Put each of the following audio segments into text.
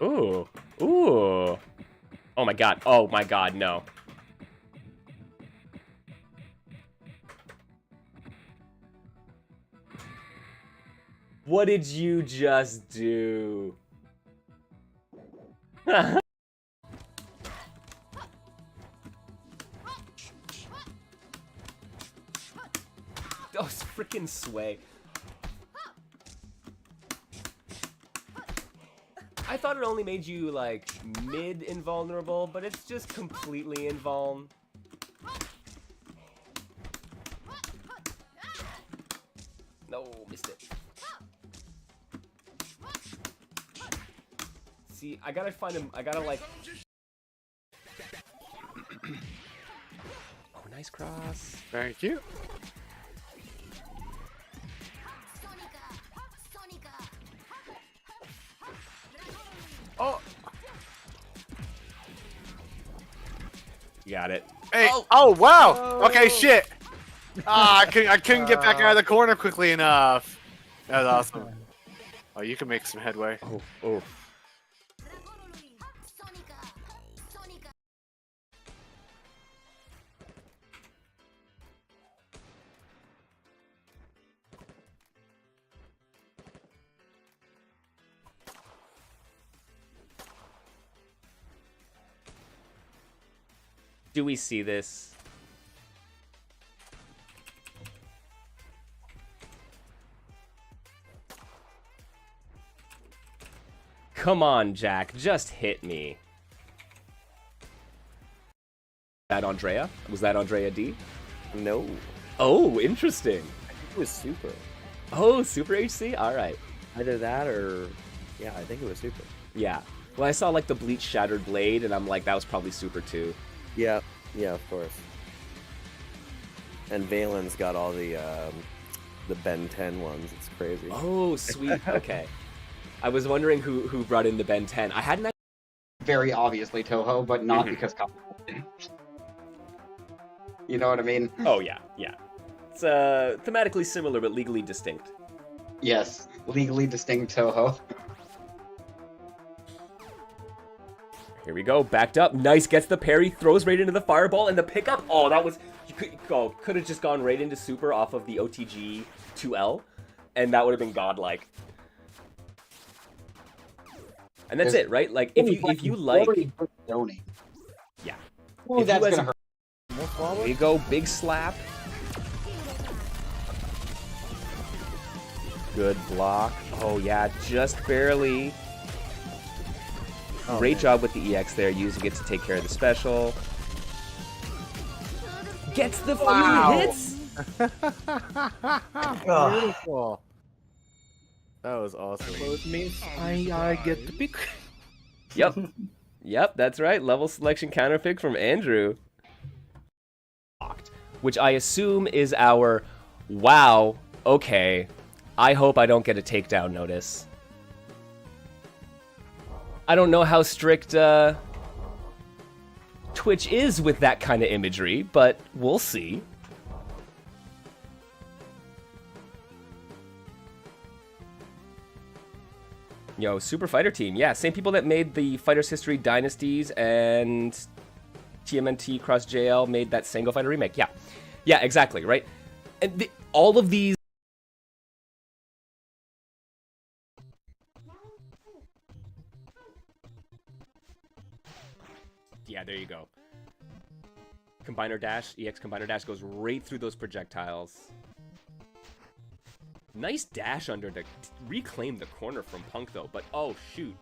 Ooh. Ooh. Oh my god. Oh my god, no. What did you just do? Those freaking sway. I thought it only made you, like, mid-invulnerable, but it's just completely invuln. No, missed it. See, I gotta find him. I gotta, like... Oh, nice cross. Thank you. Oh! You got it. Hey! Oh, wow! Okay, shit! Ah, I couldn't get back out of the corner quickly enough. That was awesome. Oh, you can make some headway. Oh, oh. Do we see this? Come on, Jack. Just hit me. That Andrea? Was that Andrea D? No. Oh, interesting. I think it was Super. Oh, Super HC? Alright. Either that or... Yeah, I think it was Super. Yeah. Well, I saw, like, the Bleach Shattered Blade, and I'm like, that was probably Super too. Yeah, yeah, of course. And Valen's got all the Ben 10 ones. It's crazy. Oh, sweet. Okay. I was wondering who brought in the Ben 10. I hadn't... Very obviously Toho, but not because you know what I mean? Oh, yeah, yeah. It's thematically similar, but legally distinct. Yes, legally distinct Toho. Here we go, backed up. Nice, gets the parry, throws right into the fireball, and the pickup. Oh, that was... You could have just gone right into Super off of the OTG 2L, and that would have been godlike. And that's it, right? Like, if you like... Yeah. Oh, that's gonna hurt. There you go, big slap. Good block. Oh, yeah, just barely. Great job with the EX there, using it to take care of the special. Gets the few hits! Beautiful. That was awesome. It means I get to pick. Yep. Yep, that's right. Level selection counterpick from Andrew. Which I assume is our, wow, okay, I hope I don't get a takedown notice. I don't know how strict Twitch is with that kind of imagery, but we'll see. Yo, Super Fighter Team. Yeah, same people that made the Fighters History Dynasties and TMNT Cross JL made that Sango Fighter remake. Yeah. Yeah, exactly, right? And all of these... Yeah, there you go. Combiner Dash, EX Combiner Dash goes right through those projectiles. Nice dash under to reclaim the corner from Punk, though. But, oh, shoot.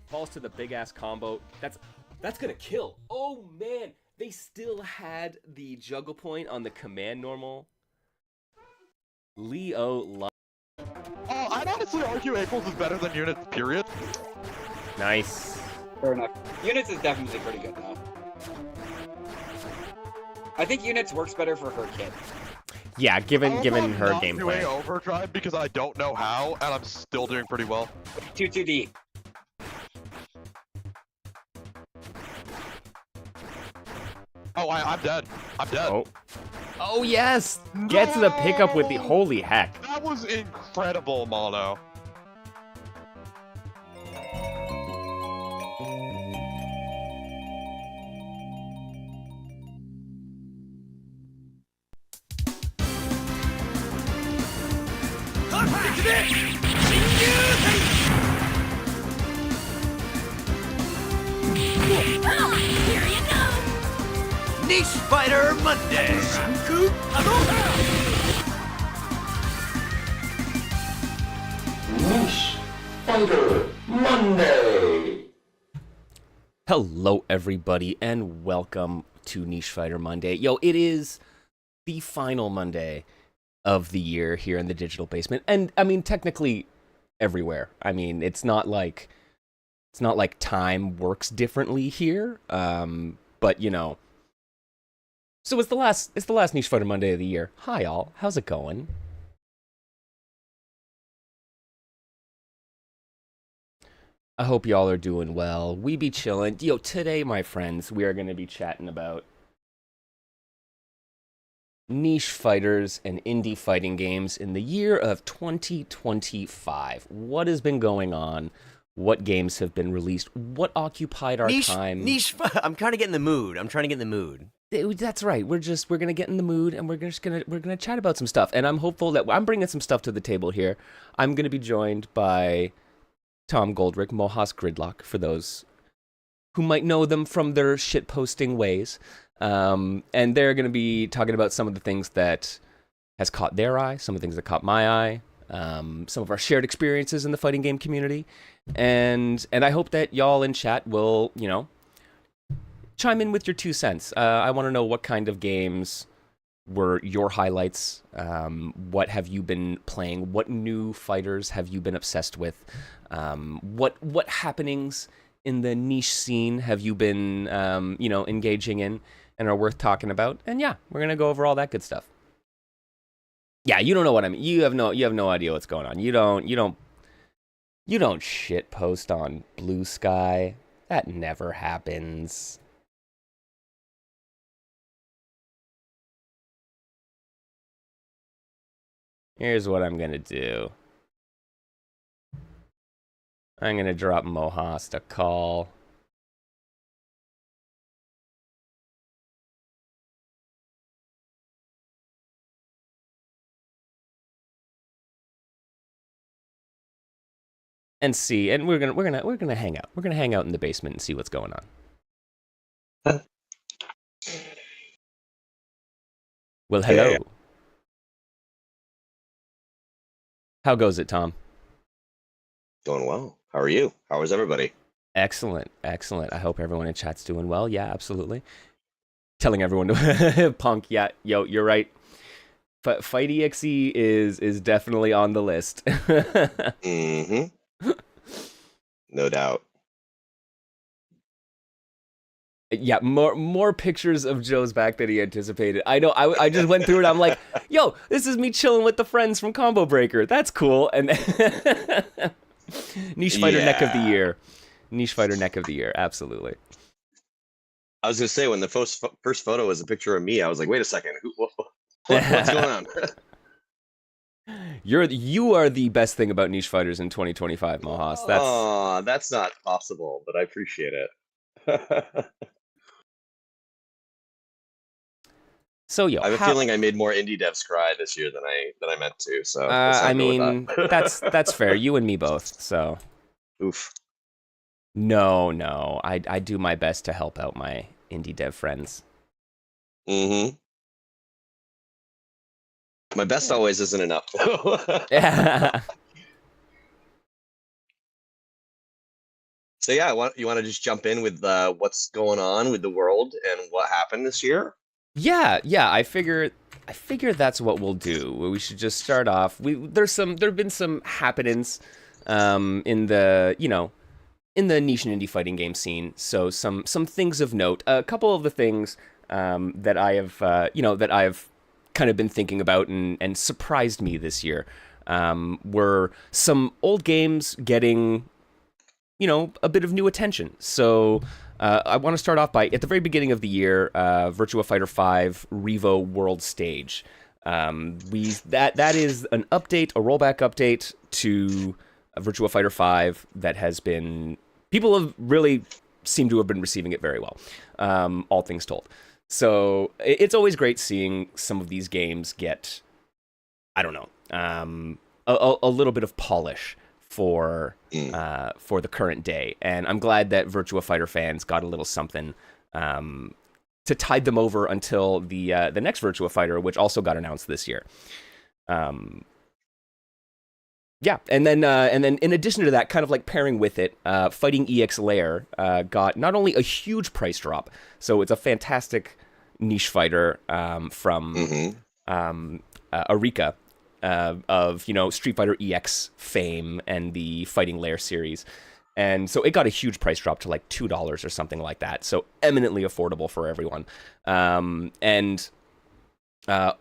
Falls to the big-ass combo. That's gonna kill. Oh, man. They still had the juggle point on the command normal. Leo... I'd honestly argue Equals is better than Units, period. Nice. Fair enough. Units is definitely pretty good, though. I think Units works better for her kit. Yeah, given her I'm gameplay. doing Overdrive because I don't know how, and I'm still doing pretty well. 2-2-D. Oh, I'm dead. I'm dead. Oh. Oh, yes! Gets the pickup with the... Holy heck. That was incredible, Mono. Here you go! Niche Fighter Monday! Niche Fighter Monday. Hello, everybody, and welcome to Niche Fighter Monday. Yo, it is the final Monday of the year here in the digital basement, and I mean, technically, everywhere. I mean, it's not like time works differently here, but you know. So it's the last Niche Fighter Monday of the year. Hi, all. How's it going? I hope y'all are doing well. We be chilling. Yo, today, my friends, we are going to be chatting about niche fighters and indie fighting games in the year of 2025. What has been going on? What games have been released? What occupied our time? I'm trying to get in the mood. That's right. We're gonna get in the mood, and we're gonna chat about some stuff. And I'm hopeful that I'm bringing some stuff to the table here. I'm gonna be joined by Tom Goldrick, Mohas Gridlock, for those who might know them from their shitposting ways. And they're going to be talking about some of the things that has caught their eye, some of the things that caught my eye, some of our shared experiences in the fighting game community. And I hope that y'all in chat will, you know, chime in with your 2 cents. I want to know what kind of games were your highlights. What have you been playing? What new fighters have you been obsessed with? What happenings in the niche scene have you been, engaging in and are worth talking about? And yeah, we're gonna go over all that good stuff. Yeah, you don't know what I mean. You have no idea what's going on. You don't shit post on Blue Sky. That never happens. Here's what I'm gonna do. I'm gonna drop Mohas a call. And see, and we're gonna hang out. We're gonna hang out in the basement and see what's going on. Well, hello. Yeah. How goes it, Tom? Going well. How are you? How is everybody? Excellent. I hope everyone in chat's doing well. Yeah, absolutely. Telling everyone to Punk. Yeah, yo, you're right. Fight EXE is definitely on the list. Mm-hmm. No doubt. Yeah, more pictures of Joe's back than he anticipated. I know. I just went through it. I'm like, yo, this is me chilling with the friends from Combo Breaker. That's cool. And Niche Fighter Neck of the Year. Niche Fighter Neck of the Year. Absolutely. I was gonna say when the first photo was a picture of me, I was like, wait a second, what's going on? You are the best thing about niche fighters in 2025, Mohas. That's not possible, but I appreciate it. So yo, I have a feeling I made more indie devs cry this year than I meant to. So I mean, that's fair. You and me both. So, oof. No, I do my best to help out my indie dev friends. Mm-hmm. My best always isn't enough. Yeah. So yeah, you want to just jump in with what's going on with the world and what happened this year? Yeah. I figure that's what we'll do. We should just start off. There've been some happenings, in the niche and indie fighting game scene. So some things of note. A couple of the things, that I have kind of been thinking about and surprised me this year, were some old games getting, a bit of new attention. So I want to start off by, at the very beginning of the year, Virtua Fighter 5 Revo World Stage. That is an update, a rollback update to Virtua Fighter 5 that has been, people have really seem to have been receiving it very well, all things told. So it's always great seeing some of these games get, I don't know, a little bit of polish for the current day, and I'm glad that Virtua Fighter fans got a little something to tide them over until the next Virtua Fighter, which also got announced this year. Yeah, and then in addition to that, kind of like pairing with it, Fighting EX Lair got not only a huge price drop, so it's a fantastic niche fighter from Arika of Street Fighter EX fame and the Fighting Lair series, and so it got a huge price drop to like $2 or something like that, so eminently affordable for everyone. And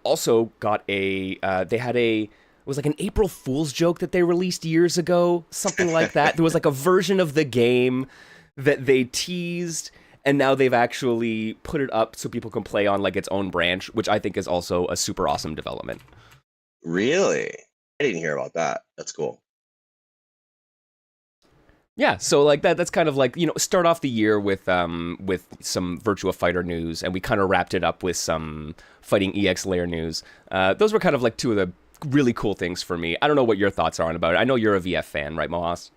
also got they had it was like an April Fool's joke that they released years ago, something like that. There was like a version of the game that they teased, and now they've actually put it up so people can play on like its own branch, which I think is also a super awesome development. Really? I didn't hear about that. That's cool. Yeah, so like that's kind of like, start off the year with some Virtua Fighter news, and we kind of wrapped it up with some Fighting EX Lair news. Those were kind of like two of the really cool things for me. I don't know what your thoughts are on about it. I know you're a VF fan, right, Mohas?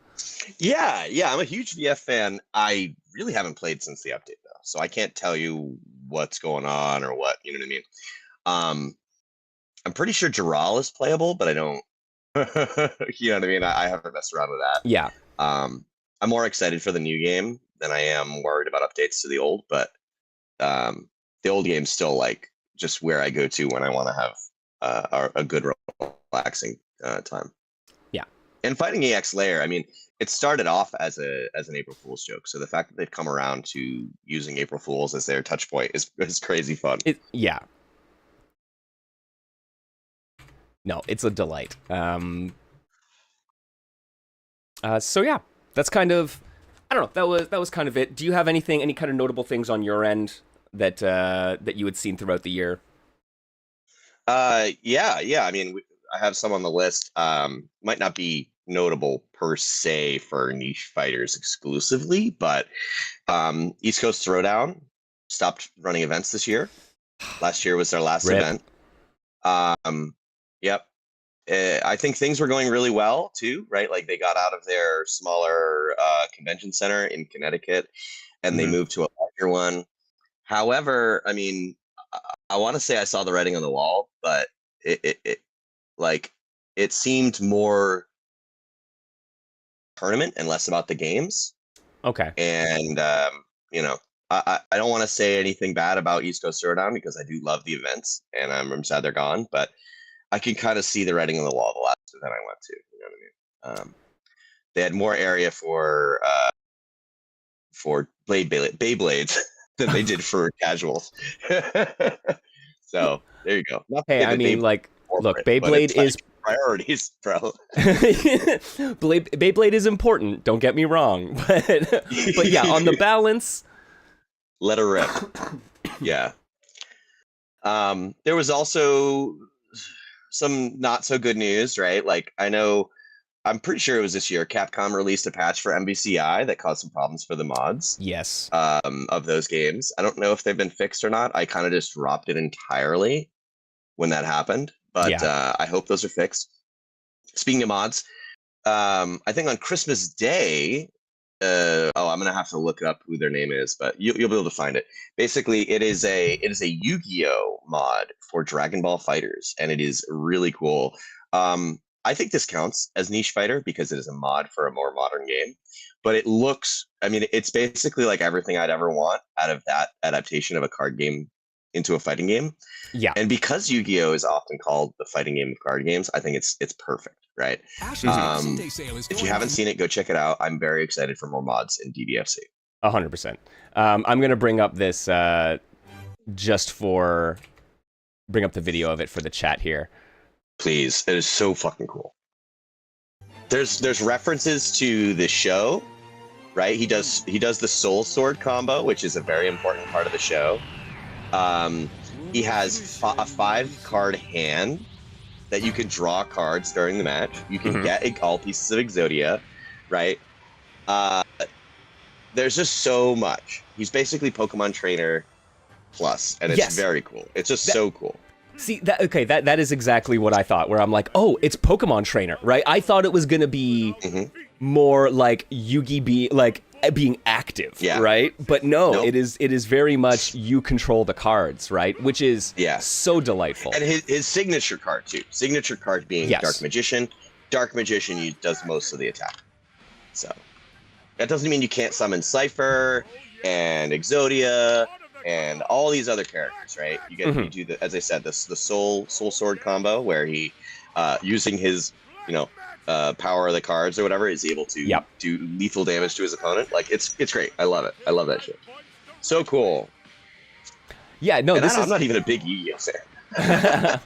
Yeah, I'm a huge VF fan. I really haven't played since the update though, so I can't tell you what's going on or what, you know what I mean? I'm pretty sure Giral is playable, but I don't you know what I mean? I haven't messed around with that. Yeah. I'm more excited for the new game than I am worried about updates to the old, but the old game's still like just where I go to when I want to have a good relaxing time. Yeah. And Fighting EX Lair, I mean, it started off as an April Fool's joke, so the fact that they've come around to using April Fools as their touch point is crazy fun. Yeah. No, it's a delight. So yeah, that's kind of, I don't know, that was kind of it. Do you have any kind of notable things on your end that you had seen throughout the year? Yeah. I mean, I have some on the list. Might not be notable per se for niche fighters exclusively, but East Coast Throwdown stopped running events this year. Last year was their last event. Yep. I think things were going really well too, right? Like they got out of their smaller convention center in Connecticut and they moved to a larger one. However, I mean, I want to say I saw the writing on the wall, but it seemed more tournament and less about the games. Okay. And I don't want to say anything bad about East Coast Throwdown because I do love the events and I'm sad they're gone, but I can kind of see the writing on the wall the last event I went to. You know what I mean? They had more area for Beyblades than they did for casuals. So there you go. Hey, I mean, like, look, Beyblade is priorities, bro. Beyblade is important. Don't get me wrong, but yeah, on the balance, let her rip. Yeah. There was also some not so good news, right? Like I'm pretty sure it was this year, Capcom released a patch for MVCI that caused some problems for the mods. Yes. Of those games. I don't know if they've been fixed or not. I kind of just dropped it entirely when that happened, but yeah. I hope those are fixed. Speaking of mods, I think on Christmas Day, I'm gonna have to look up who their name is, but you'll be able to find it. Basically, it is a Yu-Gi-Oh mod for Dragon Ball Fighters, and it is really cool. I think this counts as niche fighter because it is a mod for a more modern game, but it's basically like everything I'd ever want out of that adaptation of a card game into a fighting game. Yeah. And because Yu-Gi-Oh is often called the fighting game of card games, I think it's perfect, right? If you haven't seen it, go check it out. I'm very excited for more mods in DBFC. 100%. I'm going to bring up this bring up the video of it for the chat here. Please, it is so fucking cool. There's references to the show, right? He does the Soul Sword combo, which is a very important part of the show. He has a 5-card hand that you can draw cards during the match. You can get all pieces of Exodia, right? There's just so much. He's basically Pokemon Trainer Plus, and it's very cool. It's just so cool. See that is exactly what I thought. Where I'm like, oh, it's Pokemon Trainer, right? I thought it was gonna be more like Yugi being active, right? But no, it is very much you control the cards, right? Which is so delightful. And his signature card too. Signature card being Dark Magician. Dark Magician does most of the attack. So that doesn't mean you can't summon Cypher and Exodia and all these other characters, right? You get you do the, as I said, the Soul Sword combo where he using his power of the cards or whatever is able to do lethal damage to his opponent. Like it's great. I love it. I love that shit. So cool. Yeah, no, and I'm not even a big Yu-Gi-Oh fan.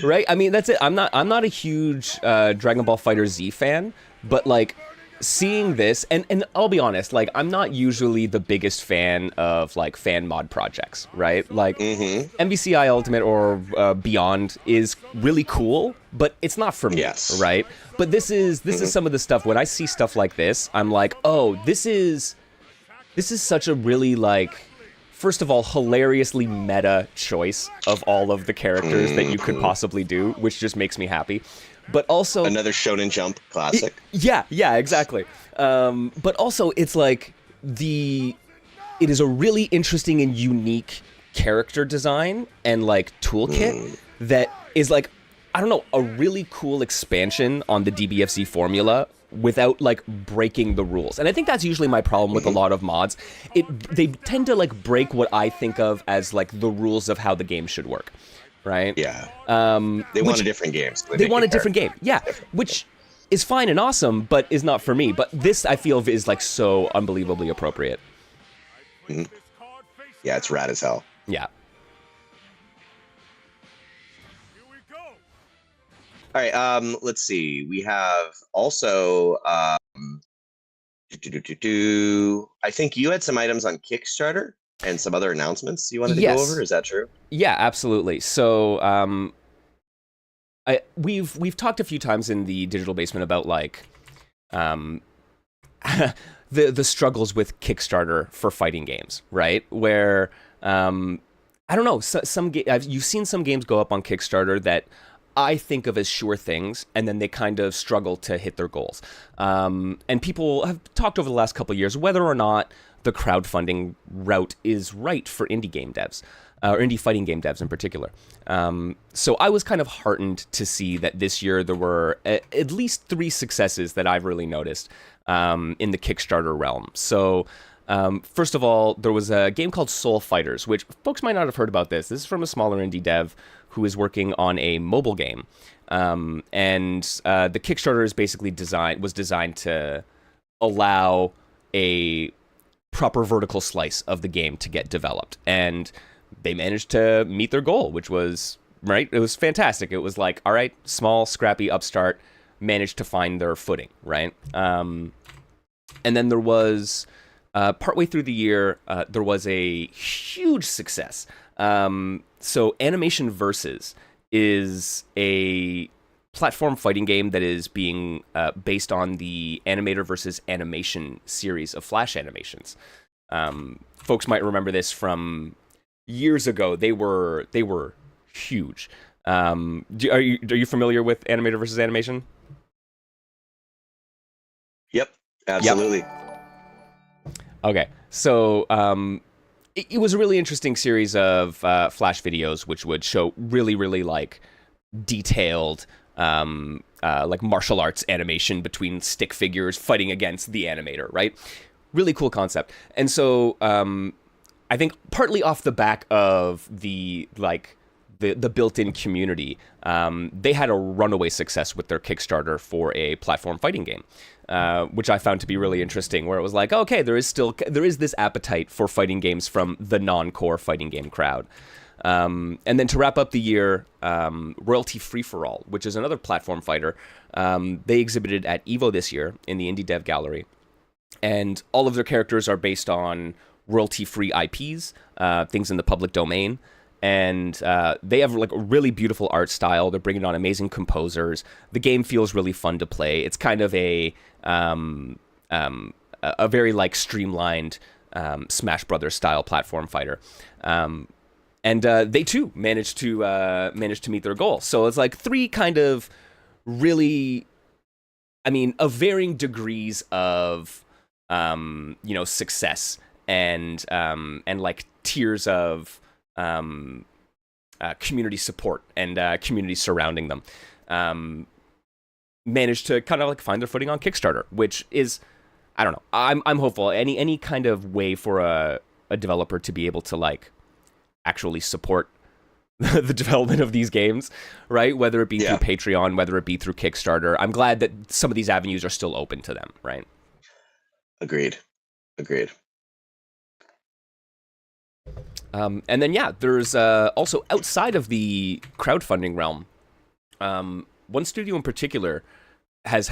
Right? I mean, that's it. I'm not a huge Dragon Ball Fighter Z fan, but like seeing this, and I'll be honest, like I'm not usually the biggest fan of like fan mod projects, right? Like MVCI Ultimate or Beyond is really cool, but it's not for me, right? But this is some of the stuff. When I see stuff like this, I'm like, oh, this is such a really like, first of all, hilariously meta choice of all of the characters that you could possibly do, which just makes me happy. But also another Shonen Jump classic. Yeah, exactly. But also it's like it is a really interesting and unique character design and like toolkit that is like, I don't know, a really cool expansion on the DBFZ formula without like breaking the rules. And I think that's usually my problem with a lot of mods. They tend to like break what I think of as like the rules of how the game should work. Right? Yeah. They want a different game. So they want a different game. Yeah. Which is fine and awesome, but is not for me. But this, I feel, is like so unbelievably appropriate. Yeah, it's rad as hell. Yeah. All right. Let's see. We have also. I think you had some items on Kickstarter. And some other announcements you wanted to go over? Is that true? Yeah, absolutely. So we've talked a few times in the Digital Basement about like the struggles with Kickstarter for fighting games, right? Where I don't know, you've seen some games go up on Kickstarter that I think of as sure things, and then they kind of struggle to hit their goals. And people have talked over the last couple of years whether or not the crowdfunding route is right for indie game devs, or indie fighting game devs in particular. So I was kind of heartened to see that this year there were at least 3 successes that I've really noticed in the Kickstarter realm. So first of all, there was a game called Soul Fighters, which folks might not have heard about this. This is from a smaller indie dev who is working on a mobile game. And the Kickstarter is basically was designed to allow a proper vertical slice of the game to get developed, and they managed to meet their goal, which was it was fantastic. It was like, all right, small scrappy upstart managed to find their footing, right? And then there was partway through the year there was a huge success. So Animation Versus is a platform fighting game that is being based on the Animator versus Animation series of Flash animations. Folks might remember this from years ago. They were huge. Are you familiar with Animator versus Animation? Yep, absolutely. Yep. Okay, so it was a really interesting series of Flash videos, which would show really, really like detailed like martial arts animation between stick figures fighting against the animator, right? Really cool concept. And so I think partly off the back of the built-in community, they had a runaway success with their Kickstarter for a platform fighting game, which I found to be really interesting, where it was like, okay, there is this appetite for fighting games from the non-core fighting game crowd. And then to wrap up the year, Royalty Free For All, which is another platform fighter, they exhibited at EVO this year in the Indie Dev Gallery. And all of their characters are based on royalty-free IPs, things in the public domain. And they have like a really beautiful art style. They're bringing on amazing composers. The game feels really fun to play. It's kind of a very like streamlined Smash Brothers style platform fighter. And and they too managed to meet their goal. So it's like three kind of really, I mean, of varying degrees of success and like tiers of community support and community surrounding them. Managed to kind of like find their footing on Kickstarter, which is, I don't know, I'm hopeful. Any kind of way for a developer to be able to like actually support the development of these games, right? Whether it be through Patreon, whether it be through Kickstarter. I'm glad that some of these avenues are still open to them, right? Agreed. And then there's also outside of the crowdfunding realm, one studio in particular has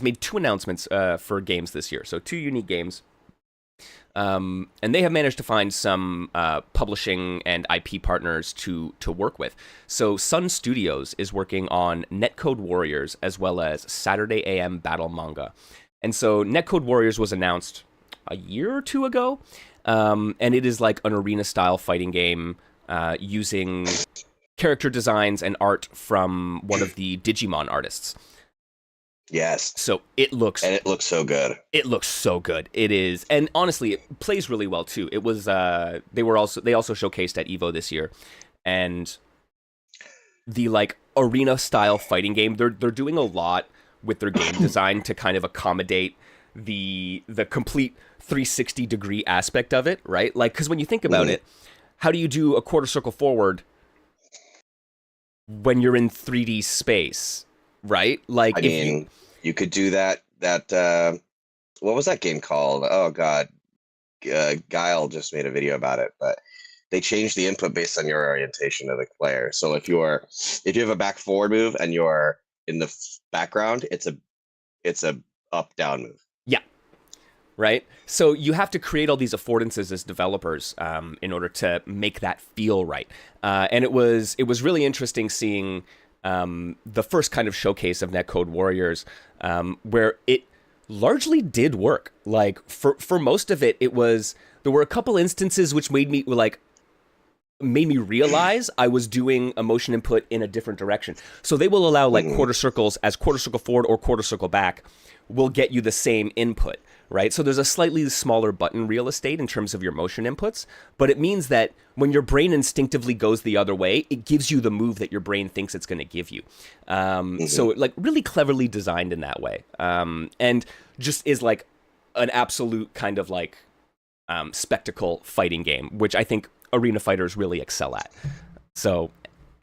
made 2 announcements for games this year. So 2 unique games. And they have managed to find some publishing and IP partners to work with. So Sun Studios is working on Netcode Warriors as well as Saturday AM Battle Manga. And so Netcode Warriors was announced a year or 2 ago. And it is like an arena-style fighting game using character designs and art from one of the Digimon artists. Yes. So it looks so good. It looks so good. It is, and honestly, it plays really well too. It was they also showcased at EVO this year, and the like arena style fighting game. They're doing a lot with their game design to kind of accommodate the complete 360 degree aspect of it, right? Like, because when you think about it, how do you do a quarter circle forward when you're in 3D space, right? Like, I mean, you could do that. What was that game called? Oh God, Guile just made a video about it, but they changed the input based on your orientation of the player. So if you have a back forward move and you're in the background, it's a up down move. Yeah. Right. So you have to create all these affordances as developers in order to make that feel right. And it was really interesting seeing the first kind of showcase of Netcode Warriors, where it largely did work. Like for most of it, there were a couple instances which made me realize I was doing a motion input in a different direction. So they will allow like quarter circles as quarter circle forward or quarter circle back will get you the same input, right? So there's a slightly smaller button real estate in terms of your motion inputs, but it means that when your brain instinctively goes the other way, it gives you the move that your brain thinks it's going to give you. So like really cleverly designed in that way. And just is like an absolute kind of like spectacle fighting game, which I think arena fighters really excel at. So,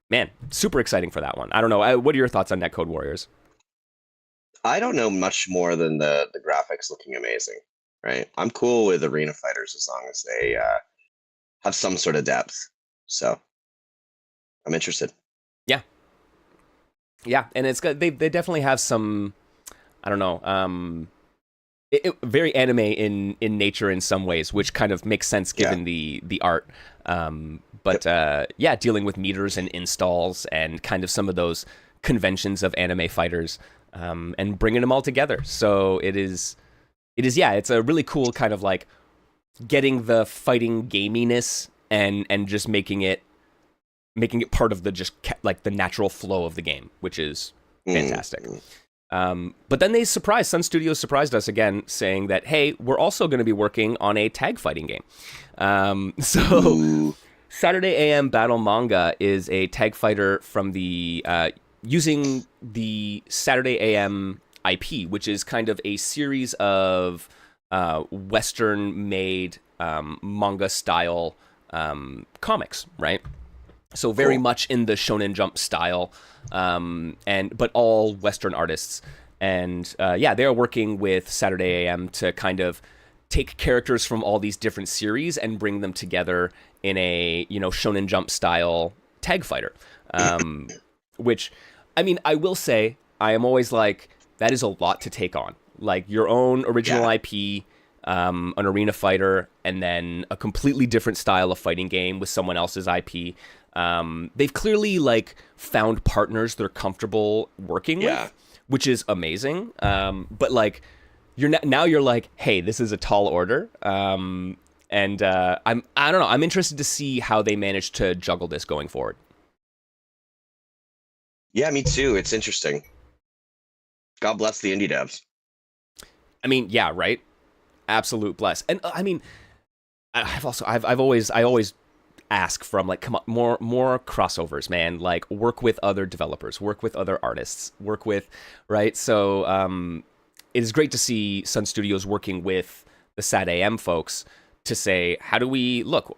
man, super exciting for that one. I don't know. What are your thoughts on Netcode Warriors? I don't know much more than the graphics looking amazing, right? I'm cool with arena fighters as long as they have some sort of depth. So I'm interested. Yeah, and it's good. They definitely have some, I don't know, very anime in nature in some ways, which kind of makes sense given the art. But dealing with meters and installs and kind of some of those conventions of anime fighters, and bringing them all together. So it's a really cool kind of like getting the fighting gaminess and just making it part of the just like the natural flow of the game, which is fantastic. But then Sun Studios surprised us again, saying that, hey, we're also going to be working on a tag fighting game. So Saturday AM Battle Manga is a tag fighter from the using the Saturday AM IP, which is kind of a series of Western-made manga style comics, right? So very much in the Shonen Jump style, but all Western artists. And they are working with Saturday AM to kind of take characters from all these different series and bring them together in a Shonen Jump style tag fighter. Which, I mean, I will say, I am always like, that is a lot to take on. Like your own original IP, an arena fighter, and then a completely different style of fighting game with someone else's IP. They've clearly like found partners they're comfortable working with, which is amazing. But like you're like, hey, this is a tall order. And I don't know. I'm interested to see how they manage to juggle this going forward. Yeah, me too. It's interesting. God bless the indie devs. I mean, yeah, right. Absolute bless. And I mean, I always ask from like, come on, more crossovers, man. Like, work with other developers, work with other artists, work with, right? So it is great to see Sun Studios working with the Sad AM folks to say, how do we look?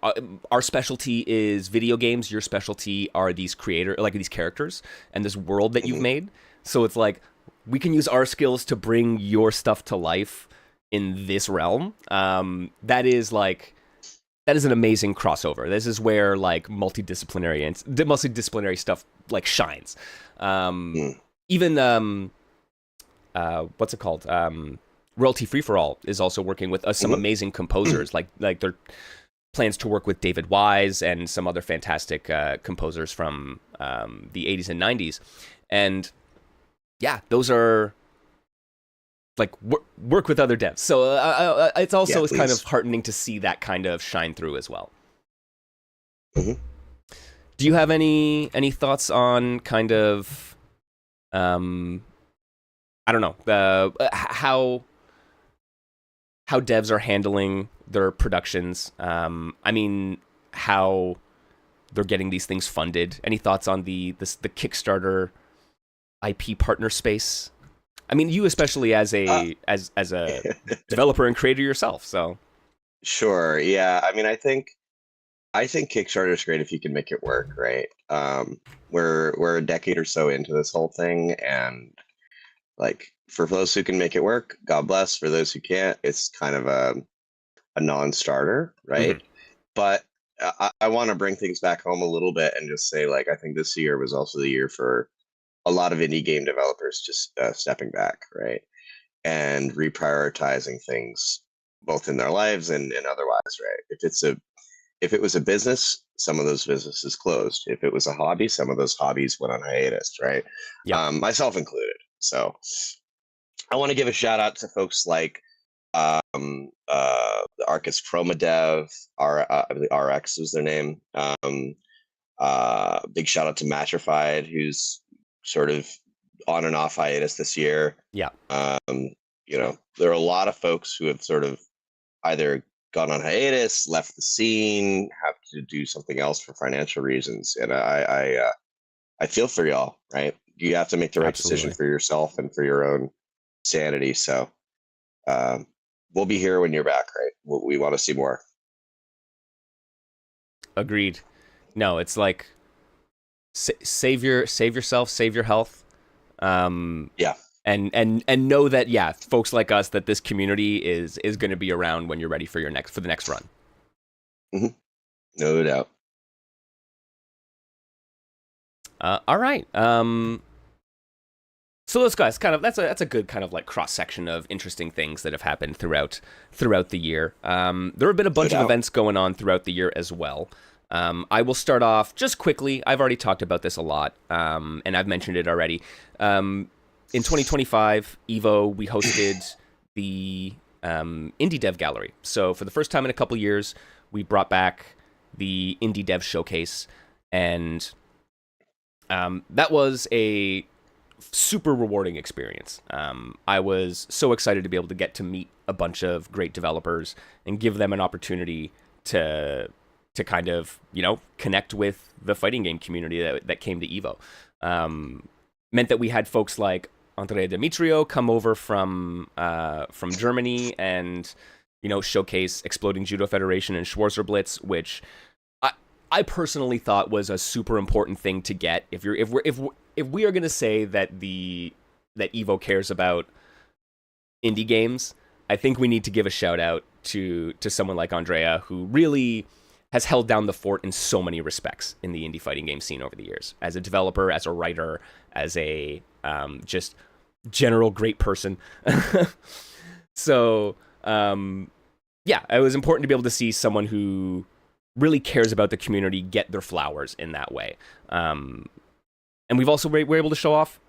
Our specialty is video games. Your specialty are these these characters and this world that you've made. So it's like, we can use our skills to bring your stuff to life in this realm. That is an amazing crossover. This is where like multidisciplinary stuff like shines. Even what's it called? Royalty Free for All is also working with some amazing composers. like their plans to work with David Wise and some other fantastic composers from the 80s and 90s. And yeah, those are like work with other devs. So it's also kind of heartening to see that kind of shine through as well. Do you have any thoughts on kind of I don't know, how devs are handling their productions? I mean, how they're getting these things funded. Any thoughts on the Kickstarter IP partner space? I mean, you especially as a developer and creator yourself. So sure, yeah. I mean, I think Kickstarter is great if you can make it work, right? We're a decade or so into this whole thing, and like for those who can make it work, God bless. For those who can't, it's kind of a non-starter, right? But I want to bring things back home a little bit and just say, like, I think this year was also the year for a lot of indie game developers just stepping back, right, and reprioritizing things both in their lives and otherwise, right? If it was a business, some of those businesses closed. If it was a hobby, some of those hobbies went on hiatus, right? Myself included. So I want to give a shout out to folks like the Arcus Chroma Dev, I believe RX is their name. Big shout out to Matrified, who's sort of on and off hiatus this year. Yeah. You know, there are a lot of folks who have sort of either gone on hiatus, left the scene, have to do something else for financial reasons. And I feel for y'all, right? You have to make the right decision for yourself and for your own sanity. So we'll be here when you're back, right? We want to see more. Agreed. No, it's like save yourself, save your health. Yeah. And know that, yeah, folks like us, that this community is going to be around when you're ready for the next run. No doubt. All right. So those guys, that's a good kind of like cross section of interesting things that have happened throughout the year. There have been a bunch of events going on throughout the year as well. I will start off just quickly. I've already talked about this a lot, and I've mentioned it already. In 2025, EVO, we hosted the Indie Dev Gallery. So for the first time in a couple years, we brought back the Indie Dev Showcase, and that was a super rewarding experience. I was so excited to be able to get to meet a bunch of great developers and give them an opportunity to kind of, you know, connect with the fighting game community that came to EVO. Meant that we had folks like Andrea Demetrio come over from Germany and, you know, showcase Exploding Judo Federation and Schwarzer Blitz, which I personally thought was a super important thing to get. If we are going to say that EVO cares about indie games, I think we need to give a shout out to someone like Andrea, who really has held down the fort in so many respects in the indie fighting game scene over the years, as a developer, as a writer, as a just general great person. So yeah, it was important to be able to see someone who really cares about the community get their flowers in that way. And we've also were able to show off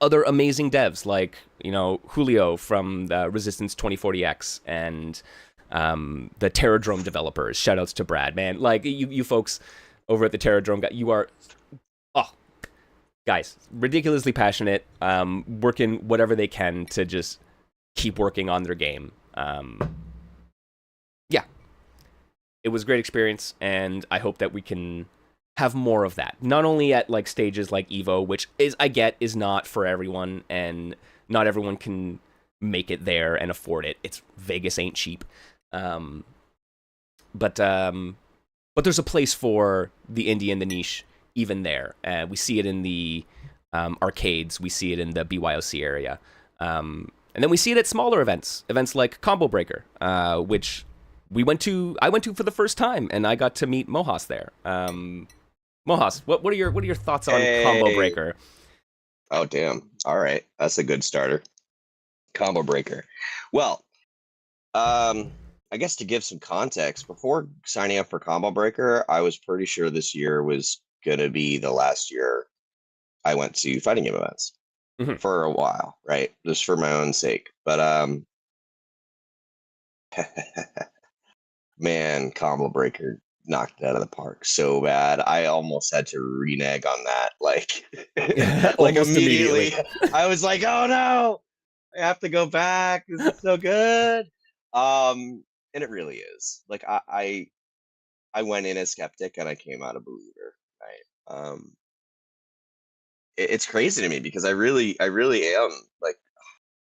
other amazing devs like, you know, Julio from the Resistance 2040X and the Terradrome developers. Shoutouts to Brad, man. Like you folks over at the Terradrome, you are, oh, guys, ridiculously passionate, working whatever they can to just keep working on their game. Yeah, it was a great experience, and I hope that we can have more of that. Not only at like stages like Evo, which is not for everyone, and not everyone can make it there and afford it. It's Vegas ain't cheap. But there's a place for the indie and the niche even there. We see it in the arcades. We see it in the BYOC area. And then we see it at smaller events like Combo Breaker, which I went to for the first time, and I got to meet Mohas there. Mohas, what are your thoughts on Combo Breaker? Oh damn! All right, that's a good starter. Combo Breaker. Well, I guess to give some context, before signing up for Combo Breaker, I was pretty sure this year was gonna be the last year I went to fighting game events for a while, right? Just for my own sake. But man, Combo Breaker knocked it out of the park so bad. I almost had to renege on that, like immediately. I was like, oh no, I have to go back. This is so good. And it really is. Like I went in as skeptic and I came out a believer, right? It's crazy to me because I really am like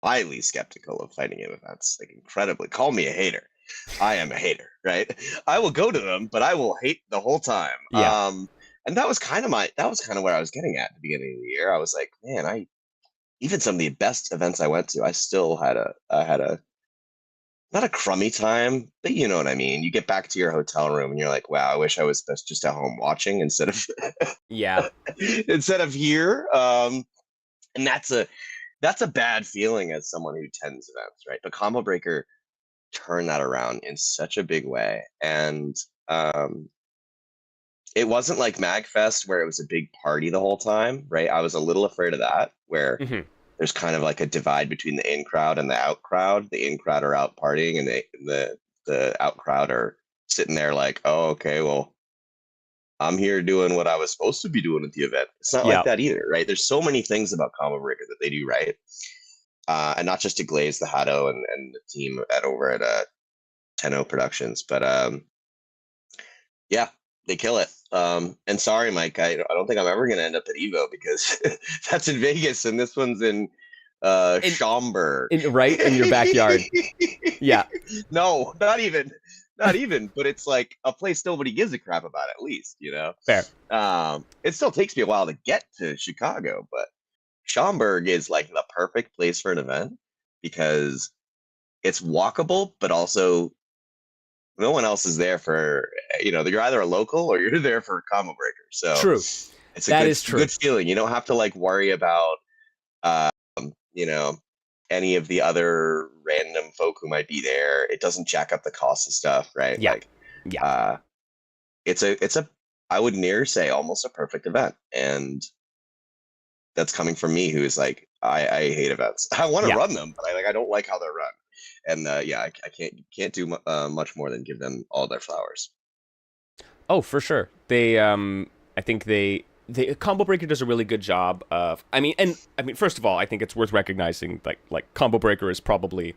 highly skeptical of fighting game events, like incredibly. Call me a hater. I am a hater, right? I will go to them, but I will hate the whole time. Yeah. And that was kind of where I was getting at the beginning of the year. I was like, man, even some of the best events I went to, I still had a not a crummy time, but you know what I mean. You get back to your hotel room and you're like, wow, I wish I was just at home watching instead of instead of here. And that's a bad feeling as someone who attends events, right? But Combo Breaker turned that around in such a big way. And it wasn't like MagFest where it was a big party the whole time, right? I was a little afraid of that, where there's kind of like a divide between the in crowd and the out crowd. The in crowd are out partying, and the out crowd are sitting there like, oh, okay, well, I'm here doing what I was supposed to be doing at the event. It's not like that either, right? There's so many things about Combo Breaker that they do right. And not just to glaze the Hatto and the team over at Tenno Productions, but yeah, they kill it. And sorry, Mike, I don't think I'm ever going to end up at Evo because that's in Vegas and this one's in Schaumburg. Right in your backyard. Yeah. No, not even. But it's like a place nobody gives a crap about, at least, you know? Fair. It still takes me a while to get to Chicago, but Schaumburg is like the perfect place for an event because it's walkable, but also no one else is there for, you're either a local or you're there for a Combo Breaker. So true. It's a good feeling. You don't have to like worry about, any of the other random folk who might be there. It doesn't jack up the cost of stuff, right? Yeah. It's a I would near say almost a perfect event, and that's coming from me, who is like, I hate events. I want to run them, but I don't like how they're run. And I can't do much more than give them all their flowers. Oh, for sure. They I think they Combo Breaker does a really good job of. I mean, first of all, I think it's worth recognizing like Combo Breaker is probably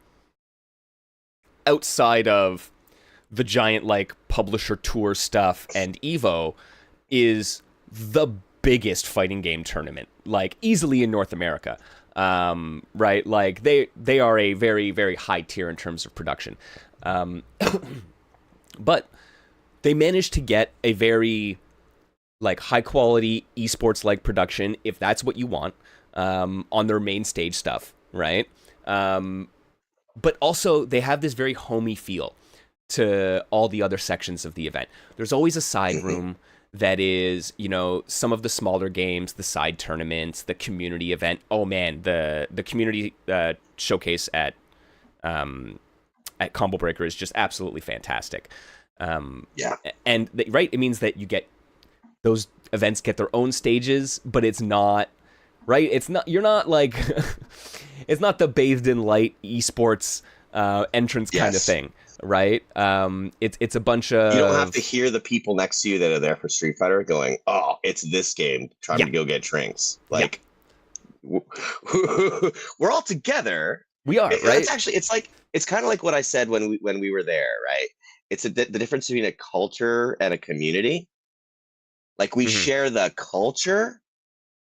outside of the giant like publisher tour stuff and Evo is the biggest fighting game tournament, like easily in North America. Right? Like they are a very, very high tier in terms of production. But they managed to get a very like high quality esports like production, if that's what you want, on their main stage stuff, right? But also they have this very homey feel to all the other sections of the event. There's always a side room that is, some of the smaller games, the side tournaments, the community event. Oh man, the community showcase at Combo Breaker is just absolutely fantastic. And it means that you get those events get their own stages, but it's not right. It's not, you're not like, it's not the bathed in light esports entrance kind of thing. right? It's a bunch of You don't have to hear the people next to you that are there for Street Fighter going, "Oh, it's this game. Trying to go get drinks." Like, we're all together. We are, right? It's actually, it's kind of like what I said when we were there, right? It's the difference between a culture and a community. Like, we share the culture,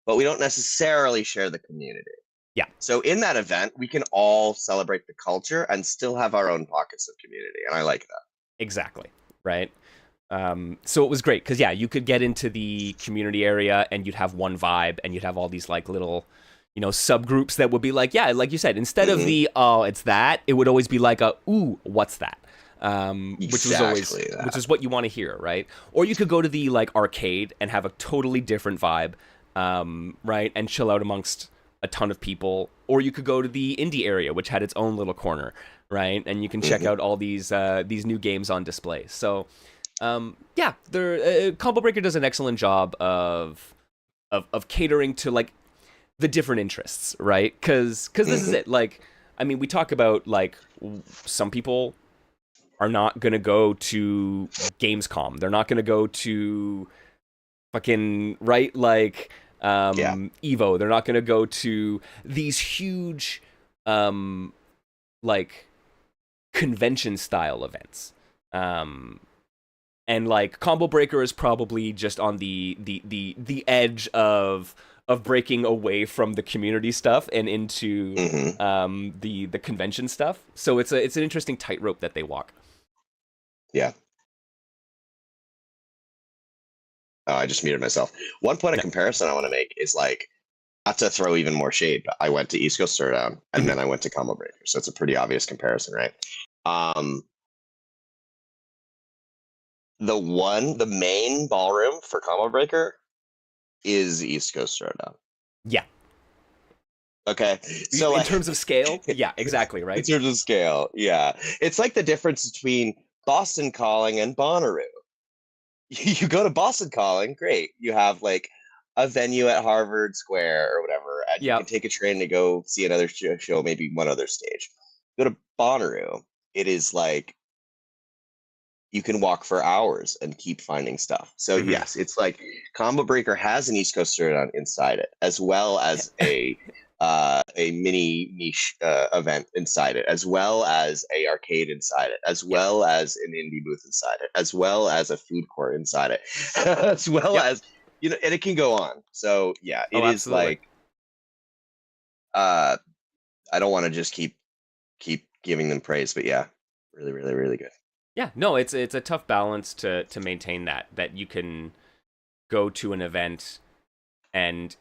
but we don't necessarily share the community. Yeah. So in that event, we can all celebrate the culture and still have our own pockets of community, and I like that. Exactly, right? So it was great because you could get into the community area and you'd have one vibe, and you'd have all these like little, subgroups that would be like, like you said, instead of the it's that, it would always be like a ooh, what's that? Which was always that. Which is what you want to hear, right? Or you could go to the like arcade and have a totally different vibe, right, and chill out amongst a ton of people. Or you could go to the indie area, which had its own little corner, right, and you can check out all these new games on display. So Combo Breaker does an excellent job of catering to like the different interests, right? Because this is it. Like, I mean, we talk about like some people are not gonna go to Gamescom. They're not gonna go to fucking like Evo. They're not gonna go to these huge like convention style events. And like Combo Breaker is probably just on the edge of breaking away from the community stuff and into the convention stuff. So it's an interesting tightrope that they walk. Yeah. Oh, I just muted myself. One point of comparison I want to make is like, not to throw even more shade, but I went to East Coast Throwdown and then I went to Combo Breaker, so it's a pretty obvious comparison, right? The main ballroom for Combo Breaker is East Coast Throwdown. Yeah. Okay. So in terms of scale, yeah, exactly, right? In terms of scale, yeah. It's like the difference between Boston Calling and Bonnaroo. You go to Boston Calling, great. You have like a venue at Harvard Square or whatever, and you can take a train to go see another show, maybe one other stage. Go to Bonnaroo, it is like you can walk for hours and keep finding stuff. So yes, it's like Combo Breaker has an East Coast Throwdown inside it, as well as a mini niche event inside it, as well as a arcade inside it, as well as an indie booth inside it, as well as a food court inside it, as well as and it can go on. So yeah, it is like I don't want to just keep giving them praise, but yeah, really, really, really good. Yeah, no, it's a tough balance to maintain that you can go to an event and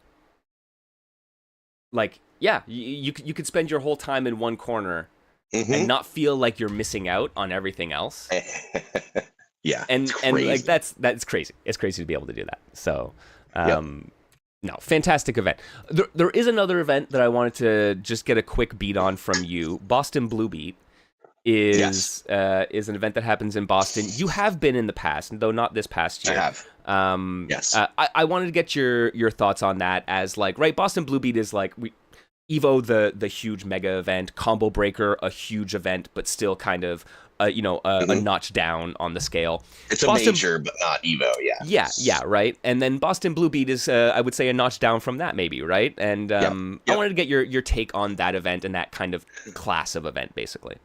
like you could spend your whole time in one corner and not feel like you're missing out on everything else. Yeah, and like that's crazy. It's crazy to be able to do that. So no, fantastic event. There is another event that I wanted to just get a quick beat on from you. Boston Blue Beat is an event that happens in Boston. You have been in the past, though not this past year. I have. Yes. I wanted to get your thoughts on that, as like, right, Boston Blue Beat is like Evo, the huge mega event, Combo Breaker, a huge event, but still kind of a notch down on the scale. It's a major, but not Evo. Yeah, right. And then Boston Blue Beat is, I would say, a notch down from that, maybe, right? And I wanted to get your take on that event and that kind of class of event, basically.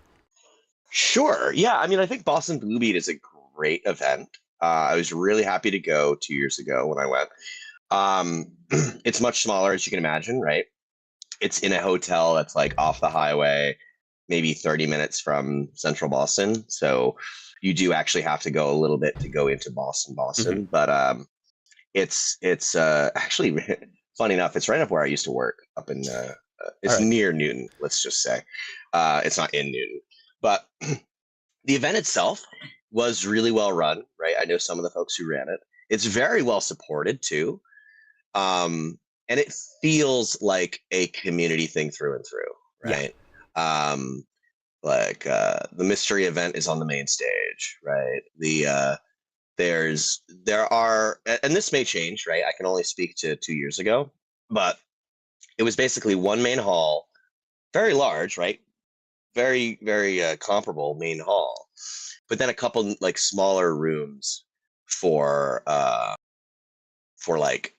Sure. Yeah. I mean, I think Boston Blue Beat is a great event. I was really happy to go 2 years ago when I went. It's much smaller, as you can imagine, right? It's in a hotel that's like off the highway, maybe 30 minutes from central Boston. So you do actually have to go a little bit to go into Boston. But it's actually, funny enough, it's right up where I used to work up in, it's near Newton, let's just say. It's not in Newton. But the event itself was really well run, right? I know some of the folks who ran it. It's very well supported too. And it feels like a community thing through and through, right? Yeah. The mystery event is on the main stage, right? There are, and this may change, right? I can only speak to 2 years ago, but it was basically one main hall, very large, right? Very, very comparable main hall. but then a couple like smaller rooms for like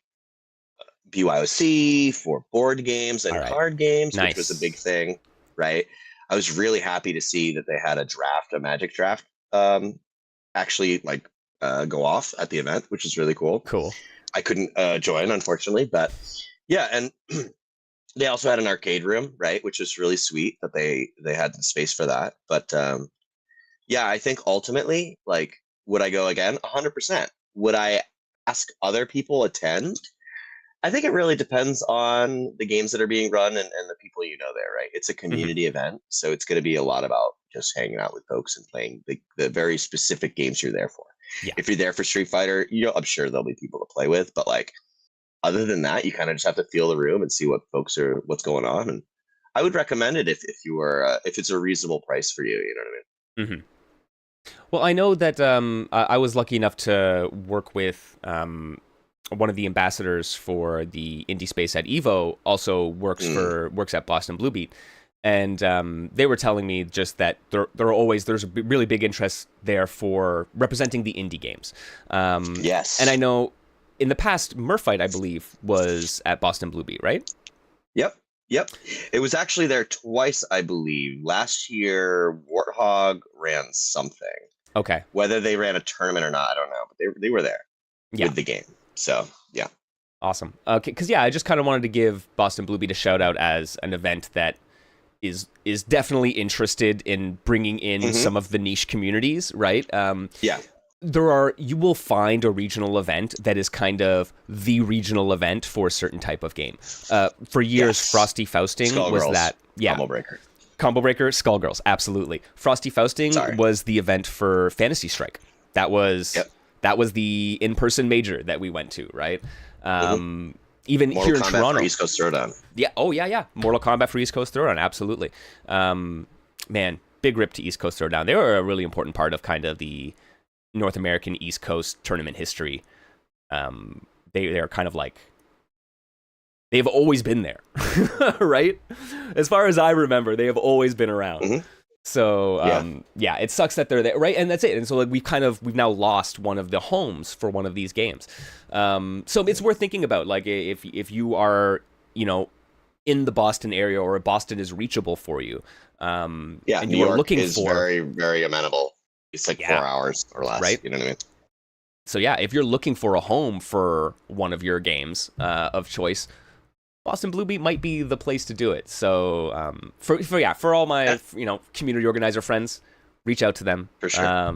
BYOC, for board games and All right. card games, Nice. which was a big thing, right? I was really happy to see that they had a Magic draft, actually like go off at the event, which is really cool. Cool. I couldn't join, unfortunately, but yeah, and they also had an arcade room, right, which was really sweet that they had the space for that. But yeah, I think ultimately, like, would I go again? 100%. Would I ask other people attend? I think it really depends on the games that are being run and the people you know there, right? It's a community event, so it's going to be a lot about just hanging out with folks and playing the very specific games you're there for. Yeah. If you're there for Street Fighter, I'm sure there'll be people to play with, but like other than that, you kind of just have to feel the room and see what's going on. And I would recommend it if you are if it's a reasonable price for you. You know what I mean? Well, I know that I was lucky enough to work with one of the ambassadors for the indie space at Evo. Also works at Boston Blue Beat, and they were telling me just that there's a really big interest there for representing the indie games. Yes, and I know in the past, Murphyte, I believe, was at Boston Blue Beat, right? Yep. It was actually there twice, I believe. Last year, Warthog ran something. Okay. Whether they ran a tournament or not, I don't know. But they were there with the game. So, yeah. Awesome. Okay, because, yeah, I just kind of wanted to give Boston Blue Beat a shout-out as an event that is definitely interested in bringing in some of the niche communities, right? Yeah. You will find a regional event that is kind of the regional event for a certain type of game. For years, Frosty Fausting was that. Yeah. Combo Breaker, Skullgirls, absolutely. Frosty Fausting was the event for Fantasy Strike. That was the in-person major that we went to, right? Even Mortal here in Kombat Toronto. For East Coast Throwdown. Yeah. Oh, yeah. Mortal Kombat for East Coast Throwdown, absolutely. Man, big rip to East Coast Throwdown. They were a really important part of kind of the North American East Coast tournament history. They're kind of like, they've always been there, right? As far as I remember, they have always been around. So yeah, it sucks that they're there, right? And that's it. And so like we've now lost one of the homes for one of these games. So it's worth thinking about, like if you are, in the Boston area, or Boston is reachable for you. And New you York are looking is for very, very amenable. It's like 4 hours or less, right? You know what I mean? So yeah, if you're looking for a home for one of your games of choice, Boston Blue Beat might be the place to do it. So for all my community organizer friends, reach out to them for sure.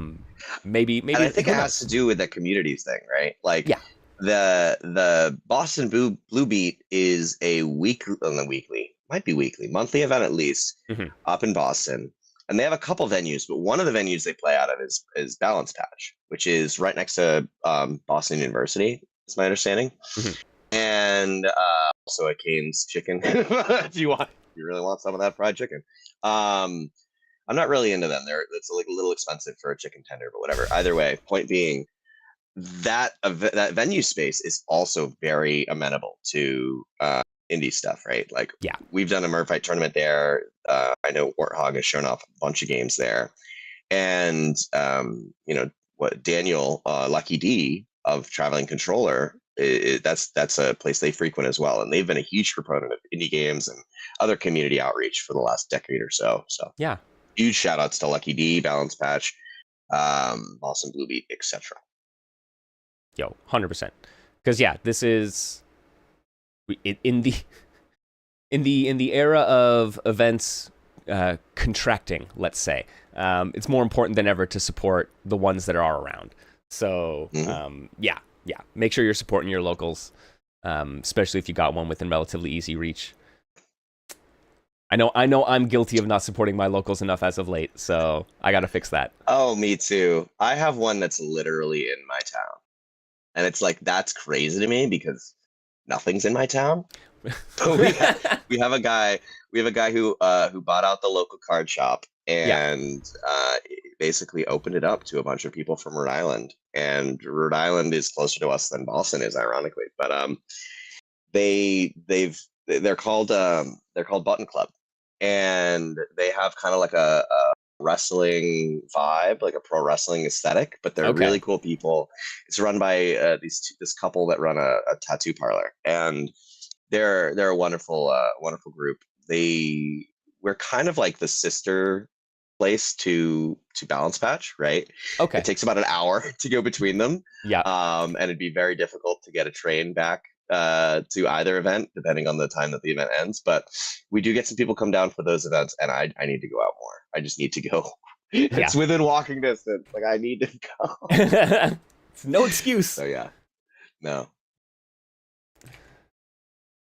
Maybe. And I think it has to do with the communities thing, right? Like the Boston Blue Beat is a monthly event at least up in Boston. And they have a couple venues, but one of the venues they play out of is Balance Patch, which is right next to Boston University, is my understanding. And also a Cane's Chicken, if you really want some of that fried chicken. I'm not really into them. It's like a little expensive for a chicken tender, but whatever. Either way, point being, that venue space is also very amenable to indie stuff, right? Like, we've done a Murphyte tournament there. I know Warthog has shown off a bunch of games there, and what Daniel Lucky D of Traveling Controller, that's a place they frequent as well, and they've been a huge proponent of indie games and other community outreach for the last decade or so. So yeah, huge shout outs to Lucky D, Balance Patch, Boston Blue Beat, etc. Yo, 100%. Because this is in the era of events contracting, let's say. It's more important than ever to support the ones that are around. So make sure you're supporting your locals, especially if you got one within relatively easy reach. I know I'm guilty of not supporting my locals enough as of late, so I got to fix that. Oh, me too. I have one that's literally in my town. And it's like, that's crazy to me because nothing's in my town. we have a guy who bought out the local card shop and basically opened it up to a bunch of people from Rhode Island. And Rhode Island is closer to us than Boston is, ironically. But they're called Button Club, and they have kind of like a wrestling vibe, like a pro wrestling aesthetic, but they're Okay. really cool people. It's run by this couple that run a tattoo parlor, and they're a wonderful wonderful group. We're kind of like the sister place to Balance Patch, right? Okay. It takes about an hour to go between them. Yeah. And it'd be very difficult to get a train back to either event, depending on the time that the event ends. But we do get some people come down for those events, and I need to go out more. I just need to go. It's within walking distance. Like, I need to go. It's no excuse. So yeah, no.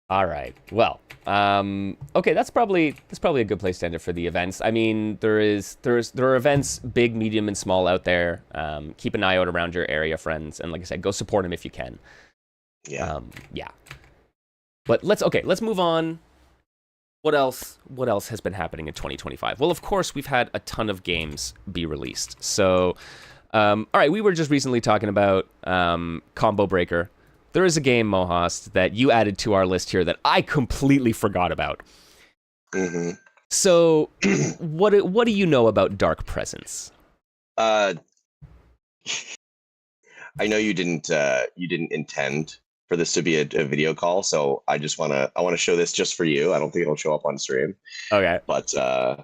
All right. Well, okay, that's probably a good place to end it for the events. I mean, there are events, big, medium, and small out there. Keep an eye out around your area, friends, and like I said, go support them if you can. Yeah. Yeah. But let's move on. What else has been happening in 2025? Well, of course, we've had a ton of games be released. So, all right, we were just recently talking about Combo Breaker. There is a game, Mohast, that you added to our list here that I completely forgot about. Mm-hmm. So, what do you know about Dark Presence? I know you didn't intend for this to be a video call, so I want to show this just for you. I don't think it'll show up on stream. Okay. But do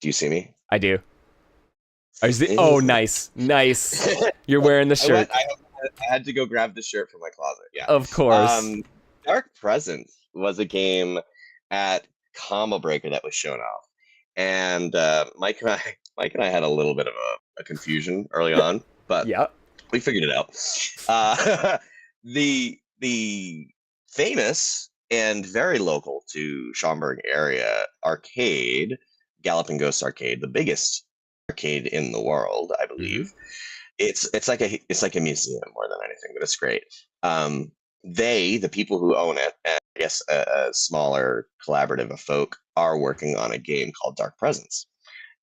you see me? I do. Oh, nice. You're wearing the shirt. I had to go grab the shirt from my closet. Yeah. Of course. Dark Presence was a game at Combo Breaker that was shown off. And Mike and I had a little bit of a confusion early on, but yeah, we figured it out. The famous and very local to Schaumburg area arcade, Galloping Ghost Arcade, the biggest arcade in the world, I believe. Mm-hmm. It's like a museum more than anything, but it's great. The people who own it, and I guess a smaller collaborative of folk, are working on a game called Dark Presence,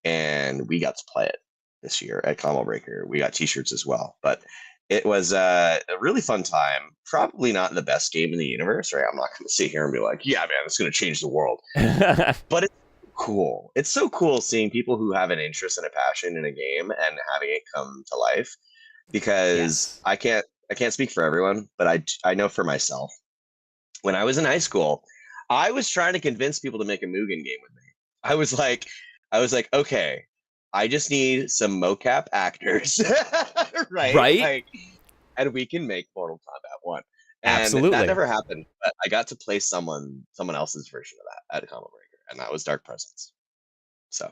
and we got to play it this year at Combo Breaker. We got T-shirts as well, but it was a really fun time. Probably not the best game in the universe, right? I'm not going to sit here and be like, yeah, man, it's going to change the world. But it's cool. It's so cool seeing people who have an interest and a passion in a game and having it come to life. Because I can't speak for everyone, but I know for myself. When I was in high school, I was trying to convince people to make a Mugen game with me. I was like, okay, I just need some mocap actors, right? Like, and we can make Mortal Kombat 1. And absolutely. That never happened, but I got to play someone else's version of that at Combo Breaker, and that was Dark Presence. So,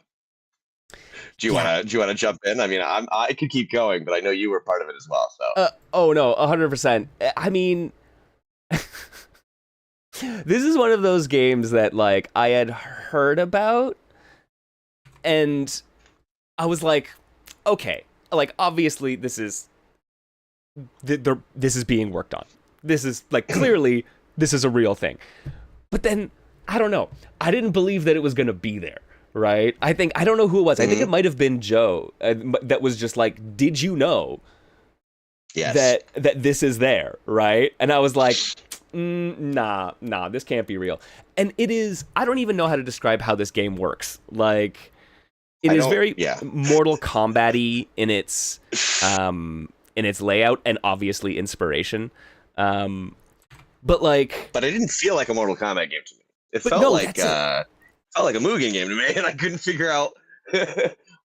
do you want to jump in? I mean, I could keep going, but I know you were part of it as well. So, oh no, 100%. I mean, this is one of those games that like I had heard about, and I was like, okay, like obviously this is being worked on. This is like clearly this is a real thing. But then I don't know. I didn't believe that it was gonna be there, right? I don't know who it was. I think it might have been Joe that was just like, did you know that this is there, right? And I was like, nah, this can't be real. And it is. I don't even know how to describe how this game works. Like, it is very Mortal Kombat-y in its layout and obviously inspiration. But I didn't feel like a Mortal Kombat game to me. It felt like a Mugen game to me, and I couldn't figure out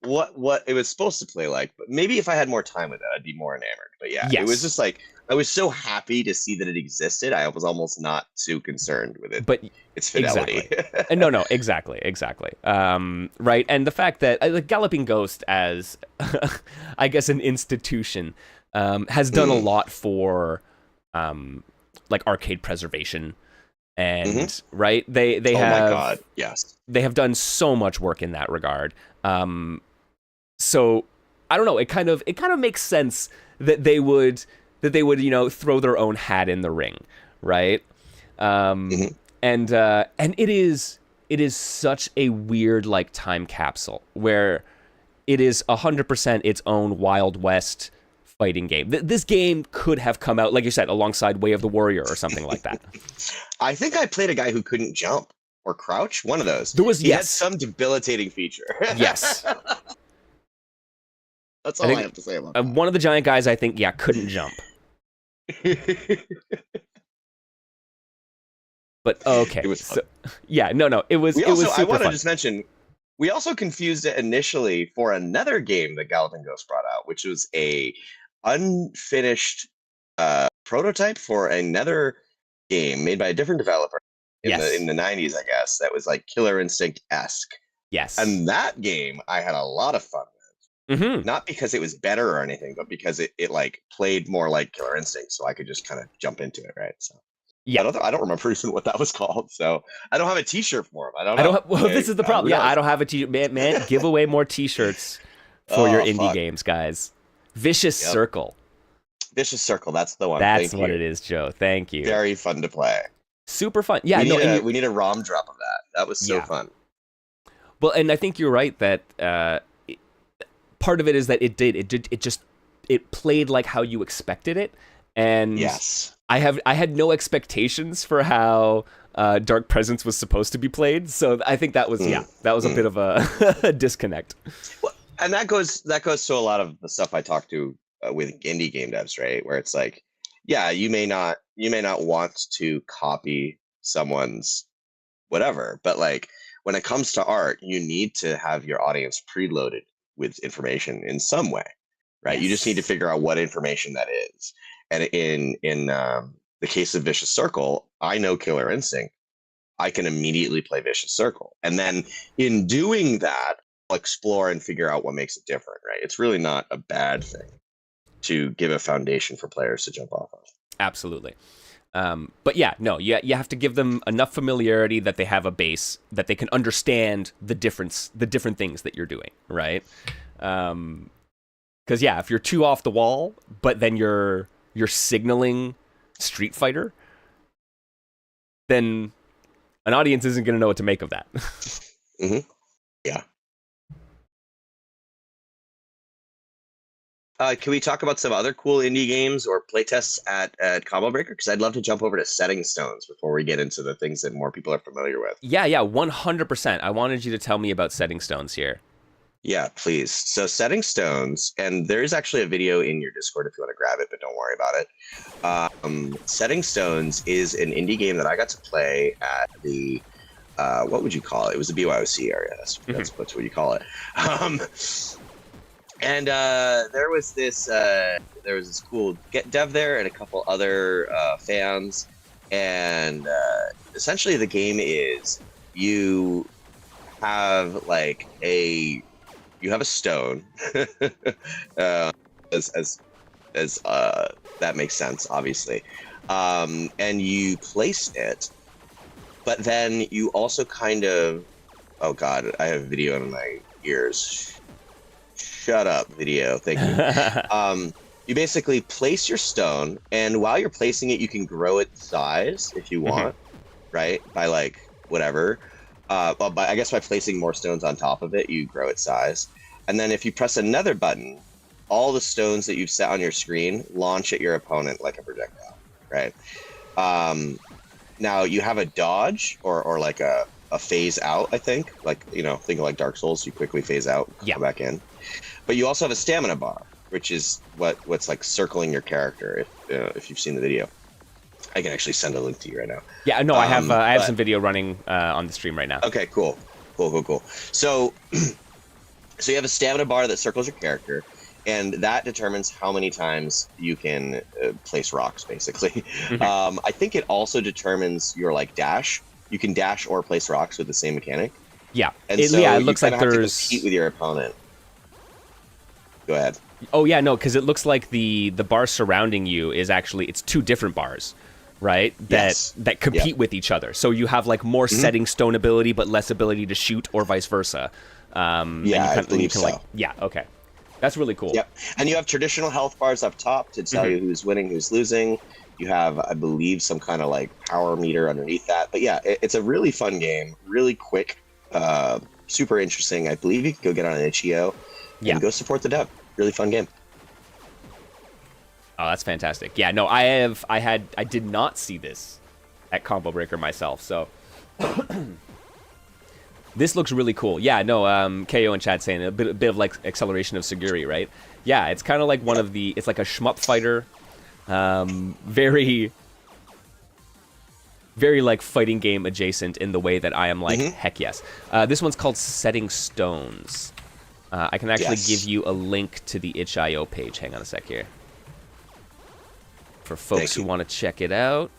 what it was supposed to play like. But maybe if I had more time with it, I'd be more enamored. But it was just like I was so happy to see that it existed. I was almost not too concerned with it. But its fidelity. Exactly. No, exactly. Right, and the fact that like Galloping Ghost as I guess an institution has done a lot for like arcade preservation, and right, they have. My God, yes. They have done so much work in that regard. So I don't know. It kind of makes sense that they would throw their own hat in the ring, right? And it is such a weird like time capsule where it is 100% its own Wild West fighting game. This game could have come out, like you said, alongside Way of the Warrior or something like that. I think I played a guy who couldn't jump. or crouch, one of those. There was He had yes. some debilitating feature. Yes. That's all I have to say about that. One of the giant guys, I think, couldn't jump. But okay. It was fun. It was. We it was also, super I want to fun. just mention, we also confused it initially for another game that Galloping Ghost brought out, which was a unfinished prototype for another game made by a different developer in the 90s, I guess. That was like Killer Instinct-esque. Yes. And that game I had a lot of fun with. Mm-hmm. Not because it was better or anything, but because it like played more like Killer Instinct, so I could just kind of jump into it, right? So Yeah. I don't remember even what that was called, so I don't have a T-shirt for him. Well, this is the problem. Yeah, I don't have a T-shirt. Man, give away more T-shirts for your indie games, guys. Vicious Circle. Vicious Circle, that's the one. That's what it is, Joe. Thank you. Very fun to play. Super fun. Yeah, we need a ROM drop of that. That was so fun. Well, and I think you're right that part of it is that it played like how you expected it, and yes, I had no expectations for how Dark Presence was supposed to be played, so I think that was a bit of a disconnect. Well, and that goes to a lot of the stuff I talk to with indie game devs, right? Where it's like, yeah, you may not want to copy someone's whatever, but like when it comes to art, you need to have your audience preloaded with information in some way, right? Yes. You just need to figure out what information that is. And in the case of Vicious Circle, I know Killer Instinct. I can immediately play Vicious Circle. And then in doing that, I'll explore and figure out what makes it different, right? It's really not a bad thing to give a foundation for players to jump off of. Absolutely. But yeah, no, you have to give them enough familiarity that they have a base, that they can understand the different things that you're doing, right? Because if you're too off the wall, but then you're signaling Street Fighter, then an audience isn't going to know what to make of that. Mm-hmm. Yeah. Can we talk about some other cool indie games or playtests at Combo Breaker? Because I'd love to jump over to Setting Stones before we get into the things that more people are familiar with. Yeah, 100%. I wanted you to tell me about Setting Stones here. Yeah, please. So Setting Stones, and there is actually a video in your Discord if you want to grab it, but don't worry about it. Setting Stones is an indie game that I got to play at the, what would you call it? It was the BYOC area. That's what you call it. And there was this cool Get Dev there and a couple other fans, and essentially the game is you have a stone, as that makes sense, obviously, and you place it, but then you also kind of, oh god, I have video in my ears. Shut up, video. Thank you. You basically place your stone, and while you're placing it, you can grow its size if you want, right? By like whatever. I guess by placing more stones on top of it, you grow its size. And then if you press another button, all the stones that you've set on your screen launch at your opponent like a projectile, right? Now you have a dodge or like a phase out, I think. Like, think of like Dark Souls, you quickly phase out, come back in. But you also have a stamina bar, which is what's like circling your character. If you've seen the video, I can actually send a link to you right now. Yeah, no, I have some video running on the stream right now. Okay, cool. So you have a stamina bar that circles your character, and that determines how many times you can place rocks, basically. I think it also determines your dash. You can dash or place rocks with the same mechanic. Yeah, and it looks like there's to compete with your opponent. Go ahead. Oh yeah, no, because it looks like the bar surrounding you is actually, it's two different bars, right? That compete with each other. So you have more setting stone ability, but less ability to shoot, or vice versa. I believe so. Okay, that's really cool. Yep, and you have traditional health bars up top to tell you who's winning, who's losing. You have, I believe, some kind of power meter underneath that. But yeah, it's a really fun game, really quick, super interesting. I believe you can go get on an itch.io and go support the dev. Really fun game. Oh, that's fantastic. Yeah, no, I did not see this at Combo Breaker myself, so This looks really cool. Yeah, no, KO and Chad saying a bit of like acceleration of Saguri, right? Yeah, it's kind of like one of the, it's like a shmup fighter, very, very like fighting game adjacent in the way that I am like, heck yes. This one's called Setting Stones. I can actually give you a link to the itch.io page. Hang on a sec here. For folks who want to check it out.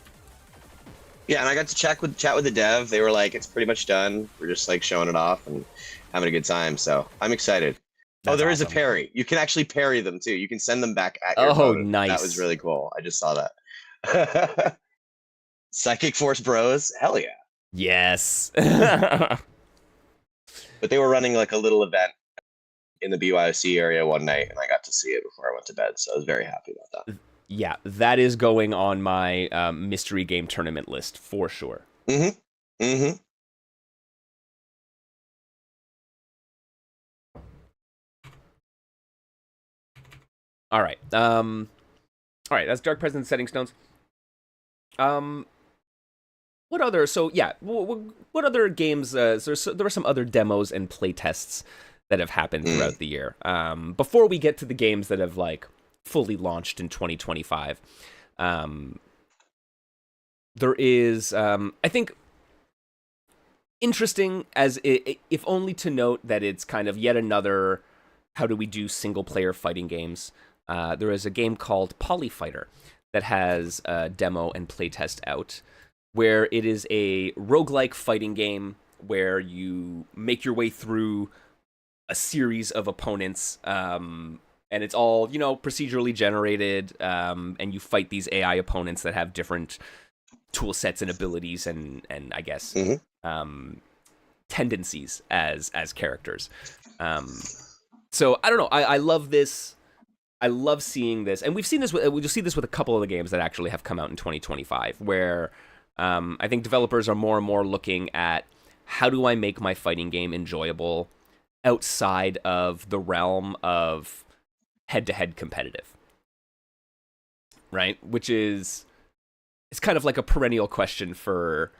Yeah, and I got to chat with the dev. They were like, "It's pretty much done. We're just like showing it off and having a good time." So I'm excited. That's there is a awesome. parry. You can actually parry them too. You can send them back at your opponent. Nice. That was really cool. I just saw that. Psychic Force Bros. Hell yeah. Yes. But they were running like a little event in the BYOC area one night, and I got to see it before I went to bed. So I was very happy about that. Yeah, that is going on my mystery game tournament list for sure. All right. All right, that's Dark Presence Setting Stones. What other? So yeah, what other games? There were some other demos and playtests that have happened throughout the year. Before we get to the games that have like fully launched in 2025, there is, I think, interesting as if only to note that it's kind of yet another. How do we do single player fighting games? There is a game called Polyfighter that has a demo and playtest out, where it is a roguelike fighting game where you make your way through a series of opponents, and it's all, you know, procedurally generated, and you fight these AI opponents that have different tool sets and abilities and I guess tendencies as characters. So I don't know. I love this. I love seeing this, and we'll see this with a couple of the games that actually have come out in 2025, where I think developers are more and more looking at how do I make my fighting game enjoyable outside of the realm of head-to-head competitive, right? Which is, it's kind of like a perennial question for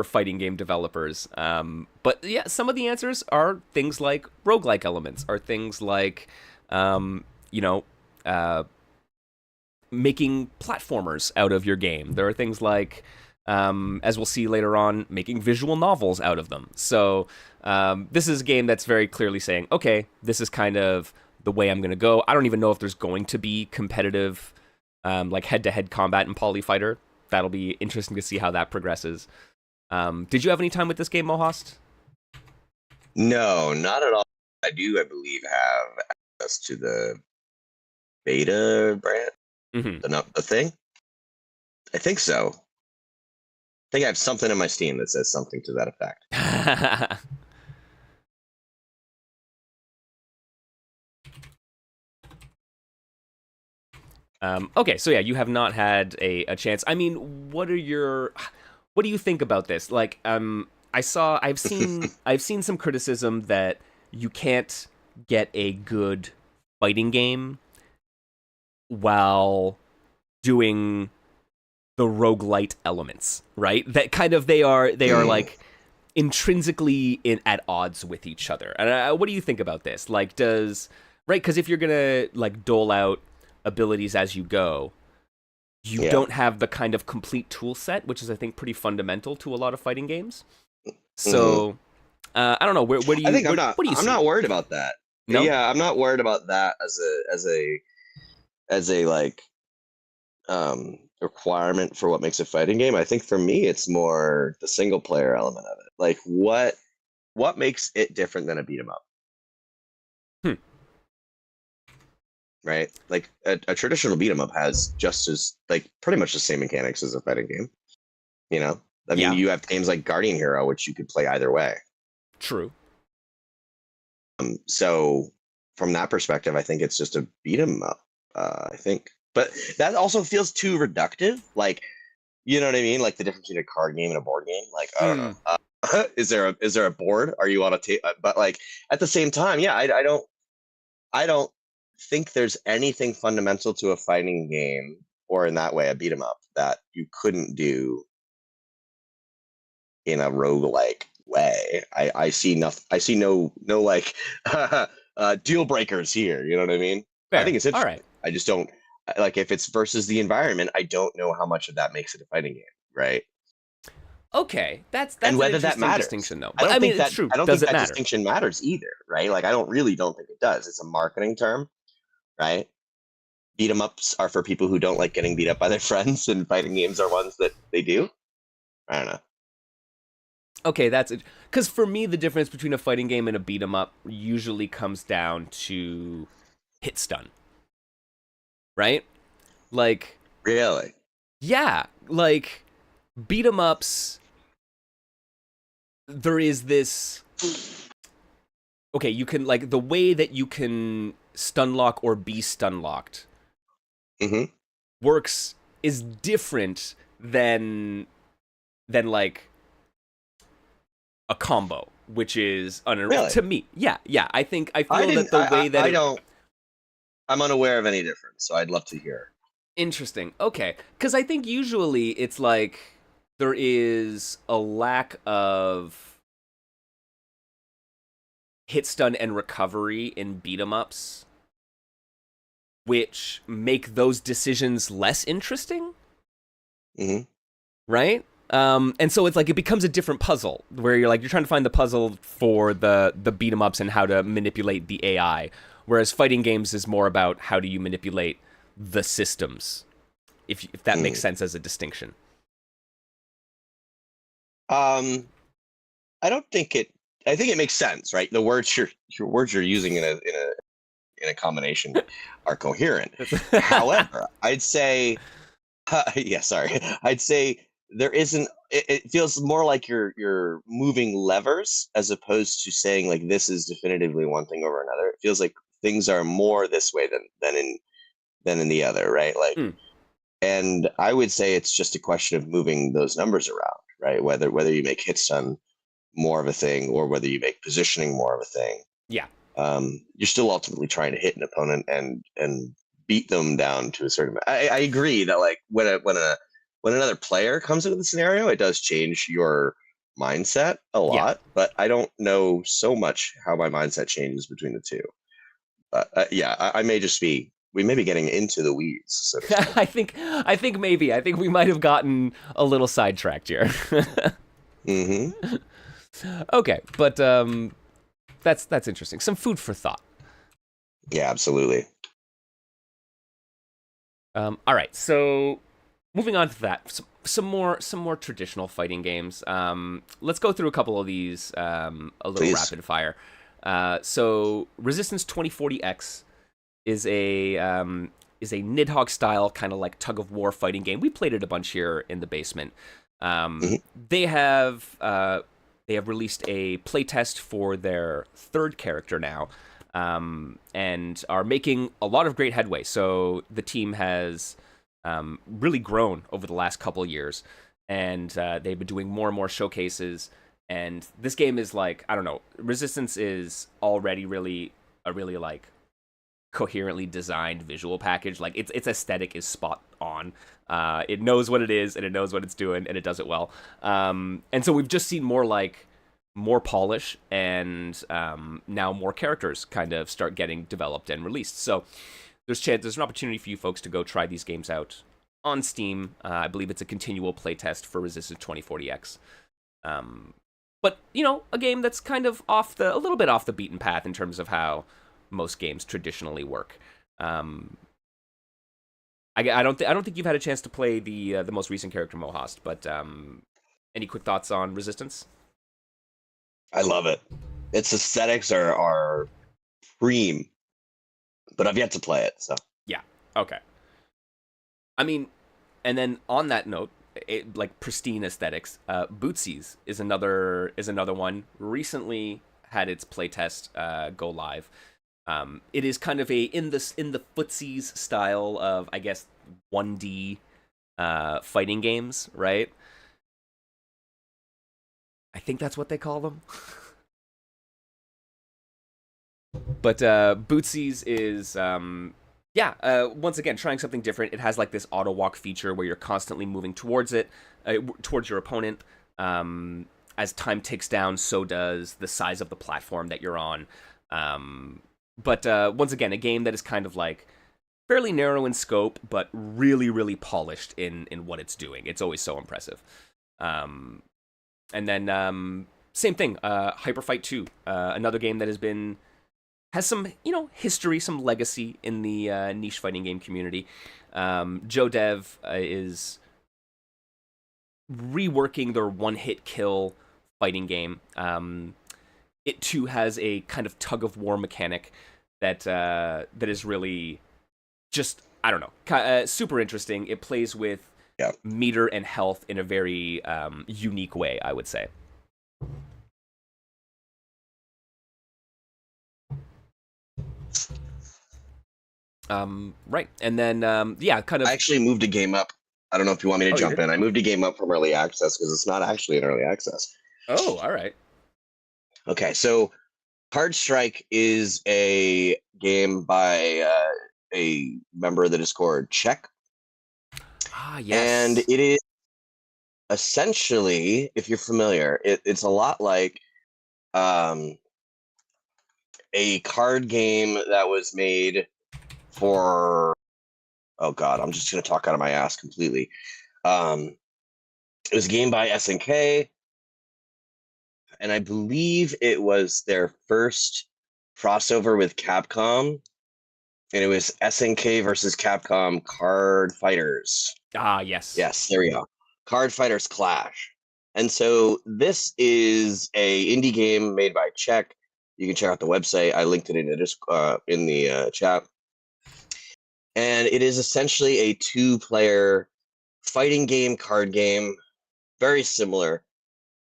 fighting game developers. But yeah, some of the answers are things like roguelike elements, are things like, making platformers out of your game. There are things like, as we'll see later on, making visual novels out of them. So this is a game that's very clearly saying, okay, this is kind of the way I'm going to go. I don't even know if there's going to be competitive, like head-to-head combat in Polyfighter. That'll be interesting to see how that progresses. Did you have any time with this game, Mohost? No, not at all. I do, I believe, have access to the beta brand, the thing. I think so. I think I have something in my Steam that says something to that effect. Okay, so yeah, you have not had a chance. I mean, what do you think about this? Like, I've seen some criticism that you can't get a good fighting game while doing the roguelite elements, right? That kind of they are like intrinsically at odds with each other. And what do you think about this? Like, right? Because if you're gonna like dole out abilities as you go, you don't have the kind of complete tool set, which is, I think, pretty fundamental to a lot of fighting games. So, I don't know. Where do you? I think I'm not worried about that. No? Yeah, I'm not worried about that as a like requirement for what makes a fighting game. I think for me, it's more the single player element of it. Like what makes it different than a beat 'em up? Right? Like a traditional beat 'em up has just as like pretty much the same mechanics as a fighting game. You know? I mean, you have games like Guardian Hero, which you could play either way. True. So from that perspective, I think it's just a beat 'em up. I think, but that also feels too reductive. Like, you know what I mean? Like the difference between a card game and a board game. Like, I don't know. Is there a board? Are you on a table? But like at the same time, yeah, I don't think there's anything fundamental to a fighting game, or in that way a beat 'em up, that you couldn't do in a roguelike way. I see nothing. I see no like deal breakers here. You know what I mean? I Fair. think it's All interesting. right. I just don't like if it's versus the environment. I don't know how much of that makes it a fighting game, right? Okay, that's And an whether that interesting matters. distinction, though. I But don't I mean, think it's that true. I don't Does think it that matter? distinction matters either, right? Like I don't think it does. It's a marketing term, right? Beat 'em ups are for people who don't like getting beat up by their friends, and fighting games are ones that they do. I don't know. Okay, that's it. Because for me, the difference between a fighting game and a beat 'em up usually comes down to hit stun, right? Like, Really? yeah, like beat 'em ups. There is this. Okay, you can like the way that you can stun lock or be stun locked Mm-hmm. works is different than like a combo, which is Really? to me. Yeah. I feel I that didn't. the way that I don't. I'm unaware of any difference, so I'd love to hear. interesting. Okay, because I think usually it's like there is a lack of hit stun and recovery in beat 'em ups, which make those decisions less interesting, Mm-hmm. right? And so it's like it becomes a different puzzle where you're trying to find the puzzle for the beat 'em ups and how to manipulate the AI, whereas fighting games is more about how do you manipulate the systems, if that makes sense as a distinction. I don't think it. I think it makes sense, right? The words you're using in a combination are coherent. However, I'd say, yeah, sorry, I'd say there isn't. It feels more like you're moving levers as opposed to saying like this is definitively one thing over another. It feels like things are more this way than in the other, right? Like, and I would say it's just a question of moving those numbers around, right? Whether you make hit stun more of a thing or whether you make positioning more of a thing. Yeah. You're still ultimately trying to hit an opponent and beat them down to a certain. I agree that like when another player comes into the scenario, it does change your mindset a lot. But I don't know so much how my mindset changes between the two. But yeah, I may just be. We may be getting into the weeds. So to speak. I think maybe. I think we might have gotten a little sidetracked here. Mm-hmm. Okay, but that's interesting. Some food for thought. Yeah, absolutely. All right, so moving on to that, some more traditional fighting games. Let's go through a couple of these a little Please. rapid fire. So Resistance 2040X is a Nidhogg style kind of like tug of war fighting game. We played it a bunch here in the basement. They have released a playtest for their third character now, and are making a lot of great headway. So the team has really grown over the last couple years, and they've been doing more and more showcases. And this game is like, I don't know, Resistance is already really like coherently designed visual package. Like its aesthetic is spot on. It knows what it is and it knows what it's doing and it does it well. And so we've just seen more polish and now more characters kind of start getting developed and released. So there's an opportunity for you folks to go try these games out on Steam. I believe it's a continual playtest for Resistance 2040X. But a game that's kind of a little bit off the beaten path in terms of how most games traditionally work. I don't think you've had a chance to play the most recent character Mohast, but any quick thoughts on Resistance? I love it. Its aesthetics are preem, but I've yet to play it. So Yeah. Okay. I mean, and then on that note, like pristine aesthetics, Bootsies is another one. Recently had its playtest go live. It is kind of in the footsies style of, I guess, 1D fighting games, right? I think that's what they call them. But Bootsies is once again trying something different. It has like this auto walk feature where you're constantly moving towards it, towards your opponent. as time ticks down, so does the size of the platform that you're on. But once again, a game that is kind of like fairly narrow in scope, but really, really polished in what it's doing. It's always so impressive. And then same thing, Hyper Fight 2, another game that has some, history, some legacy in the niche fighting game community. Joe Dev is reworking their one-hit kill fighting game. It too has a kind of tug-of-war mechanic that is really just, I don't know, super interesting. It plays with meter and health in a very unique way, I would say. Right, and then kind of. I actually moved a game up. I don't know if you want me to jump in. I moved a game up from early access because it's not actually in early access. Oh, all right. Okay, so Card Strike is a game by a member of the Discord, Check. Ah, yes. And it is essentially, if you're familiar, it's a lot like a card game that was made for, oh god, I'm just going to talk out of my ass completely. It was a game by SNK, and I believe it was their first crossover with Capcom, and it was SNK versus Capcom Card Fighters. Ah, yes. Yes, there we go. Card Fighters Clash. And so this is a indie game made by Czech. You can check out the website. I linked it in the chat. And it is essentially a 2-player fighting game, card game, very similar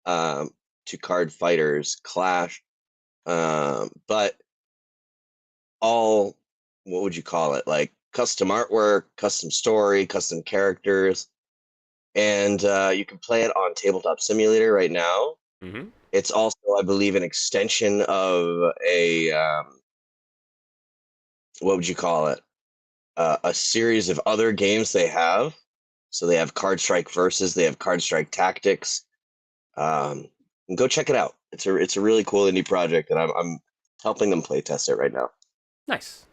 to Card Fighters Clash, but all, what would you call it? Like custom artwork, custom story, custom characters. And you can play it on Tabletop Simulator right now. Mm-hmm. It's also, I believe, an extension of a, what would you call it? A series of other games they have. So they have Card Strike Versus, they have Card Strike Tactics. Go check it out. It's a really cool indie project, and I'm helping them play test it right now. Nice.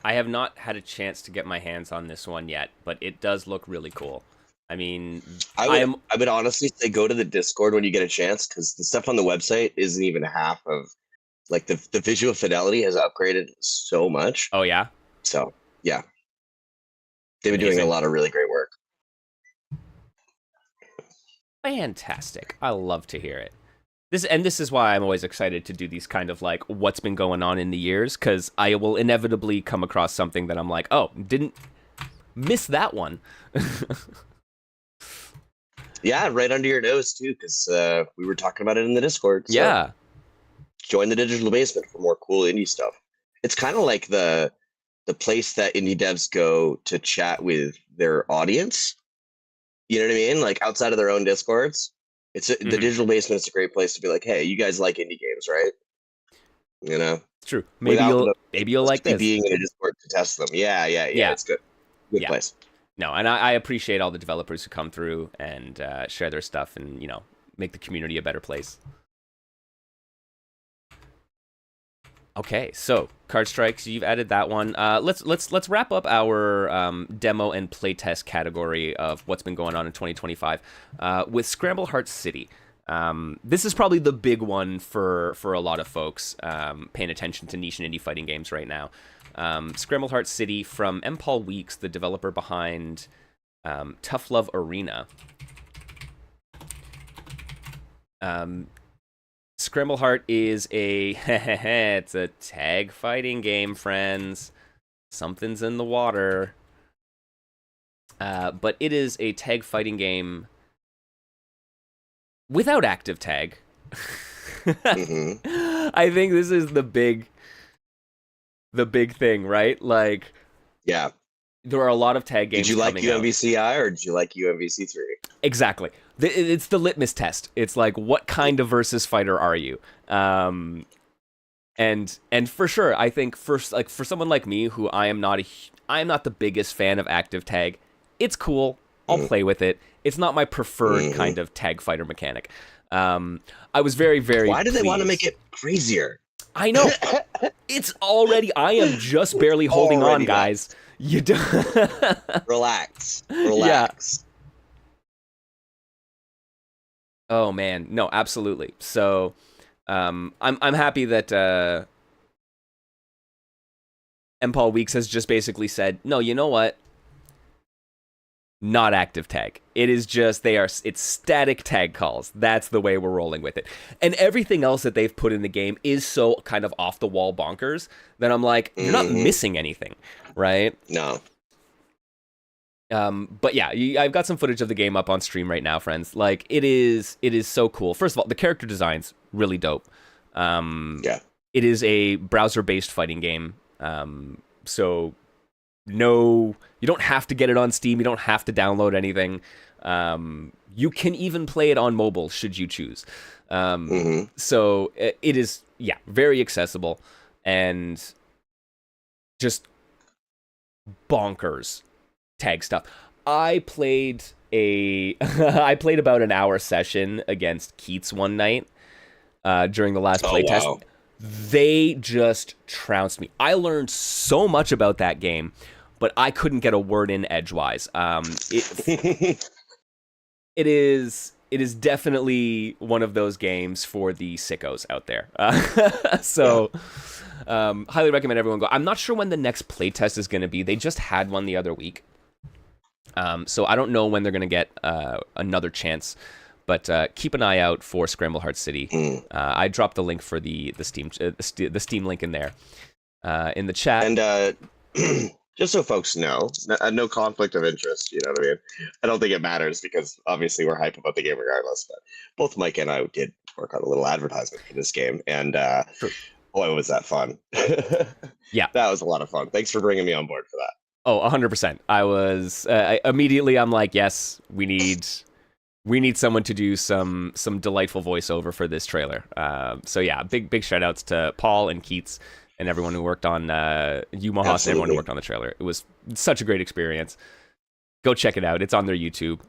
I have not had a chance to get my hands on this one yet, but it does look really cool. I mean, I would honestly say go to the Discord when you get a chance, because the stuff on the website isn't even half of, like, the visual fidelity has upgraded so much. Oh yeah. So yeah, they've been doing a lot of really great work. Fantastic. I love to hear it. This is why I'm always excited to do these kind of like what's been going on in the years, because I will inevitably come across something that I'm like, oh, didn't miss that one. Yeah, right under your nose too, because we were talking about it in the Discord. So yeah. Join the Digital Basement for more cool indie stuff. It's kind of like the place that indie devs go to chat with their audience. You know what I mean? Like outside of their own Discords. The Digital Basement is a great place to be like, hey, you guys like indie games, right? You know? It's true. Maybe you'll like this. Being in a Discord to test them. Yeah. It's good. Good place. No, and I appreciate all the developers who come through and share their stuff and, make the community a better place. Okay, so Card Strikes, you've added that one. Let's wrap up our demo and playtest category of what's been going on in 2025 with Scramble Heart City. This is probably the big one for a lot of folks paying attention to niche and indie fighting games right now. Scramble Heart City from M. Paul Weeks, the developer behind Tough Love Arena. Scramble Heart is it's a tag fighting game, friends. Something's in the water. But it is a tag fighting game without active tag. I think this is the big thing, right? Like, yeah, there are a lot of tag games. Did you like UMVCI or did you like UMVC3? Exactly. It's the litmus test. It's like, what kind of versus fighter are you? And for sure, I think for someone like me, who I am not the biggest fan of active tag, it's cool. I'll play with it. It's not my preferred kind of tag fighter mechanic. I was very, very Why do they want to pleased. make it crazier? I know. It's already... I am just barely holding on, Already guys. You do... Relax. Relax. Oh, man. No, absolutely. So, I'm happy that M. Paul Weeks has just basically said, no, you know what? Not active tag. It is just, it's static tag calls. That's the way we're rolling with it. And everything else that they've put in the game is so kind of off the wall bonkers that I'm like, you're not missing anything, right? No. But yeah, I've got some footage of the game up on stream right now, friends. Like, it is so cool. First of all, the character design's really dope. Yeah. It is a browser-based fighting game. So no, you don't have to get it on Steam. You don't have to download anything. You can even play it on mobile should you choose. So it is, yeah, very accessible and just bonkers tag stuff. I played about an hour session against Keats one night during the last playtest. Wow. They just trounced me. I learned so much about that game, but I couldn't get a word in edgewise. It is definitely one of those games for the sickos out there. Highly recommend everyone go. I'm not sure when the next playtest is going to be. They just had one the other week. So I don't know when they're going to get another chance. But keep an eye out for Scramble Heart City. I dropped the link for the Steam link in there in the chat. And just so folks know, no conflict of interest. You know what I mean? I don't think it matters because obviously we're hype about the game regardless. But both Mike and I did work on a little advertisement for this game, and boy, was that fun! Yeah, that was a lot of fun. Thanks for bringing me on board for that. Oh, 100%. I was immediately. I'm like, yes, we need someone to do some delightful voiceover for this trailer. So yeah, big shout outs to Paul and Keats and everyone who worked on Umahas and everyone who worked on the trailer. It was such a great experience. Go check it out. It's on their YouTube.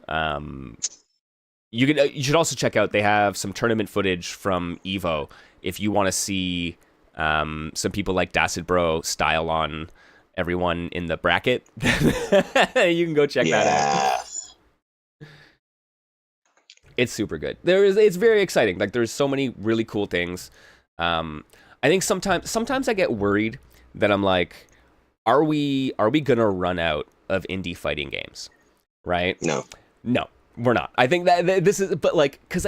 You should also check out, they have some tournament footage from Evo if you want to see some people like Dacid Bro style on everyone in the bracket. You can go check that out. It's super good. It's very exciting. Like, there's so many really cool things. I think sometimes I get worried that I'm like, are we gonna run out of indie fighting games? Right? No, we're not. I think that this is, but like, because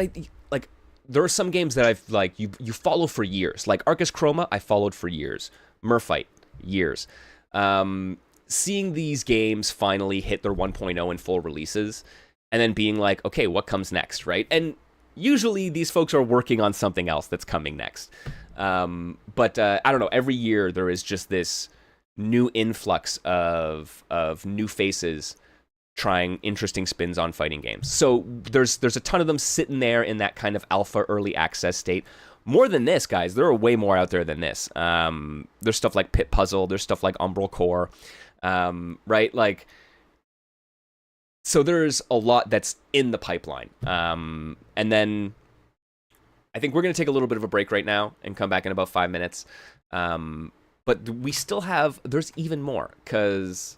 there are some games that I've like you follow for years. Like Arcus Chroma, I followed for years. Murfight, years. Seeing these games finally hit their 1.0 and full releases, and then being like, okay, what comes next, right? And usually these folks are working on something else that's coming next. But I don't know, every year there is just this new influx of new faces trying interesting spins on fighting games. So there's a ton of them sitting there in that kind of alpha early access state. More than this, guys, there are way more out there than this. There's stuff like Pit Puzzle, there's stuff like Umbral Core, right? Like, so there's a lot that's in the pipeline. And then I think we're going to take a little bit of a break right now and come back in about 5 minutes. But we still there's even more, because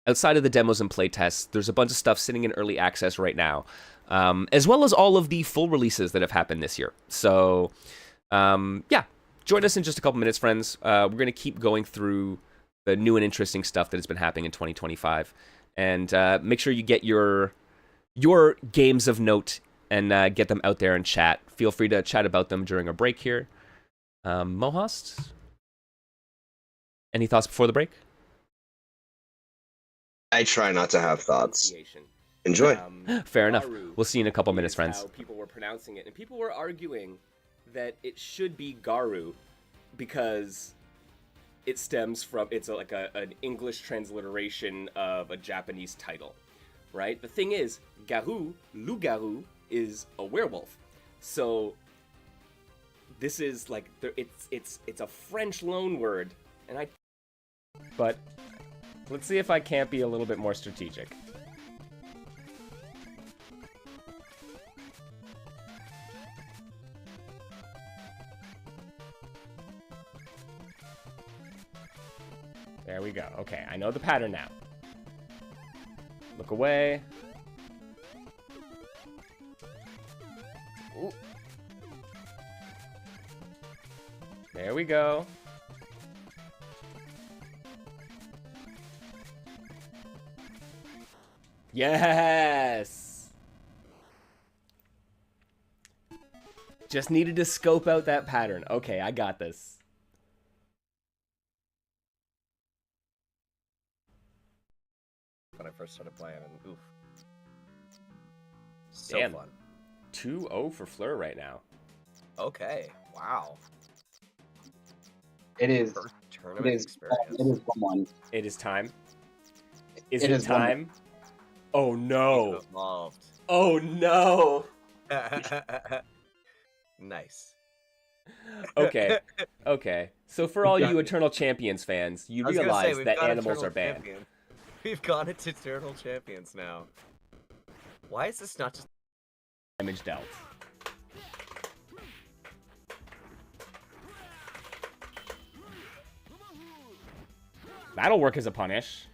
outside of the demos and playtests, there's a bunch of stuff sitting in early access right now, as well as all of the full releases that have happened this year. So, yeah, join us in just a couple minutes, friends. We're going to keep going through the new and interesting stuff that has been happening in 2025. And make sure you get your games of note and get them out there and chat. Feel free to chat about them during a break here. Mohast, any thoughts before the break? I try not to have thoughts. Enjoy. Fair enough. Garu we'll see you in a couple minutes, friends. How people were pronouncing it, and people were arguing that it should be Garu because it stems from an English transliteration of a Japanese title, right? The thing is, Garu, loup-garou, is a werewolf. So this is like it's a French loan word, but let's see if I can't be a little bit more strategic. There we go. Okay, I know the pattern now. Look away. Ooh. There we go. Yes! Just needed to scope out that pattern. Okay, I got this. When I first started playing, and oof. So Damn. fun. 2-0 for Fleur right now. Okay, wow. It is. First tournament experience. It is 1-1. It is time. Is It it is time? Oh no. Evolved. Oh no. Nice. Okay. Okay. So for all you Eternal Champions fans, you I was gonna say, realize we've that got animals Eternal are banned. Champion. We've gone into Eternal Champions now. Why is this not just Damage dealt. That'll work as a punish.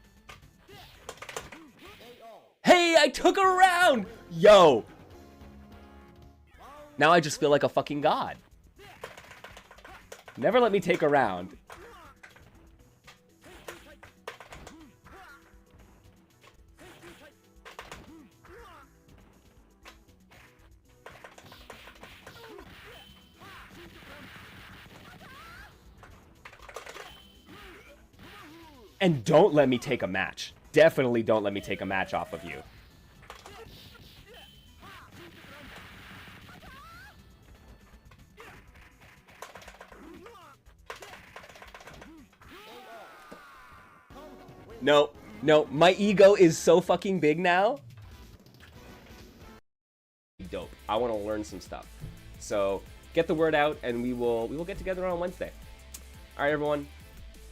Hey, I took a round! Yo! Now I just feel like a fucking god. Never let me take a round. And don't let me take a match. Definitely don't let me take a match off of you. No, no, my ego is so fucking big now. Dope. I want to learn some stuff. So get the word out, and we will get together on Wednesday. All right, everyone.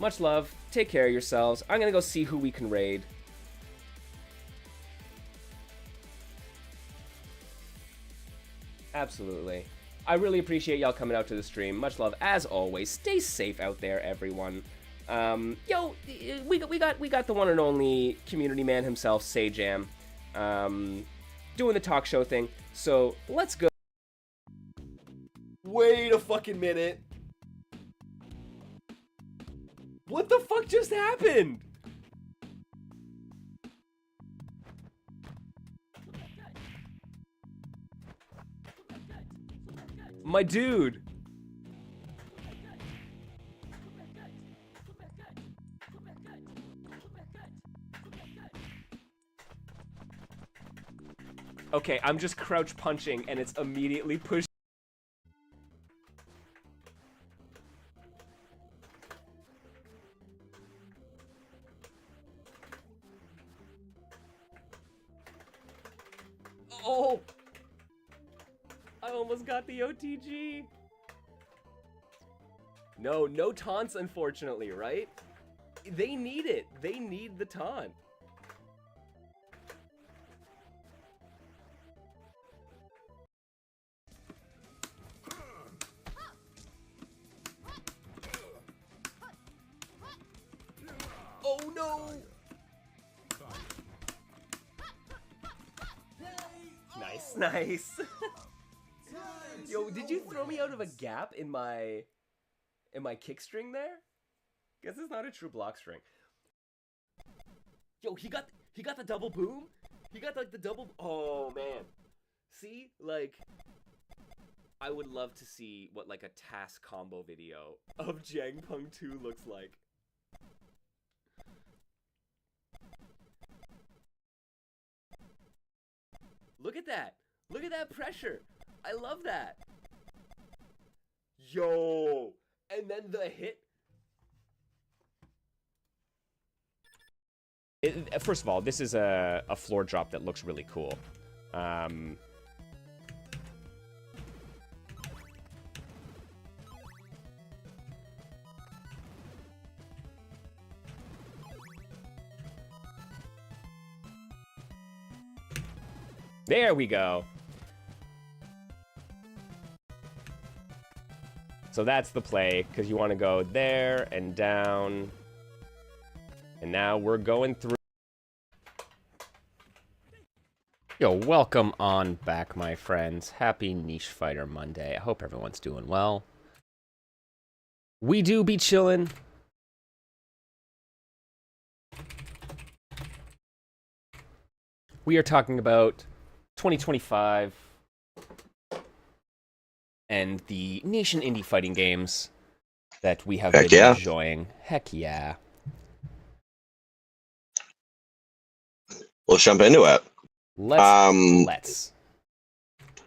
Much love. Take care of yourselves. I'm gonna go see who we can raid. Absolutely. I really appreciate y'all coming out to the stream. Much love as always. Stay safe out there, everyone. Yo, we got the one and only community man himself, Sajam, doing the talk show thing. So let's go. Wait a fucking minute. What the fuck just happened? My dude. Okay, I'm just crouch punching and it's immediately pushed. Oh! I almost got the OTG. No, no taunts, unfortunately, right? They need it. They need the taunt. Oh no! Nice, nice. Yo, did you throw me out of a gap in my kick string there? Guess it's not a true block string. Yo, he got the double boom. He got like the double. Oh man, see, like, I would love to see what like a task combo video of Jangpung 2 looks like. Look at that. Look at that pressure. I love that. Yo. And then the hit. First of all, this is a floor drop that looks really cool. There we go. So that's the play, because you want to go there and down. And now we're going through. Yo, welcome on back, my friends. Happy Niche Fighter Monday. I hope everyone's doing well. We do be chillin'. We are talking about 2025 and the niche and indie fighting games that we have been enjoying. Heck yeah. Let's jump into it. Let's.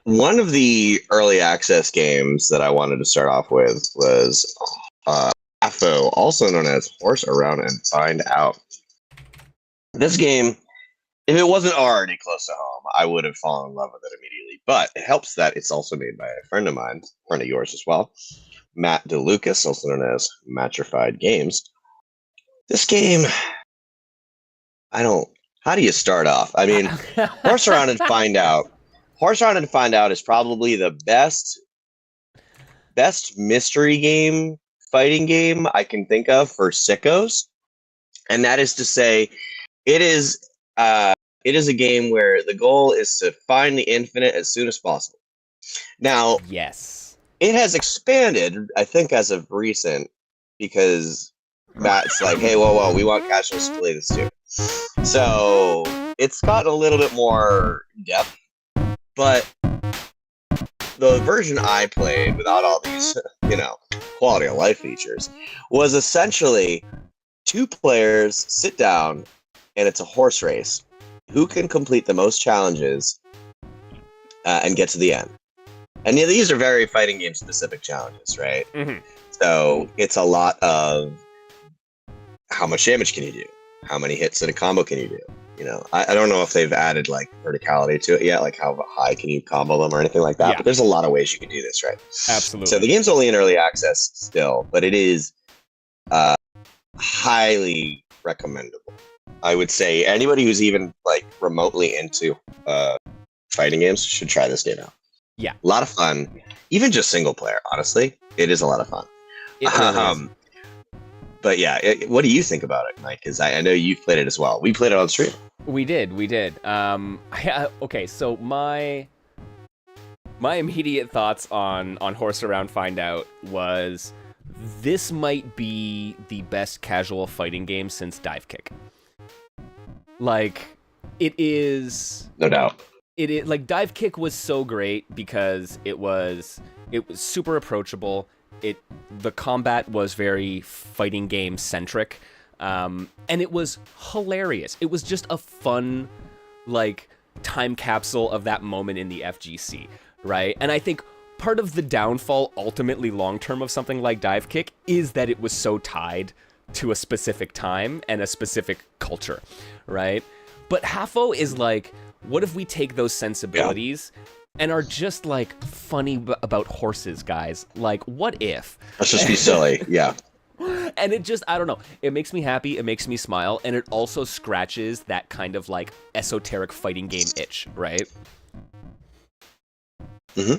One of the early access games that I wanted to start off with was AFO, also known as Horse Around and Find Out. This game, if it wasn't already close to home, I would have fallen in love with it immediately. But it helps that it's also made by a friend of mine, friend of yours as well, Matt DeLucas, also known as Matrified Games. This game, how do you start off? I mean, Horse Around and Find Out. Horse Around and Find Out is probably the best mystery game, fighting game I can think of for sickos. And that is to say, it is a game where the goal is to find the infinite as soon as possible. Now, yes, it has expanded, I think, as of recent, because Matt's like, hey, whoa, we want casuals to play this too. So it's gotten a little bit more depth, but the version I played without all these, quality of life features was essentially 2 players sit down and it's a horse race. Who can complete the most challenges and get to the end? And these are very fighting game specific challenges, right? Mm-hmm. So it's a lot of how much damage can you do? How many hits in a combo can you do? I don't know if they've added like verticality to it yet, like how high can you combo them or anything like that. Yeah. But there's a lot of ways you can do this, right? Absolutely. So the game's only in early access still, but it is highly recommendable. I would say anybody who's even like remotely into fighting games should try this game out. Yeah, a lot of fun. Even just single player, honestly, it is a lot of fun. It really is. But yeah, what do you think about it, Mike? Because I know you've played it as well. We played it on stream. We did. Okay, so my immediate thoughts on Horse Around Find Out was this might be the best casual fighting game since Dive Kick. Like, it is... No doubt. It is, like, Dive Kick was so great because it was super approachable. The combat was very fighting game centric, and it was hilarious. It was just a fun, like, time capsule of that moment in the FGC, right? And I think part of the downfall, ultimately long term, of something like Dive Kick is that it was so tied to a specific time and a specific culture, right? But Hafo is like, what if we take those sensibilities and are just like funny about horses, guys? Like, what if? Let's just be silly, yeah. And it just, I don't know, it makes me happy, it makes me smile, and it also scratches that kind of like esoteric fighting game itch, right? Mm-hmm.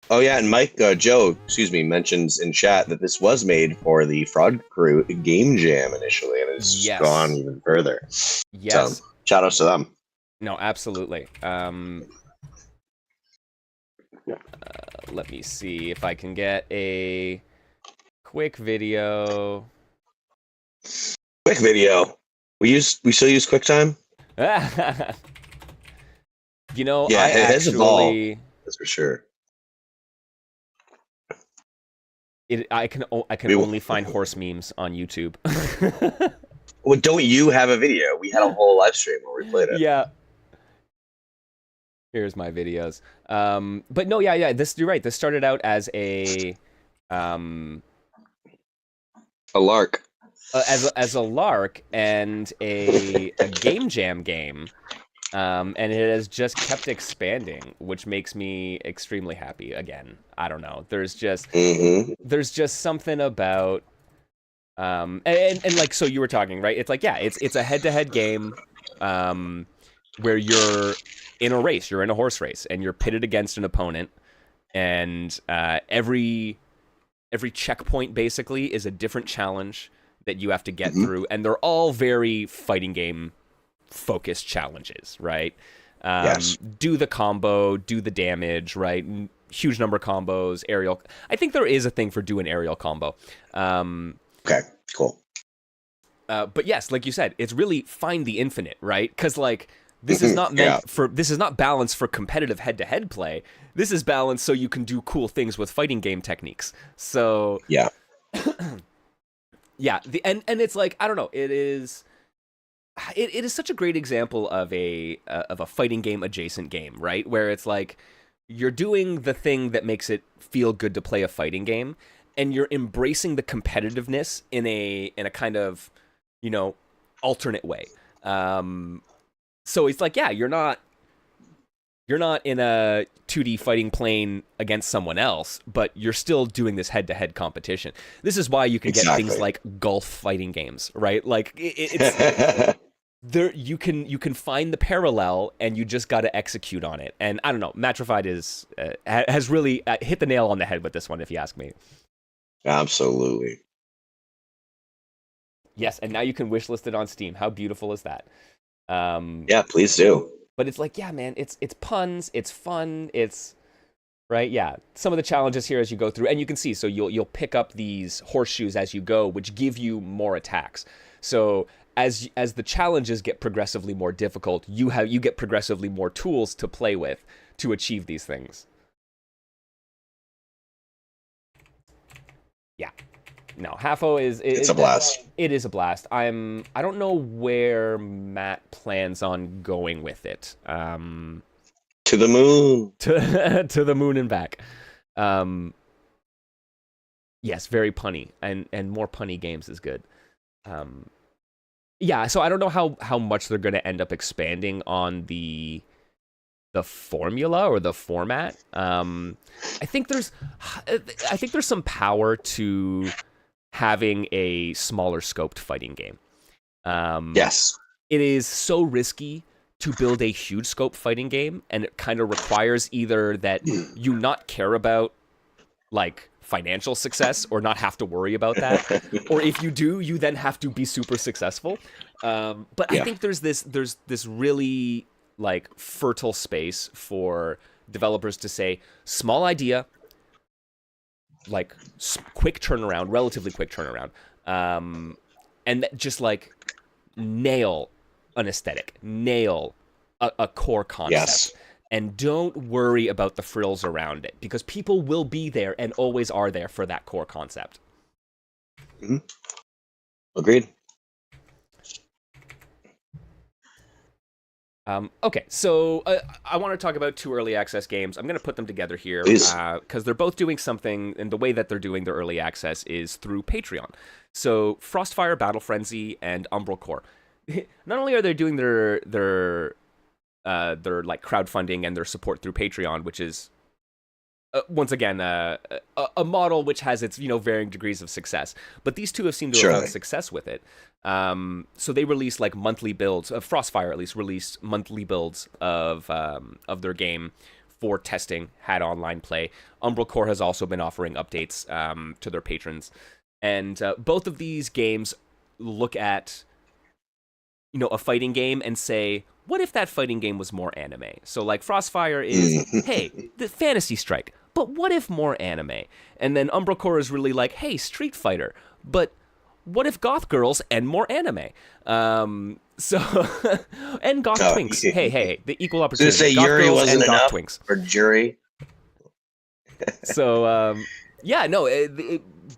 Oh yeah, and Mike, Joe, mentions in chat that this was made for the Fraud Crew Game Jam initially, and it's gone even further. Yes. So, shout outs to them. No, absolutely. Let me see if I can get a quick video. Quick video. We still use QuickTime? You know, yeah, I it has evolved. That's for sure. I can only find horse memes on YouTube. Well, don't you have a video? We had a whole live stream where we played it. Yeah. Here's my videos. But no, yeah. You're right. This started out as a lark. As a lark and a game jam game. And it has just kept expanding, which makes me extremely happy. Again, I don't know. There's just something about and like, so you were talking, right? It's like, yeah, it's a head-to-head game where you're in a race, you're in a horse race, and you're pitted against an opponent, and every checkpoint basically is a different challenge that you have to get through, and they're all very fighting game focused challenges, right? Yes. Do the combo, do the damage, right? Huge number of combos, aerial. I think there is a thing for doing aerial combo. Okay, cool. But yes, like you said, it's really find the infinite, right? Because like this is not meant for, this is not balanced for competitive head-to-head play. This is balanced so you can do cool things with fighting game techniques. So yeah, yeah. And it's like, I don't know. It is such a great example of a fighting game adjacent game, right? Where it's like you're doing the thing that makes it feel good to play a fighting game, and you're embracing the competitiveness in a kind of, you know, alternate way. So it's like, yeah, you're not in a 2D fighting plane against someone else, but you're still doing this head-to-head competition. This is why you can get things like golf fighting games, right? Like it's there, you can find the parallel, and you just got to execute on it. And I don't know, Matrified has really hit the nail on the head with this one, if you ask me. Absolutely. Yes, and now you can wishlist it on Steam. How beautiful is that? Yeah, please do. But it's like, yeah, man, it's puns, it's fun, it's right, yeah. Some of the challenges here as you go through, and you can see, so you'll pick up these horseshoes as you go, which give you more attacks. So as the challenges get progressively more difficult, you get progressively more tools to play with to achieve these things. Yeah. No, Half-O It's a blast. It is a blast. I don't know where Matt plans on going with it. To the moon. To the moon and back. Yes, very punny, and more punny games is good. Yeah, so I don't know how much they're going to end up expanding on the formula or the format. I think there's some power to having a smaller scoped fighting game. Yes. It is so risky to build a huge scope fighting game, and it kind of requires either that you not care about like financial success or not have to worry about that, or if you do, you then have to be super successful. But I think there's this really like fertile space for developers to say, small idea, like quick turnaround, relatively quick turnaround, and just like nail an aesthetic, nail a core concept, and don't worry about the frills around it, because people will be there and always are there for that core concept. Mm-hmm. Agreed. Okay, so I want to talk about 2 early access games. I'm going to put them together here because they're both doing something, and the way that they're doing their early access is through Patreon. So Frostfire, Battle Frenzy, and Umbral Core. Not only are they doing their like crowdfunding and their support through Patreon, which is once again a model which has its varying degrees of success, but these two have seemed to have found success with it. So they release like monthly builds. Frostfire at least released monthly builds of their game for testing, had online play. Umbral Core has also been offering updates to their patrons, and both of these games look at a fighting game and say, what if that fighting game was more anime? So like Frostfire is, hey, the Fantasy Strike, but what if more anime? And then Umbral Core is really like, hey, Street Fighter, but what if goth girls and more anime? So and goth twinks. Hey, the equal opportunity. To say goth Yuri girls wasn't and goth enough twinks. for jury. So yeah, no,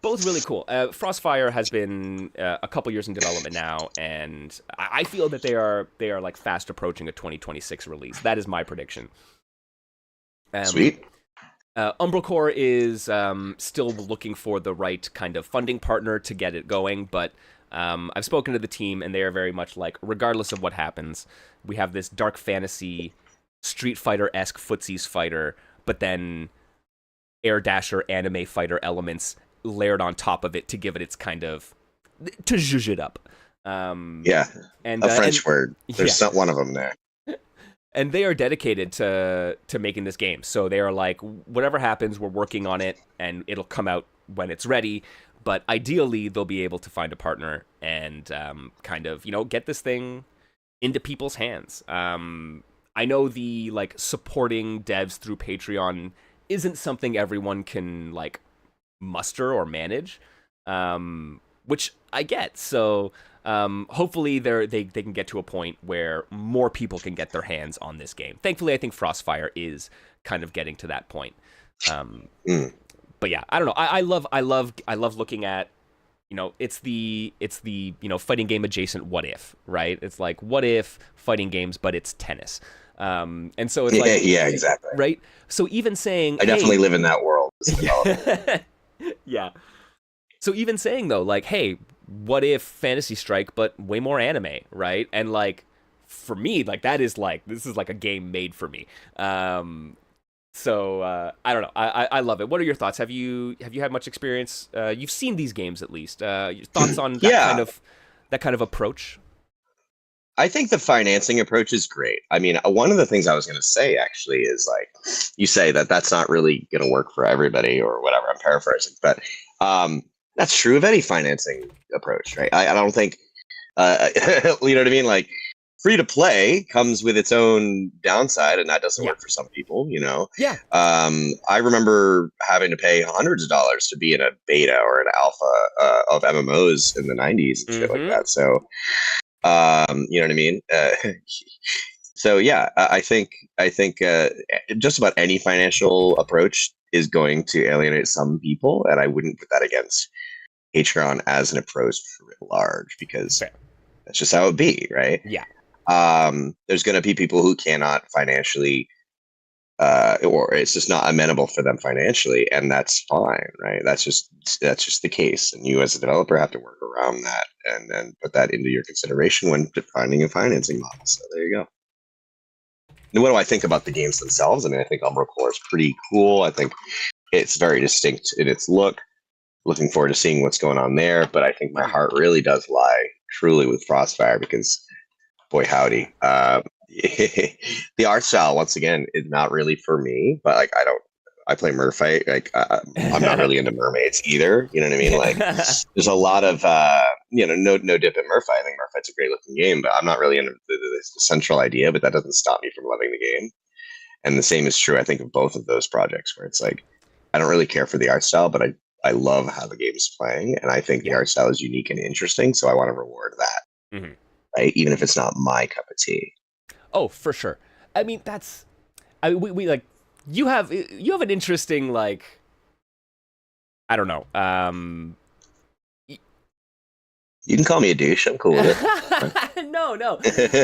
both really cool. Frostfire has been a couple years in development now, and I feel that they are like fast approaching a 2026 release. That is my prediction. Sweet. Umbral Core is still looking for the right kind of funding partner to get it going, but I've spoken to the team, and they are very much like, regardless of what happens, we have this dark fantasy, Street Fighter-esque footsies fighter, but then air dasher anime fighter elements layered on top of it to give it its kind of, to zhuzh it up. And a French word. There's one of them there. And they are dedicated to making this game. So they are like, whatever happens, we're working on it, and it'll come out when it's ready. But ideally, they'll be able to find a partner and kind of, get this thing into people's hands. I know the supporting devs through Patreon isn't something everyone can muster or manage, which I get. So hopefully they can get to a point where more people can get their hands on this game. Thankfully, I think Frostfire is kind of getting to that point. But yeah, I don't know. I love looking at, it's the fighting game adjacent what if, right? It's like what if fighting games, but it's tennis. And so it's yeah, exactly. Right. So even saying, I definitely live in that world. Yeah. So even saying though, hey, what if Fantasy Strike, but way more anime, right? And for me, this is a game made for me. So I don't know. I love it. What are your thoughts? Have you had much experience? You've seen these games at least. Your thoughts on that kind of approach? I think the financing approach is great. I mean, one of the things I was going to say actually is you say that that's not really going to work for everybody or whatever. I'm paraphrasing, but that's true of any financing approach, right? I don't think, you know what I mean? Free to play comes with its own downside, and that doesn't work for some people, Yeah. I remember having to pay hundreds of dollars to be in a beta or an alpha of MMOs in the 90s and shit like that. So, you know what I mean? So yeah, I think just about any financial approach is going to alienate some people, and I wouldn't put that against Patreon as an approach writ large, because that's just how it would be, right? Yeah. There's going to be people who cannot financially, or it's just not amenable for them financially, and that's fine, right? That's just the case, and you as a developer have to work around that and then put that into your consideration when defining a financing model. So there you go. And what do I think about the games themselves? I mean, I think Umbral Core is pretty cool. I think it's very distinct in its look. Looking forward to seeing what's going on there, but I think my heart really does lie truly with Frostfire, because boy howdy, the art style once again is not really for me. But I play Merfight. I'm not really into mermaids either. You know what I mean? There's a lot of no dip in Merfight. I think Merfight's a great looking game, but I'm not really into the central idea. But that doesn't stop me from loving the game. And the same is true, I think, of both of those projects, where it's I don't really care for the art style, but I love how the game is playing, and I think the art style is unique and interesting. So I want to reward that. Mm-hmm. Right? Even if it's not my cup of tea. Oh, for sure. I mean, we you have an interesting I don't know. You can call me a douche. I'm cool with it. No.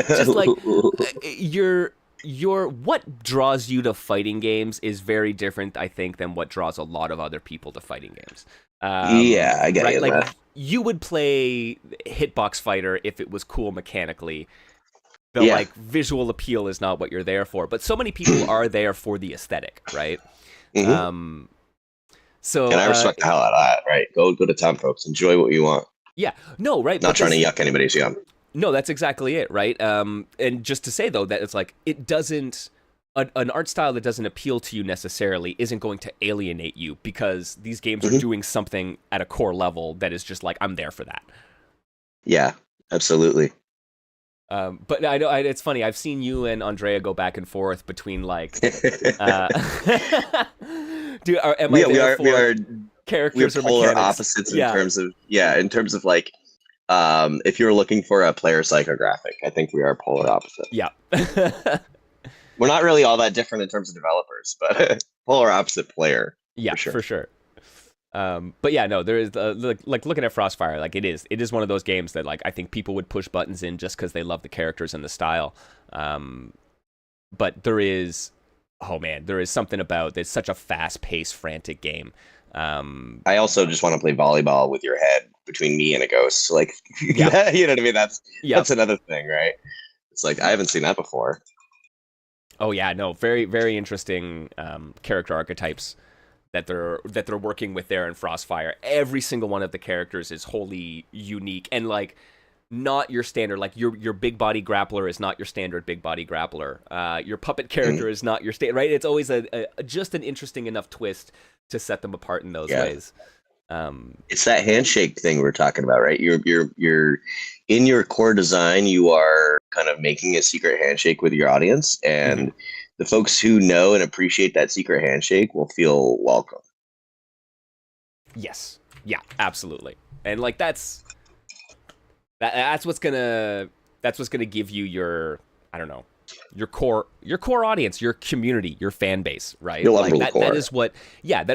Just your what draws you to fighting games is very different, I think, than what draws a lot of other people to fighting games. Yeah, I get it. You would play Hitbox Fighter if it was cool mechanically. The visual appeal is not what you're there for, but so many people are there for the aesthetic, right? Mm-hmm. So and I respect the hell out of that, right? Go to town, folks. Enjoy what you want. Yeah, no, right. Not trying to yuck anybody's yum. No, that's exactly it, right? And just to say though that it's it doesn't. An art style that doesn't appeal to you necessarily isn't going to alienate you, because these games are doing something at a core level that is just I'm there for that. Yeah, absolutely. But I know it's funny. I've seen you and Andrea go back and forth between we are characters or polar mechanics? opposites in terms of if you're looking for a player psychographic, I think we are polar opposite. Yeah. We're not really all that different in terms of developers, but polar opposite player. Yeah, for sure. But yeah, no, there is looking at Frostfire, it is one of those games that I think people would push buttons in just because they love the characters and the style. But there is something about it's such a fast-paced, frantic game. I also just want to play volleyball with your head between me and a ghost. You know what I mean? That's another thing, right? It's I haven't seen that before. Oh yeah, no, very, very interesting character archetypes that they're working with there in Frostfire. Every single one of the characters is wholly unique and not your standard. Your big body grappler is not your standard big body grappler. Your puppet character is not your right. It's always just an interesting enough twist to set them apart in those ways. It's that handshake thing we're talking about, right? You're in your core design, you are kind of making a secret handshake with your audience, and the folks who know and appreciate that secret handshake will feel welcome. Yes. Yeah, absolutely. And like that's what's gonna give you your, I don't know, your core audience, your community, your fan base, right? Your Like level core. that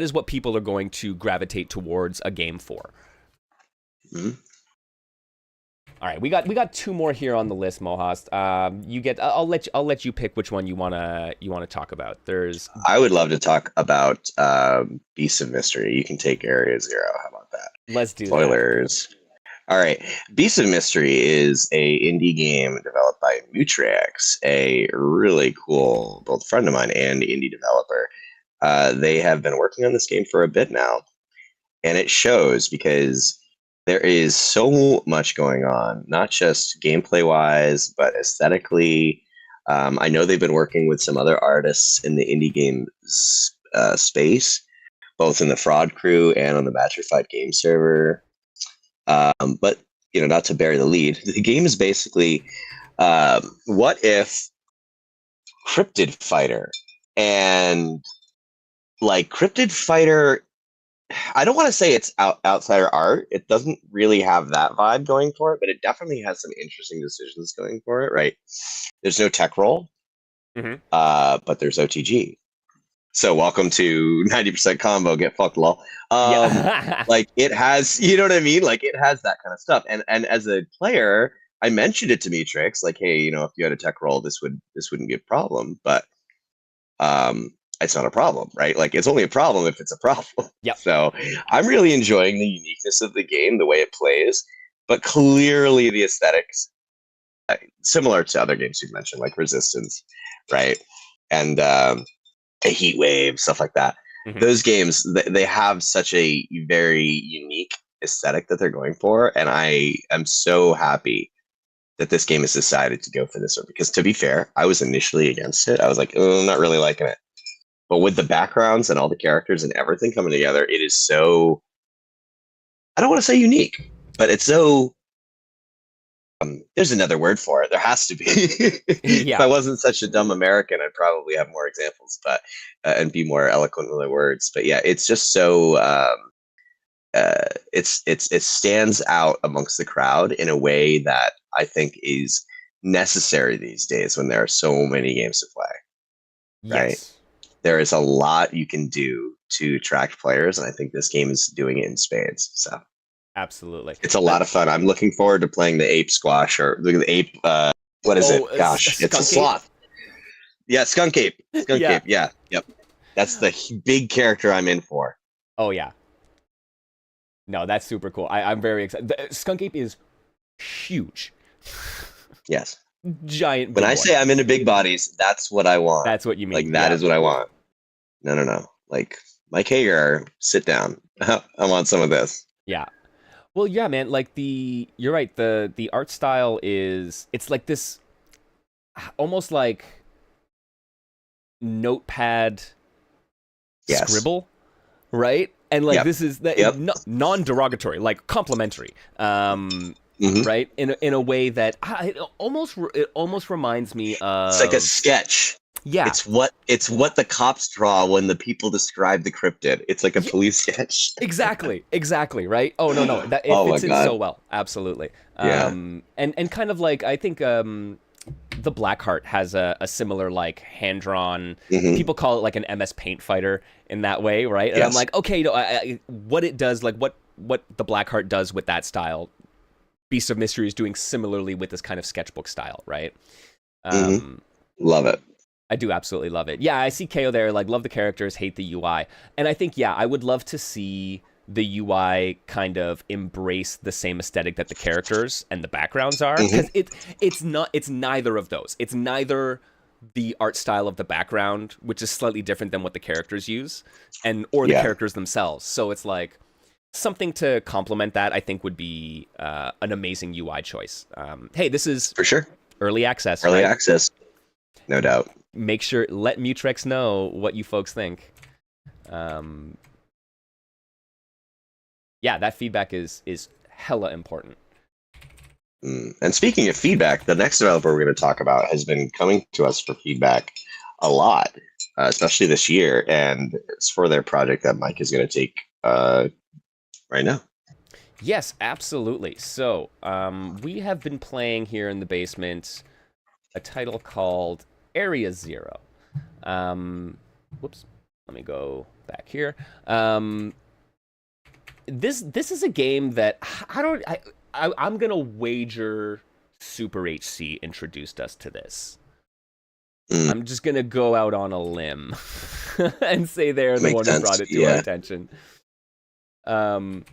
is what people are going to gravitate towards a game for. Mhm. All right, we got 2 more here on the list, Mohast. You get. I'll let you pick which one you wanna talk about. There's. I would love to talk about Beasts of Mystery. You can take Area Zero. How about that? Let's do that. Spoilers. All right, Beasts of Mystery is a indie game developed by Mutrex, a really cool both friend of mine and indie developer. They have been working on this game for a bit now, and it shows because there is so much going on, not just gameplay wise, but aesthetically. I know they've been working with some other artists in the indie game space, both in the Fraud Crew and on the Matrified game server. But not to bury the lead, the game is basically what if Cryptid Fighter and like Cryptid Fighter. I don't want to say it's outsider art. It doesn't really have that vibe going for it, but it definitely has some interesting decisions going for it, right? There's no tech roll, but there's OTG. So welcome to 90% combo, get fucked, lol. Like it has, you know what I mean? Like it has that kind of stuff. And as a player, I mentioned it to Matrix, like, hey, if you had a tech roll, this wouldn't be a problem. But it's not a problem, right? Like it's only a problem if it's a problem. Yep. So I'm really enjoying the uniqueness of the game, the way it plays, but clearly the aesthetics, similar to other games you've mentioned, like Resistance, right? And a Heat Wave, stuff like that. Those games, they have such a very unique aesthetic that they're going for, and I am so happy that this game has decided to go for this one. Because to be fair, I was initially against it. I was like, I'm not really liking it. But with the backgrounds and all the characters and everything coming together, it is so, I don't want to say unique, but it's so, there's another word for it. There has to be. If I wasn't such a dumb American, I'd probably have more examples, but and be more eloquent with the words. But yeah, it's just so, it stands out amongst the crowd in a way that I think is necessary these days when there are so many games to play. Right? Yes. There is a lot you can do to attract players, and I think this game is doing it in spades. So, absolutely, it's a lot of fun. I'm looking forward to playing the ape squash or the ape. What is it? Gosh, it's a sloth. Yeah, skunk ape. Skunk ape. Yeah, yep. That's the big character I'm in for. Oh yeah. No, that's super cool. I'm very excited. The skunk ape is huge. Yes. Giant. When I say I'm into big bodies, that's what I want. That's what you mean. Like that is what I want. No. Like Mike Hager, sit down. I want some of this. Yeah. Well, yeah, man. Like you're right. The art style it's like this, almost like notepad scribble, right? And like this is non-derogatory, like complimentary. Right, in a way that it almost reminds me of. It's like a sketch. Yeah, it's what the cops draw when the people describe the cryptid. It's like a police sketch. Exactly. Right. Oh no, that it fits in so well. Absolutely. And kind of like I think the Blackheart has a similar like hand drawn. People call it like an MS Paint fighter in that way, right? And I'm like, okay, what it does, like what the Blackheart does with that style. Beast of Mystery is doing similarly with this kind of sketchbook style, right? Love it. I do absolutely love it. Yeah, I see KO there, like, love the characters, hate the UI. And I think, I would love to see the UI kind of embrace the same aesthetic that the characters and the backgrounds are. Because it's neither of those. It's neither the art style of the background, which is slightly different than what the characters use, or the characters themselves. So it's like, something to complement that, I think, would be an amazing UI choice. Hey, this is for sure early access. Early access, no doubt. Make sure, let Mutrex know what you folks think. yeah, that feedback is hella important. And speaking of feedback, the next developer we're going to talk about has been coming to us for feedback a lot, especially this year, and it's for their project that Mike is going to take right now. Yes, absolutely. So we have been playing here in the basement a title called Area Zero. Whoops, let me go back here. This is a game that I'm gonna wager Super HC introduced us to this. I'm just gonna go out on a limb and say they're the one who brought it to our attention. But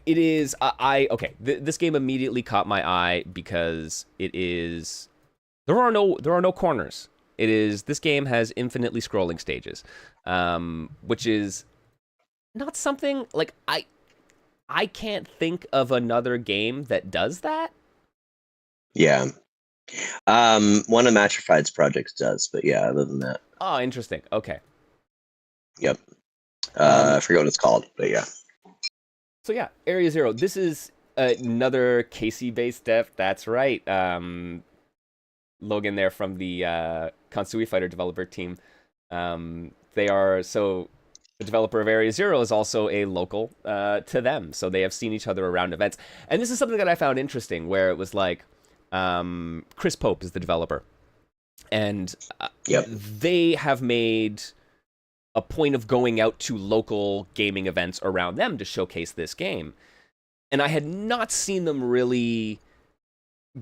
it is okay. This game immediately caught my eye because it is there are no corners. This game has infinitely scrolling stages, which is not something like I can't think of another game that does that. Yeah. One of Matrified's projects does, but yeah, other than that. Oh, interesting. Okay. Yep. I forget what it's called, but yeah. So yeah, Area Zero. This is another KC-based dev. That's right. Logan there from the Kansui Fighter developer team. They are so the developer of Area Zero is also a local to them, so they have seen each other around events. And this is something that I found interesting, where it was like Chris Pope is the developer, and they have made a point of going out to local gaming events around them to showcase this game. And I had not seen them really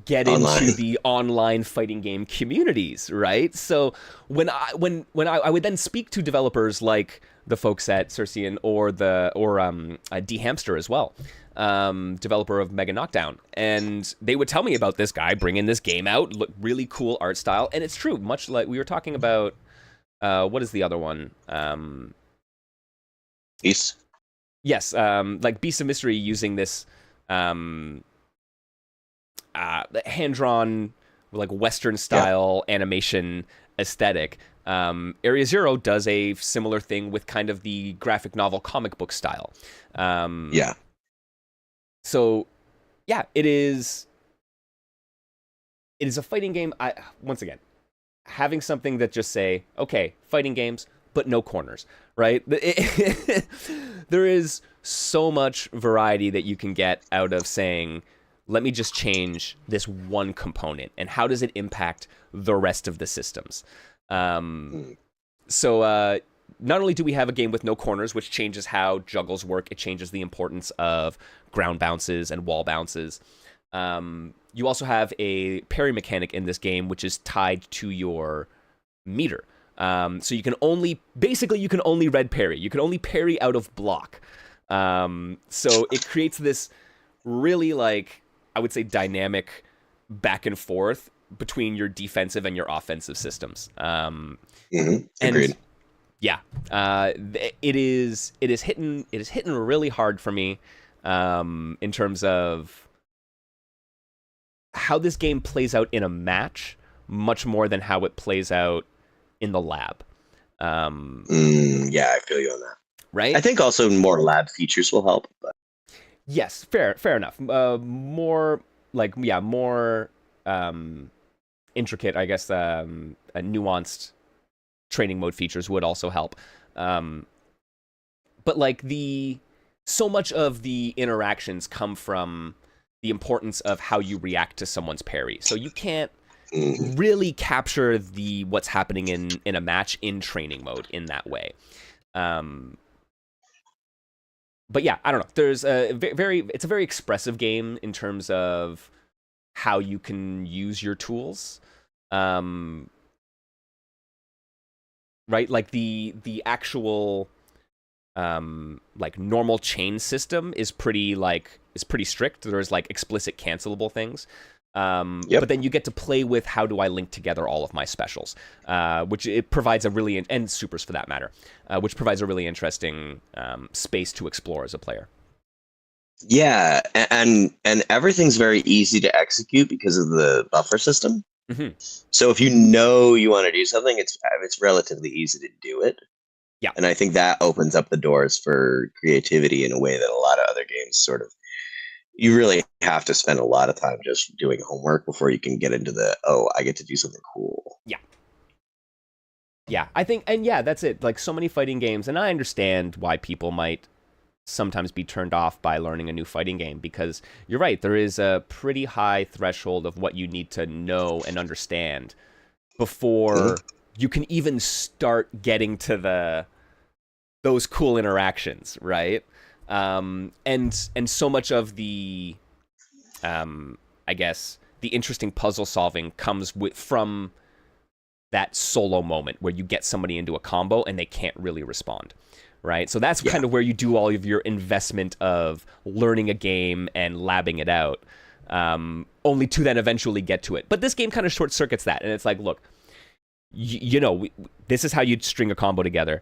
get into the online fighting game communities, right? So when I would then speak to developers like the folks at Circean or D Hamster as well, developer of Mega Knockdown, and they would tell me about this guy bringing this game out, look, really cool art style, and it's true, much like we were talking about. What is the other one? Beast. Yes, like Beast of Mystery using this hand-drawn, like Western style animation aesthetic. Area Zero does a similar thing with kind of the graphic novel comic book style. So, yeah, it is a fighting game. Once again, having something that just say, okay, fighting games, but no corners, right? There is so much variety that you can get out of saying, let me just change this one component, and how does it impact the rest of the systems? So not only do we have a game with no corners, which changes how juggles work, it changes the importance of ground bounces and wall bounces. You also have a parry mechanic in this game, which is tied to your meter. So you can only red parry. You can only parry out of block. So it creates this really, like, I would say, dynamic back and forth between your defensive and your offensive systems. Agreed. And yeah, it is hitting really hard for me in terms of how this game plays out in a match, much more than how it plays out in the lab. Yeah, I feel you on that. Right? I think also more lab features will help. But... Yes, fair enough. More intricate, I guess, nuanced training mode features would also help. But like so much of the interactions come from the importance of how you react to someone's parry. So you can't really capture what's happening in a match in training mode in that way. But yeah, I don't know. There's it's a very expressive game in terms of how you can use your tools. Right? Like the actual like normal chain system is pretty strict. There's like explicit cancelable things. But then you get to play with how do I link together all of my specials, which it provides a really, and supers for that matter, which provides a really interesting space to explore as a player. Yeah, and everything's very easy to execute because of the buffer system. Mm-hmm. So if you know you want to do something, it's relatively easy to do it. Yeah. And I think that opens up the doors for creativity in a way that a lot of other games sort of, you really have to spend a lot of time just doing homework before you can get into the, oh, I get to do something cool. Yeah. Yeah, I think, and yeah, that's it. Like, so many fighting games, and I understand why people might sometimes be turned off by learning a new fighting game, because you're right, there is a pretty high threshold of what you need to know and understand before you can even start getting to those cool interactions, right? And so much of the, I guess, the interesting puzzle solving comes from that solo moment where you get somebody into a combo and they can't really respond, right? So that's kind of where you do all of your investment of learning a game and labbing it out, only to then eventually get to it. But this game kind of short circuits that, and it's like, look, this is how you'd string a combo together.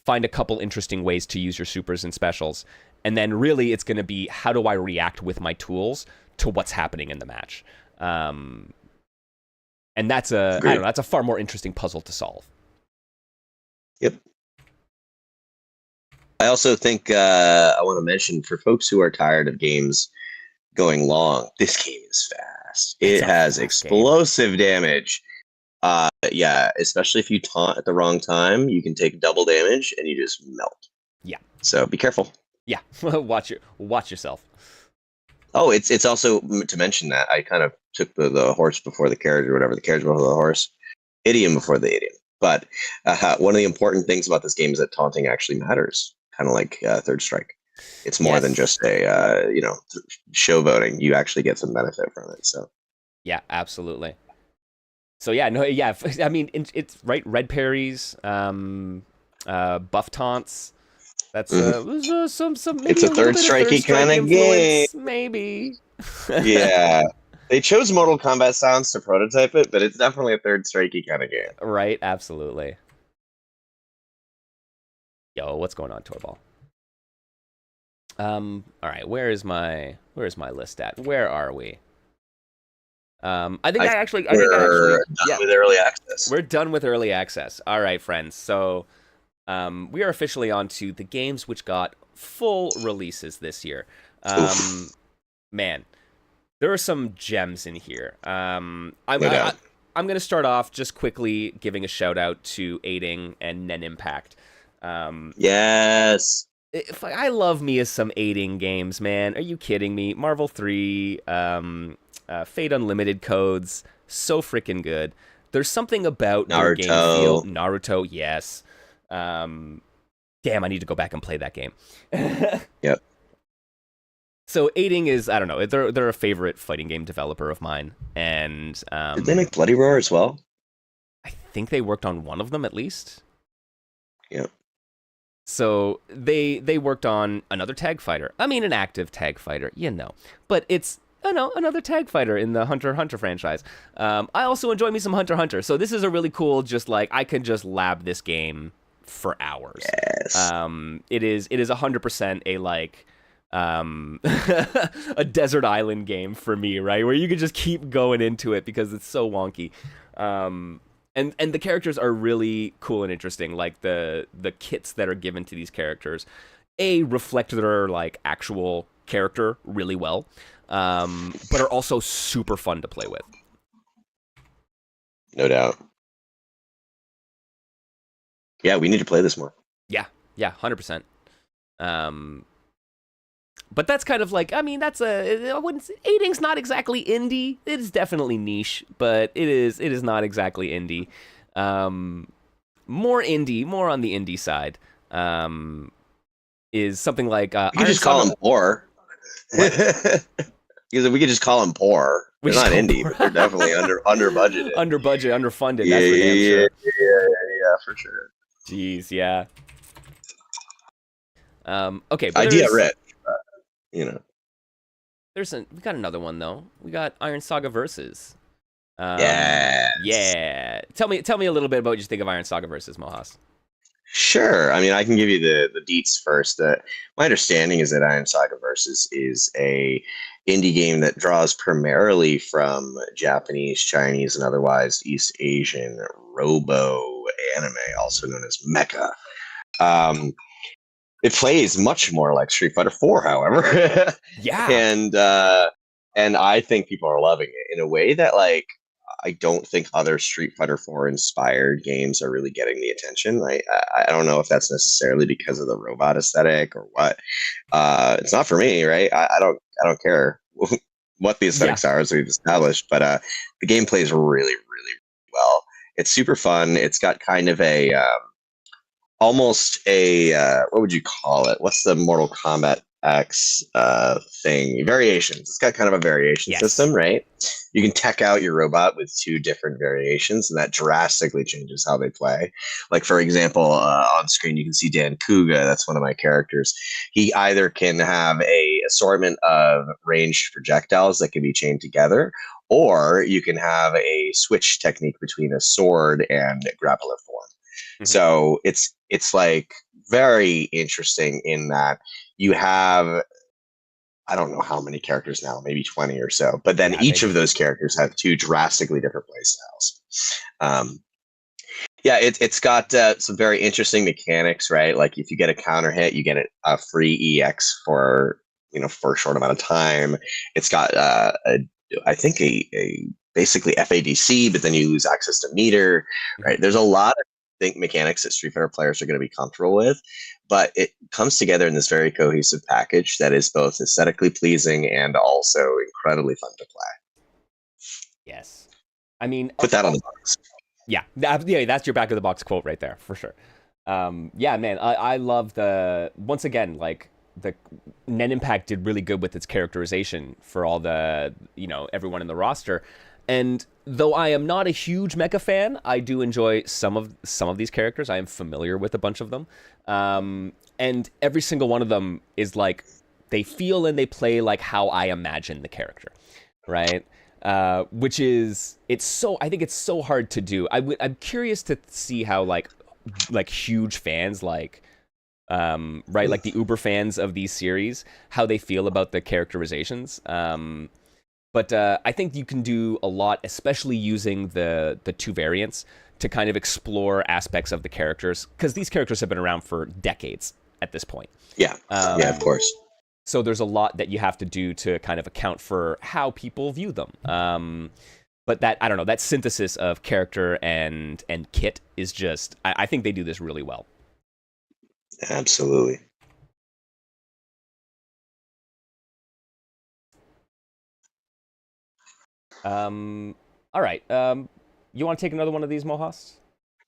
Find a couple interesting ways to use your supers and specials, and then really it's going to be, how do I react with my tools to what's happening in the match? And that's that's a far more interesting puzzle to solve. Yep. I also think I want to mention, for folks who are tired of games going long, this game is fast. It has explosive damage. Yeah, especially if you taunt at the wrong time, you can take double damage and you just melt. Yeah. So be careful. Yeah. Watch yourself. Oh, it's also, to mention that, I kind of took the horse before the carriage, or whatever, the carriage before the horse, idiom before the idiom. But one of the important things about this game is that taunting actually matters, kind of like Third Strike. It's more than just a show voting. You actually get some benefit from it. So. Yeah, absolutely. So I mean, it's right. Red parries, buff taunts. That's some maybe it's a third strikey kind of game, maybe. Yeah, they chose Mortal Kombat sounds to prototype it, but it's definitely a third strikey kind of game. Right, absolutely. Yo, what's going on, Torball? All right, where's my list at? Where are we? I think we're done with early access. We're done with early access. All right, friends. So, we are officially on to the games which got full releases this year. Man, there are some gems in here. I'm going to start off just quickly giving a shout out to Aiding and Nen Impact. Yes. I love me as some Aiding games, man. Are you kidding me? Marvel 3, Fate Unlimited codes, so freaking good. There's something about their game feel. Naruto, yes. Damn, I need to go back and play that game. Yep. So Aiding is, I don't know, they're a favorite fighting game developer of mine, and did they make Bloody Roar as well? I think they worked on one of them at least. Yep. So they worked on another tag fighter. I mean, an active tag fighter, but it's another tag fighter in the Hunter x Hunter franchise. I also enjoy me some Hunter x Hunter. So this is a really cool, just like, I can just lab this game for hours. Yes. It is 100% a like a desert island game for me, right? Where you can just keep going into it because it's so wonky. And the characters are really cool and interesting. Like the kits that are given to these characters, reflect their like actual character really well. But are also super fun to play with. No doubt. Yeah, we need to play this more. Yeah, 100%. But that's kind of like, I mean, I wouldn't say, Aiding's not exactly indie. It is definitely niche, but it is not exactly indie. More on the indie side. Is something like you could just call him poor. Because we could just call them poor. They're not indie, but they're definitely under budgeted. Under budget, underfunded. Yeah, that's for damn sure. Yeah, for sure. Jeez, yeah. Okay. Idea rich, but, we got another one though. We got Iron Saga Versus. Yeah. Tell me a little bit about what you think of Iron Saga Versus, Mohas. Sure. I mean, I can give you the deets first. My understanding is that Iron Saga Versus is a indie game that draws primarily from Japanese, Chinese, and otherwise East Asian robo anime, also known as mecha. It plays much more like Street Fighter 4, however. Yeah. And I think people are loving it in a way that like I don't think other Street Fighter 4 inspired games are really getting the attention. I don't know if that's necessarily because of the robot aesthetic or what. It's not for me, right? I don't care what the aesthetics are, as we've established, but the game plays really, really well. It's super fun. It's got kind of a almost a what would you call it? What's the Mortal Kombat X thing? Variations. It's got kind of a variation system, right? You can tech out your robot with 2 different variations, and that drastically changes how they play. Like, for example, on screen you can see Dan Kuga. That's one of my characters. He either can have a assortment of ranged projectiles that can be chained together, or you can have a switch technique between a sword and grappler form. So it's like very interesting in that you have, I don't know how many characters now, maybe 20 or so, but then each of those characters have 2 drastically different play styles. It's got some very interesting mechanics, right? Like if you get a counter hit, you get a free EX for a short amount of time. It's got I think a basically FADC, but then you lose access to meter, right? There's a lot of mechanics that Street Fighter players are going to be comfortable with, but it comes together in this very cohesive package that is both aesthetically pleasing and also incredibly fun to play. Yes. I mean, put that on the box. Yeah, that's your back of the box quote right there for sure. Yeah, man, I love once again, like the Net Impact did really good with its characterization for all the everyone in the roster. And though I am not a huge mecha fan, I do enjoy some of these characters. I am familiar with a bunch of them. And every single one of them is like, they feel and they play like how I imagine the character, right? Which is, I think it's so hard to do. I'm curious to see how like huge fans like the uber fans of these series, how they feel about the characterizations. But I think you can do a lot, especially using the 2 variants, to kind of explore aspects of the characters, because these characters have been around for decades at this point. Yeah, of course. So there's a lot that you have to do to kind of account for how people view them. But I don't know, that synthesis of character and kit is just, I think they do this really well. Absolutely. All right. You want to take another one of these, Mohas?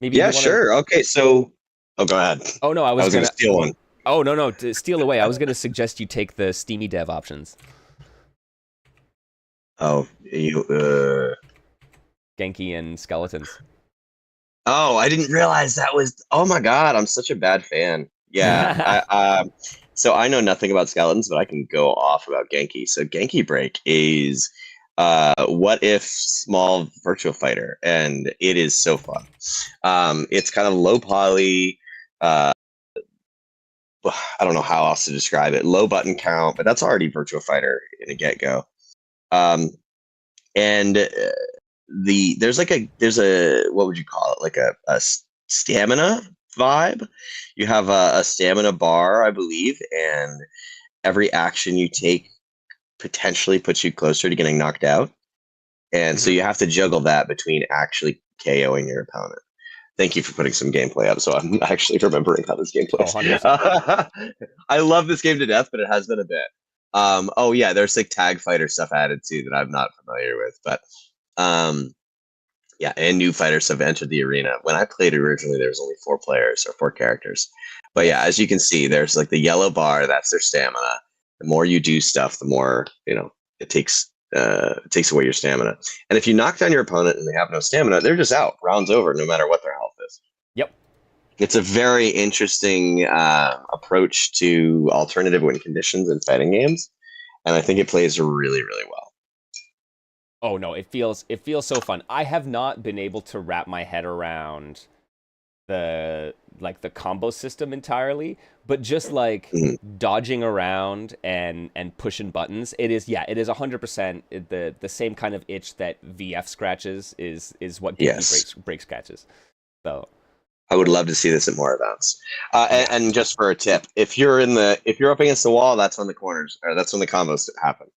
Maybe. Yeah, sure. Okay, so. Oh, go ahead. Oh no, I was gonna steal one. Oh no, to steal away. I was gonna suggest you take the Steamy Dev options. Oh, you. Genki and Skeletons. Oh, I didn't realize that was. Oh my God, I'm such a bad fan. Yeah. So I know nothing about Skeletons, but I can go off about Genki. So Genki Break is. What if small virtual fighter, and it is so fun. It's kind of low poly. I don't know how else to describe it. Low button count, but that's already virtual fighter in a get go. And there's a what would you call it? Like a stamina vibe. You have a stamina bar, I believe, and every action you take potentially puts you closer to getting knocked out. And so you have to juggle that between actually KOing your opponent. Thank you for putting some gameplay up, so I'm actually remembering how this game plays. I love this game to death, but it has been a bit. Yeah, there's like tag fighter stuff added too that I'm not familiar with. But yeah, and new fighters have entered the arena. When I played originally, there was only 4 players or 4 characters. But yeah, as you can see, there's like the yellow bar, that's their stamina. The more you do stuff, the more it takes away your stamina. And if you knock down your opponent and they have no stamina, they're just out. Round's over, no matter what their health is. Yep. It's a very interesting approach to alternative win conditions in fighting games, and I think it plays really, really well. Oh no, it feels so fun. I have not been able to wrap my head around the combo system entirely, but just like dodging around and pushing buttons, it is 100% the same kind of itch that VF scratches is what Genki break scratches. So I would love to see this at more events. And just for a tip, if you're up against the wall, that's when the corners, or that's when the combos happen.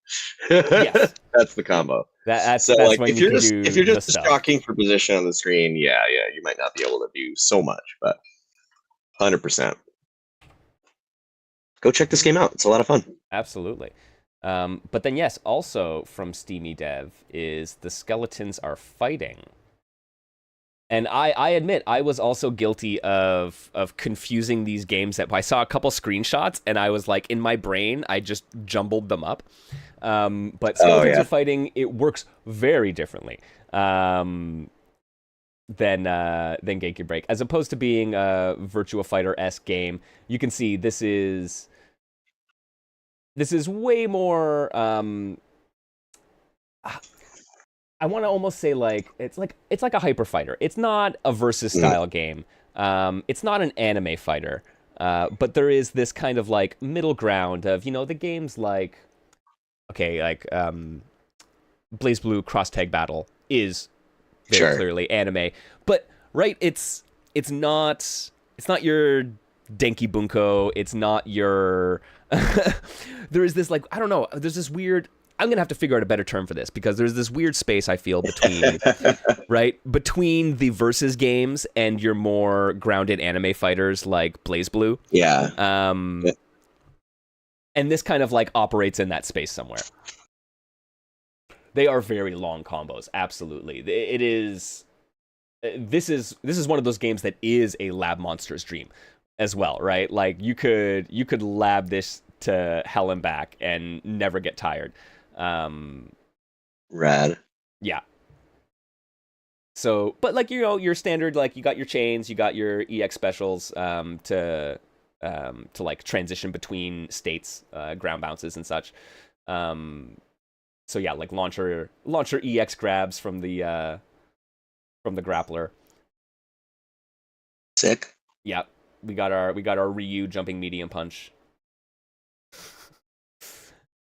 Yes. That's the combo. That's So that's like, when if you you're can just do if you're the just stuff. jockeying for position on the screen, yeah, you might not be able to do so much, but 100%. Go check this game out. It's a lot of fun. Absolutely. But then yes, also from Steamy Dev is The Skeletons Are Fighting. And I admit I was also guilty of confusing these games. That I saw a couple screenshots and I was like, in my brain I just jumbled them up. But Skeletons Are Fighting, it works very differently than Genki Break, as opposed to being a Virtua Fighter-esque game. You can see this is way more. I want to almost say like it's like a hyper fighter. It's not a versus style game. It's not an anime fighter. But there is this kind of like middle ground of, the games like, Blaze Blue Cross Tag Battle is very clearly anime, but right, it's not your Denki Bunko. It's not your. There is this like, I don't know. There's this weird. I'm gonna have to figure out a better term for this, because there's this weird space I feel between between the versus games and your more grounded anime fighters like Blaze Blue. Yeah. And this kind of like operates in that space somewhere. They are very long combos, absolutely. It is. This is one of those games that is a Lab Monsters dream, as well, right? Like you could lab this to hell and back and never get tired. Rad. Yeah. So, but like, your standard, like you got your chains, you got your EX specials to like transition between states, ground bounces and such. So yeah, like launcher EX grabs from the grappler. Sick. Yeah, we got our Ryu jumping medium punch.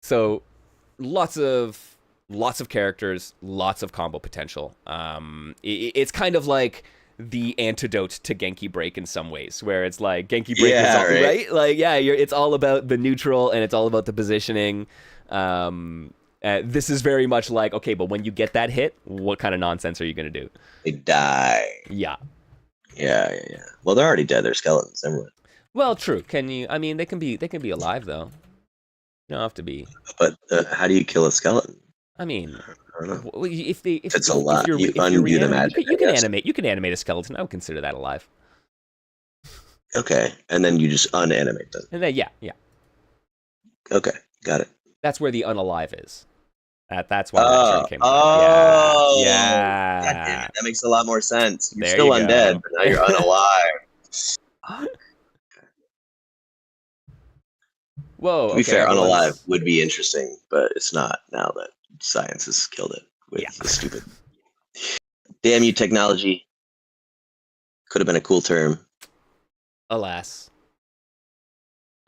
So lots of characters, lots of combo potential. It's kind of like the antidote to Genki Break in some ways, where it's like Genki Break is all, right? Like, yeah, it's all about the neutral and it's all about the positioning. This is very much like, okay, but when you get that hit, what kind of nonsense are you going to do? They die. Yeah. Yeah. Well, they're already dead. They're skeletons. Everyone. Well, true. Can you? I mean, they can be alive though. You don't have to be. But how do you kill a skeleton? I mean, I don't know. if It's a lot. You undo the magic. You can animate a skeleton. I would consider that alive. Okay, and then you just unanimate them. And then yeah. Okay, got it. That's where the unalive is. That's why that term came. Oh, yeah. God damn it, that makes a lot more sense. You're There still you undead, go. but now you're unalive. Whoa. To be fair, unalive would be interesting, but it's not now that science has killed it with the stupid. Damn you, technology. Could have been a cool term. Alas.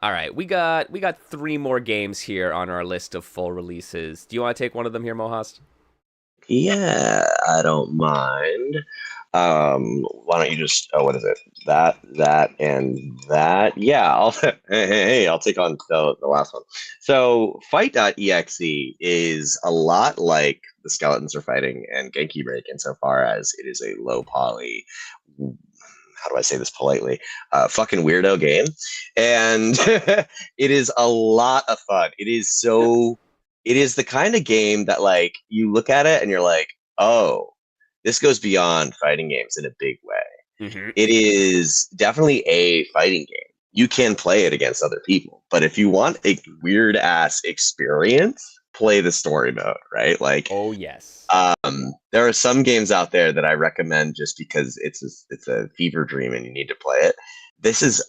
All right, we got 3 more games here on our list of full releases. Do you want to take one of them here, Mohast? Yeah, I don't mind. Why don't you just? Oh, what is it? That, and that. Yeah, I'll take on the last one. So, Fight.exe is a lot like The Skeletons Are Fighting and Genki Break insofar as it is a low poly. How do I say this politely? Fucking weirdo game, and it is a lot of fun. It is the kind of game that like you look at it and you're like, oh, this goes beyond fighting games in a big way. Mm-hmm. It is definitely a fighting game. You can play it against other people, but if you want a weird ass experience, play the story mode, right? Like, oh yes. There are some games out there that I recommend just because it's a fever dream and you need to play it. This is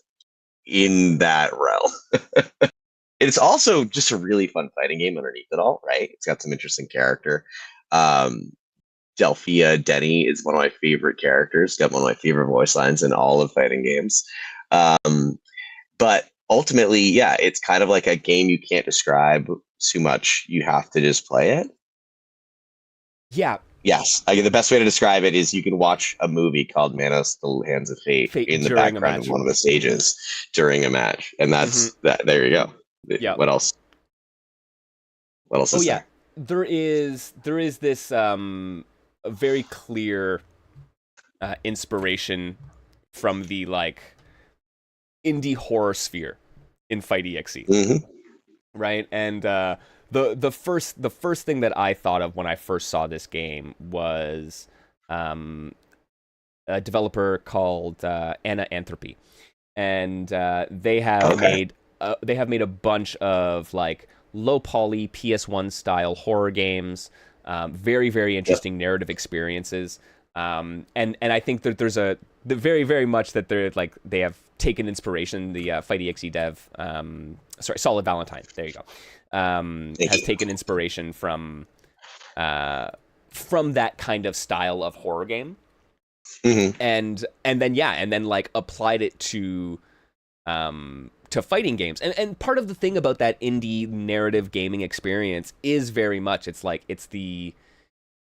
in that realm. It's also just a really fun fighting game underneath it all, right? It's got some interesting character. Delphia Denny is one of my favorite characters. Got one of my favorite voice lines in all of fighting games. But ultimately, yeah, it's kind of like a game you can't describe too much. You have to just play it. Yeah, Yes, the best way to describe it is you can watch a movie called Manos: The Hands of Fate in the during a background match. of one of the stages during a match, and that's that. There you go. Yeah. What else? What else is there? There is this a very clear inspiration from the like indie horror sphere in Fight EXE, right? And the first thing that I thought of when I first saw this game was a developer called Anna Anthropy, and they have made a bunch of like low poly PS1 style horror games, very very interesting narrative experiences, and I think that there's the very very much that they have taken inspiration. The Fight EXE dev, Solid Valentine, there you go, has taken inspiration from that kind of style of horror game, and then like applied it to fighting games. And part of the thing about that indie narrative gaming experience is very much it's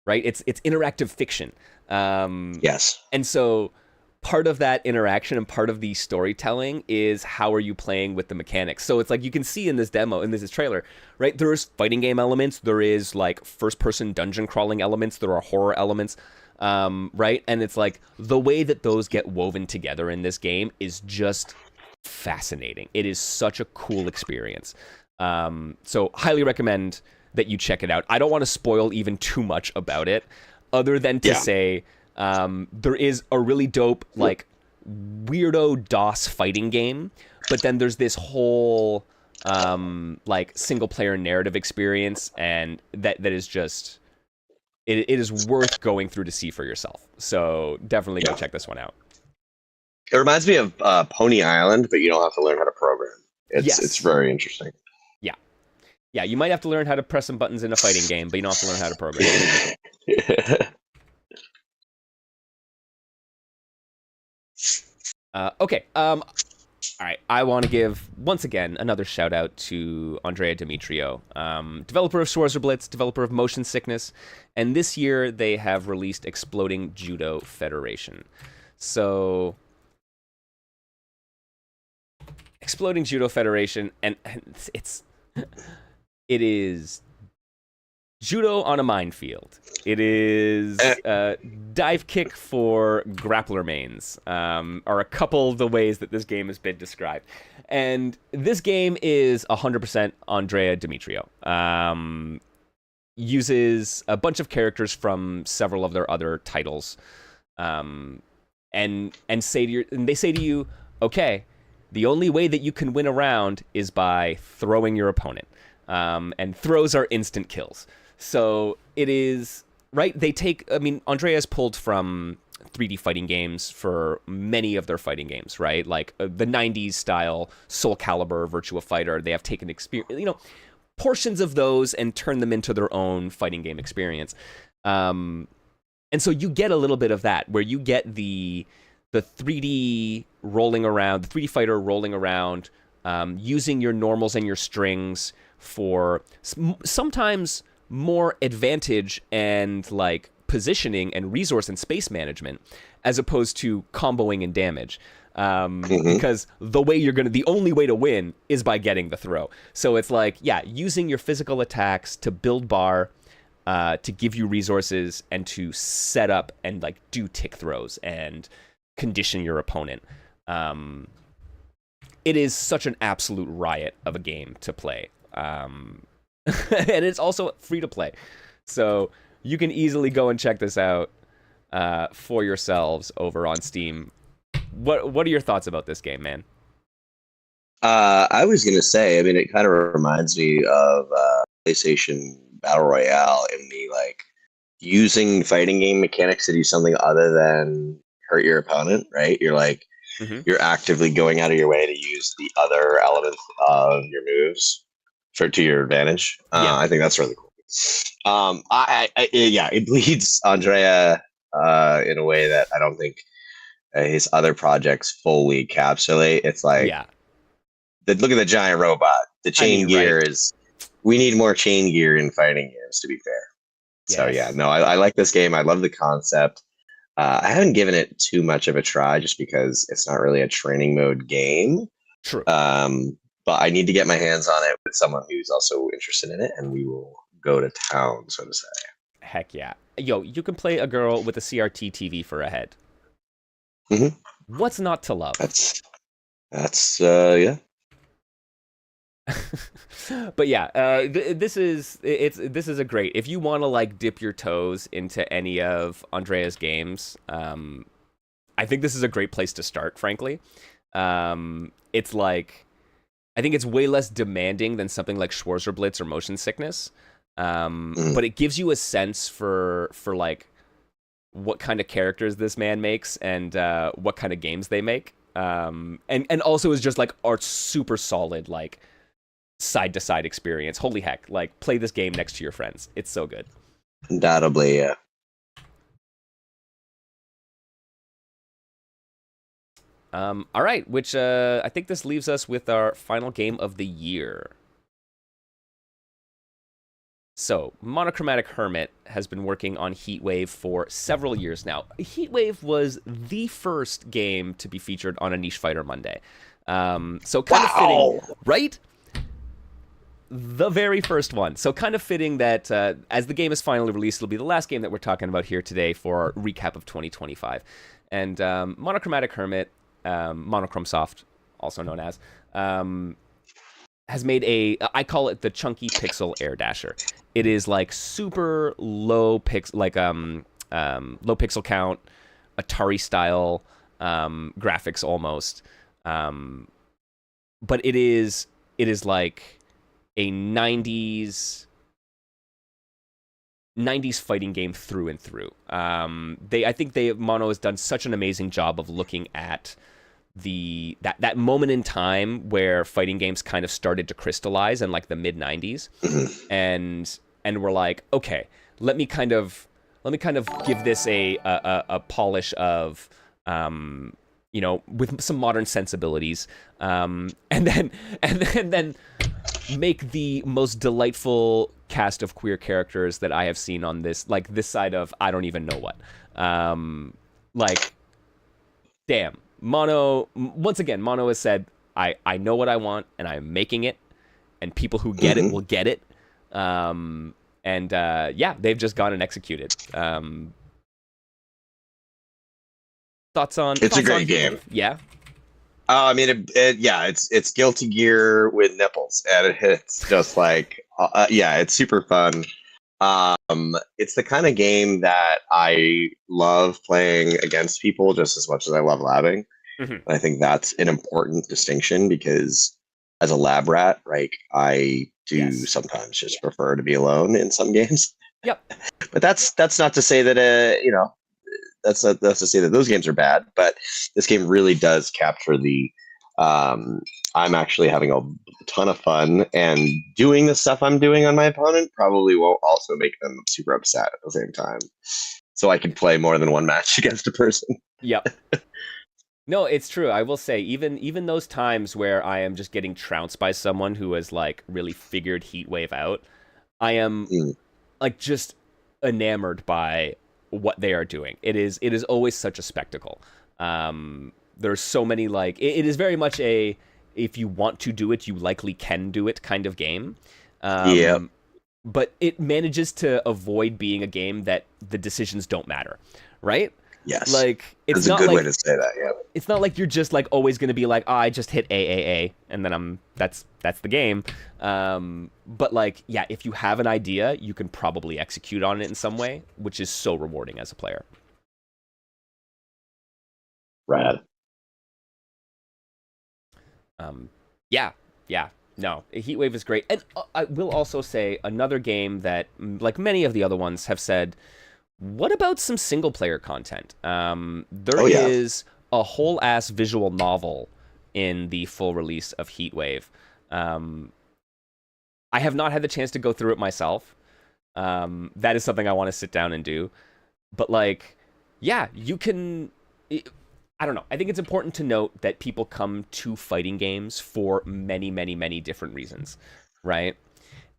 interactive fiction. Yes. And so part of that interaction and part of the storytelling is how are you playing with the mechanics. So it's like you can see in this demo, in this trailer, right? There's fighting game elements, there is like first person dungeon crawling elements, there are horror elements, right? And it's like the way that those get woven together in this game is just fascinating. It is such a cool experience. So highly recommend that you check it out. I don't want to spoil even too much about it, other than to say there is a really dope like weirdo DOS fighting game, but then there's this whole like single player narrative experience, and that is just it is worth going through to see for yourself. So definitely go check this one out. It reminds me of Pony Island, but you don't have to learn how to program. It's very interesting. Yeah, you might have to learn how to press some buttons in a fighting game, but you don't have to learn how to program. Okay. All right. I want to give once again another shout out to Andrea Demetrio, developer of Schwarzer Blitz, developer of Motion Sickness, and this year they have released Exploding Judo Federation. So, Exploding Judo Federation, and it is judo on a minefield. It is dive kick for grappler mains, are a couple of the ways that this game has been described. And this game is 100% Andrea Demetrio. Uses a bunch of characters from several of their other titles, and they say to you, okay, the only way that you can win a round is by throwing your opponent. And throws are instant kills. So it is, right? Andrea's pulled from 3D fighting games for many of their fighting games, right? Like the 90s style Soul Calibur, Virtua Fighter. They have taken portions of those and turned them into their own fighting game experience. And so you get a little bit of that, where you get the 3D rolling around, the 3D fighter rolling around, using your normals and your strings for sometimes more advantage and like positioning and resource and space management, as opposed to comboing and damage. Because the only way to win is by getting the throw. So it's like, using your physical attacks to build bar, to give you resources, and to set up and like do tick throws and condition your opponent. It is such an absolute riot of a game to play. And it's also free to play. So you can easily go and check this out for yourselves over on Steam. What are your thoughts about this game, man? I was going to say, it kind of reminds me of PlayStation Battle Royale in the like using fighting game mechanics to do something other than hurt your opponent, right? You're like, you're actively going out of your way to use the other elements of your moves to your advantage. I think that's really cool. It bleeds Andrea in a way that I don't think his other projects fully encapsulate. It's like, look at the giant robot. The chain gear is. We need more chain gear in fighting games, to be fair. So yeah, Yes. no, I like this game. I love the concept. I haven't given it too much of a try just because it's not really a training mode game. True. But I need to get my hands on it with someone who's also interested in it, and we will go to town, so to say. Heck yeah. Yo, you can play a girl with a CRT TV for a head. Mhm. What's not to love? That's yeah. But yeah, this is a great. If you want to like dip your toes into any of Andrea's games, I think this is a great place to start. Frankly, it's like I think it's way less demanding than something like Schwarzer Blitz or Motion Sickness, but it gives you a sense for like what kind of characters this man makes and what kind of games they make, and also is just like our super solid like side-to-side experience. Holy heck, like play this game next to your friends. It's so good. Undoubtedly, yeah. All right, which I think this leaves us with our final game of the year. So, Monochromatic Hermit has been working on Heatwave for several years now. Heatwave was the first game to be featured on a Niche Fighter Monday. So kind of fitting, right? The very first one. So kind of fitting that as the game is finally released, it'll be the last game that we're talking about here today for our recap of 2025. And Monochromatic Hermit, Monochrome Soft, also known as, has made I call it the Chunky Pixel Air Dasher. It is like super low pixel, like low pixel count, Atari style graphics almost. But it is like a 90s fighting game through and through. I think Mono has done such an amazing job of looking at that moment in time where fighting games kind of started to crystallize in like the mid 90s, and we're like, okay, let me kind of give this a polish of with some modern sensibilities, and then make the most delightful cast of queer characters that I have seen on this side of I don't even know what. Damn. Mono, once again, Mono has said, I know what I want, and I'm making it, and people who get it will get it. They've just gone and executed. Thoughts on It's a great game. Yeah. I mean, it's Guilty Gear with nipples, and it's just like, it's super fun. It's the kind of game that I love playing against people just as much as I love labbing. Mm-hmm. I think that's an important distinction because as a lab rat, right, I do sometimes just prefer to be alone in some games. Yep. But that's not to say that that's to say that those games are bad, but this game really does capture the I'm actually having a ton of fun, and doing the stuff I'm doing on my opponent probably won't also make them super upset at the same time. So I can play more than one match against a person. Yep. No, it's true. I will say, even those times where I am just getting trounced by someone who has like really figured Heatwave out, I am like just enamored by what they are doing. It is always such a spectacle. There's so many it is very much a if you want to do it, you likely can do it kind of game. But it manages to avoid being a game that the decisions don't matter, right? Yes. It's That's not a good way to say that, yeah. It's not like you're just like always going to be like, I just hit AAA and then that's the game. But if you have an idea, you can probably execute on it in some way, which is so rewarding as a player. Rad. No, Heatwave is great. And I will also say another game that, like many of the other ones, have said, what about some single-player content? There is a whole-ass visual novel in the full release of Heatwave. I have not had the chance to go through it myself. That is something I want to sit down and do. But, you can... I don't know. I think it's important to note that people come to fighting games for many, many, many different reasons, right?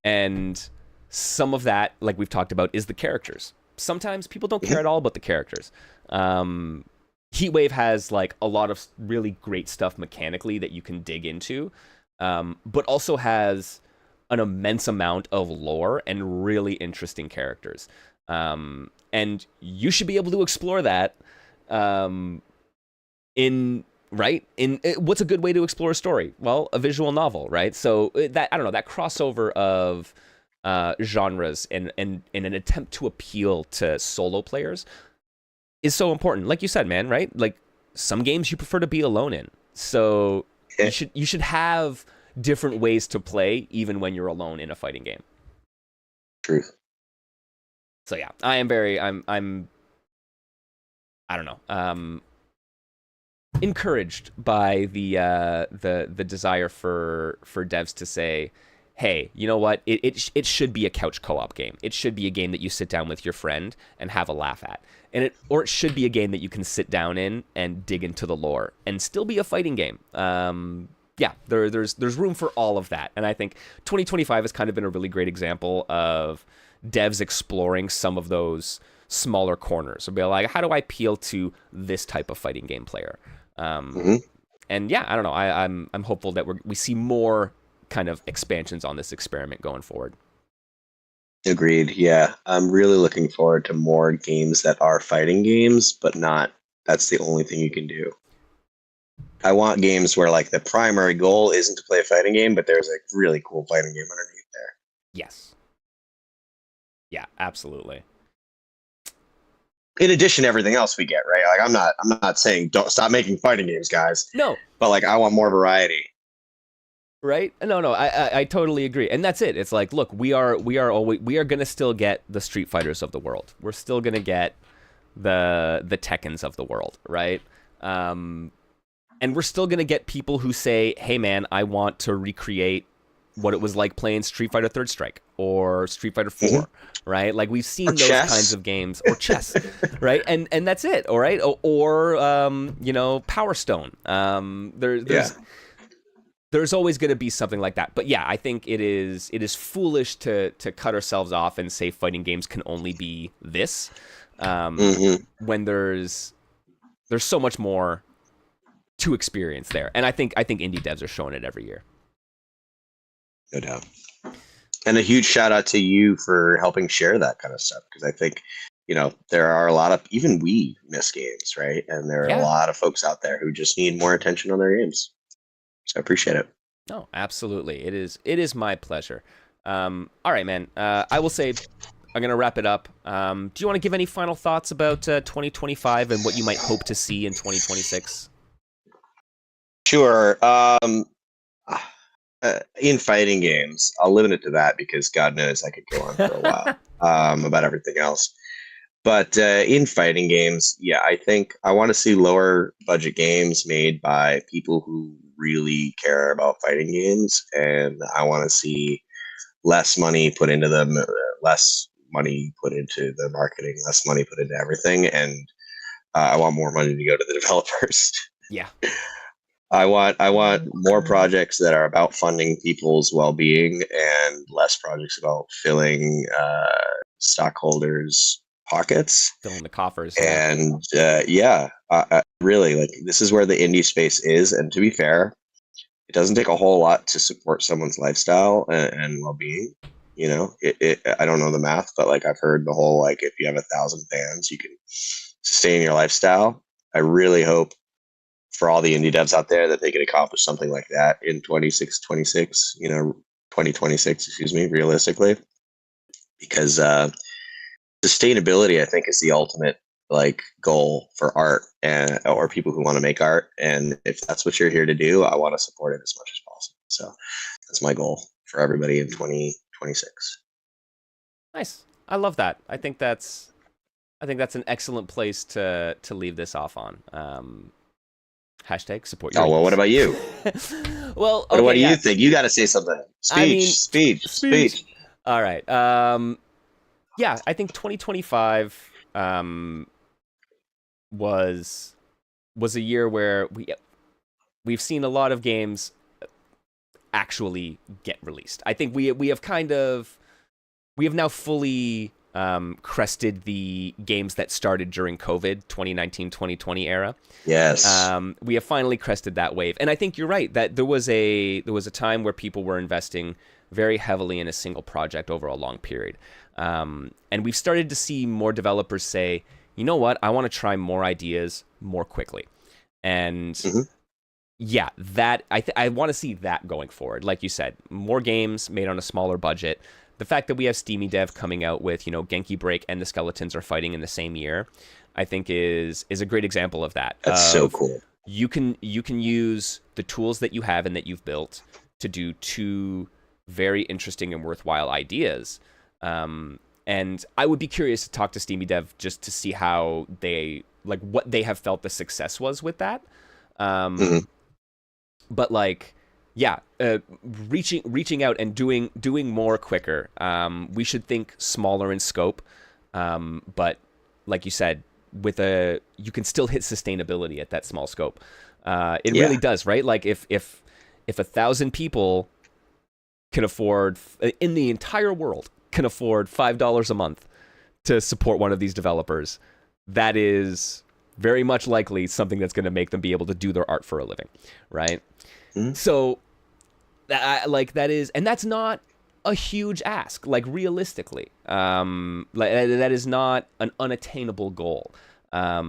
And some of that, like we've talked about, is the characters. Sometimes people don't care at all about the characters. Heatwave has like a lot of really great stuff mechanically that you can dig into, but also has an immense amount of lore and really interesting characters. And you should be able to explore that what's a good way to explore a story? Well, a visual novel, right? So that, I don't know, that crossover of genres and in an attempt to appeal to solo players is so important. Like you said, man, right? Like some games you prefer to be alone in. So you should have different ways to play even when you're alone in a fighting game. Truth. So yeah, I'm I don't know, encouraged by the desire for devs to say, hey, you know what? It should be a couch co-op game. It should be a game that you sit down with your friend and have a laugh at. Or it should be a game that you can sit down in and dig into the lore and still be a fighting game. Yeah, there's room for all of that. And I think 2025 has kind of been a really great example of devs exploring some of those smaller corners. So be like, how do I appeal to this type of fighting game player? And yeah, I don't know. I'm hopeful that we see more kind of expansions on this experiment going forward. Agreed. Yeah, I'm really looking forward to more games that are fighting games, but not that's the only thing you can do. I want games where like the primary goal isn't to play a fighting game, but there's a really cool fighting game underneath there. Yes. Yeah, absolutely. In addition to everything else we get, right? Like I'm not saying don't stop making fighting games, guys. No. But like I want more variety. Right? No, I totally agree. And that's it. It's like, look, we are gonna still get the Street Fighters of the world. We're still gonna get the Tekkens of the world, right? And we're still gonna get people who say, hey man, I want to recreate what it was like playing Street Fighter Third Strike or Street Fighter 4, right? Like we've seen those kinds of games, or chess, right? And that's it, all right? Or Power Stone. There's always going to be something like that. But yeah, I think it is foolish to cut ourselves off and say fighting games can only be this, when there's so much more to experience there. And I think indie devs are showing it every year. No doubt. And a huge shout out to you for helping share that kind of stuff, because I think, there are a lot of, even we miss games, right? And there are a lot of folks out there who just need more attention on their games. So I appreciate it. No, absolutely. It is my pleasure. All right, man. I will say I'm going to wrap it up. Do you want to give any final thoughts about 2025 and what you might hope to see in 2026? Sure. In fighting games, I'll limit it to that because God knows I could go on for a while about everything else. But in fighting games, yeah, I think I want to see lower budget games made by people who really care about fighting games, and I want to see less money put into them, less money put into the marketing, less money put into everything, and I want more money to go to the developers. Yeah. I want more projects that are about funding people's well-being and less projects about filling stockholders' pockets, filling the coffers. And really, like, this is where the indie space is. And to be fair, it doesn't take a whole lot to support someone's lifestyle and well-being. I don't know the math, but like I've heard the whole, like, if you have 1,000 fans, you can sustain your lifestyle. I really hope for all the indie devs out there that they can accomplish something like that in 2026, realistically, because sustainability, I think, is the ultimate goal for art or people who want to make art. And if that's what you're here to do, I want to support it as much as possible. So that's my goal for everybody in 2026. Nice. I love that. I think that's an excellent place to leave this off on. Hashtag support your well, what about you? Well, okay, what do you think? You got to say something. Speech. All right. Yeah, I think 2025 was a year where we've seen a lot of games actually get released. I think we have kind of we have now fully crested the games that started during COVID, 2019, 2020 era. Yes. We have finally crested that wave. And I think you're right that there was a time where people were investing very heavily in a single project over a long period. And we've started to see more developers say, you know what, I want to try more ideas more quickly. And yeah, that I want to see that going forward. Like you said, more games made on a smaller budget. The fact that we have Steamy Dev coming out with, Genki Break and the Skeletons are fighting in the same year, I think is a great example of that. That's so cool. You can use the tools that you have and that you've built to do two very interesting and worthwhile ideas. And I would be curious to talk to Steamy Dev just to see how what they have felt the success was with that. But yeah, reaching out and doing more quicker. We should think smaller in scope, but like you said, you can still hit sustainability at that small scope. It really does, right? Like if 1,000 people can afford in the entire world can afford $5 a month to support one of these developers, that is very much likely something that's going to make them be able to do their art for a living, right? So that is, and that's not a huge ask, like realistically, that is not an unattainable goal. But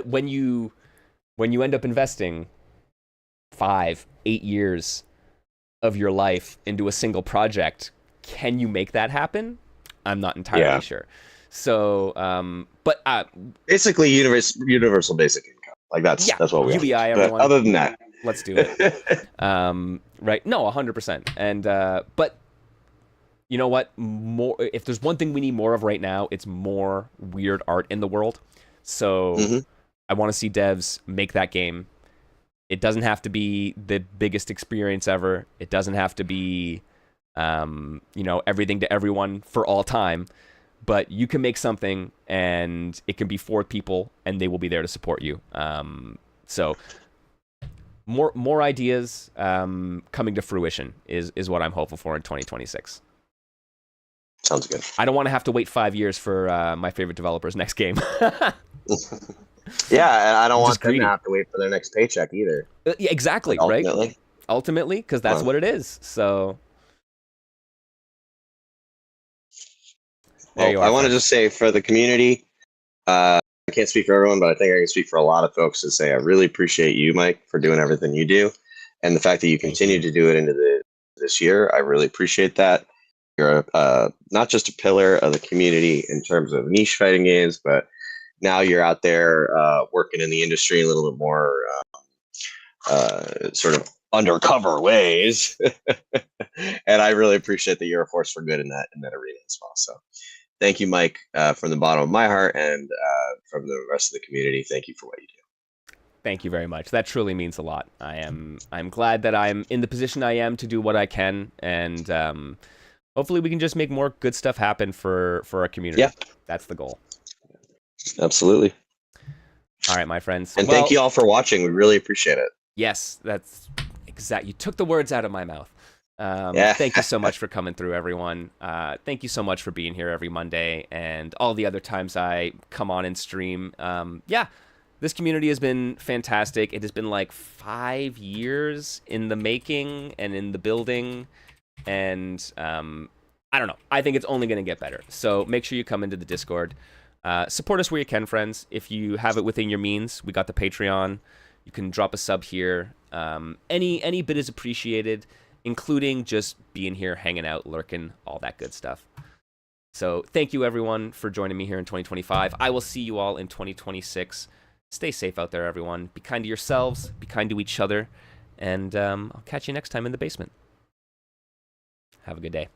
when you end up investing 5-8 years of your life into a single project, can you make that happen? I'm not entirely sure. So, but basically, universal basic income. Like that's what we UBI. want. Everyone, but other than that, let's do it. Right? No, 100%. And but you know what? More. If there's one thing we need more of right now, it's more weird art in the world. So I want to see devs make that game. It doesn't have to be the biggest experience ever. It doesn't have to be, everything to everyone for all time. But you can make something, and it can be for people, and they will be there to support you. So more ideas coming to fruition is what I'm hopeful for in 2026. Sounds good. I don't want to have to wait 5 years for my favorite developer's next game. Yeah, and I don't want them greedy. to have to wait for their next paycheck either. Yeah, exactly, Like, right? Ultimately, because that's what it is. So there you are. I want to just say for the community, I can't speak for everyone, but I think I can speak for a lot of folks to say I really appreciate you, Mike, for doing everything you do, and the fact that you continue to do it into this year. I really appreciate that. You're not just a pillar of the community in terms of niche fighting games, but now you're out there working in the industry a little bit more sort of undercover ways. And I really appreciate that you're a force for good in that arena as well. So thank you, Mike, from the bottom of my heart and from the rest of the community. Thank you for what you do. Thank you very much. That truly means a lot. I'm glad that I'm in the position I am to do what I can, and hopefully we can just make more good stuff happen for our community. Yeah. That's the goal. Absolutely. All right, my friends. And thank you all for watching. We really appreciate it. Yes, that's exact. You took the words out of my mouth. Thank you so much for coming through, everyone. Thank you so much for being here every Monday and all the other times I come on and stream. This community has been fantastic. It has been like 5 years in the making and in the building. And I don't know. I think it's only going to get better. So make sure you come into the Discord. Support us where you can, friends. If you have it within your means, we got the Patreon. You can drop a sub here. Any bit is appreciated, including just being here, hanging out, lurking, all that good stuff. So thank you, everyone, for joining me here in 2025. I will see you all in 2026. Stay safe out there, everyone. Be kind to yourselves. Be kind to each other. And I'll catch you next time in the basement. Have a good day.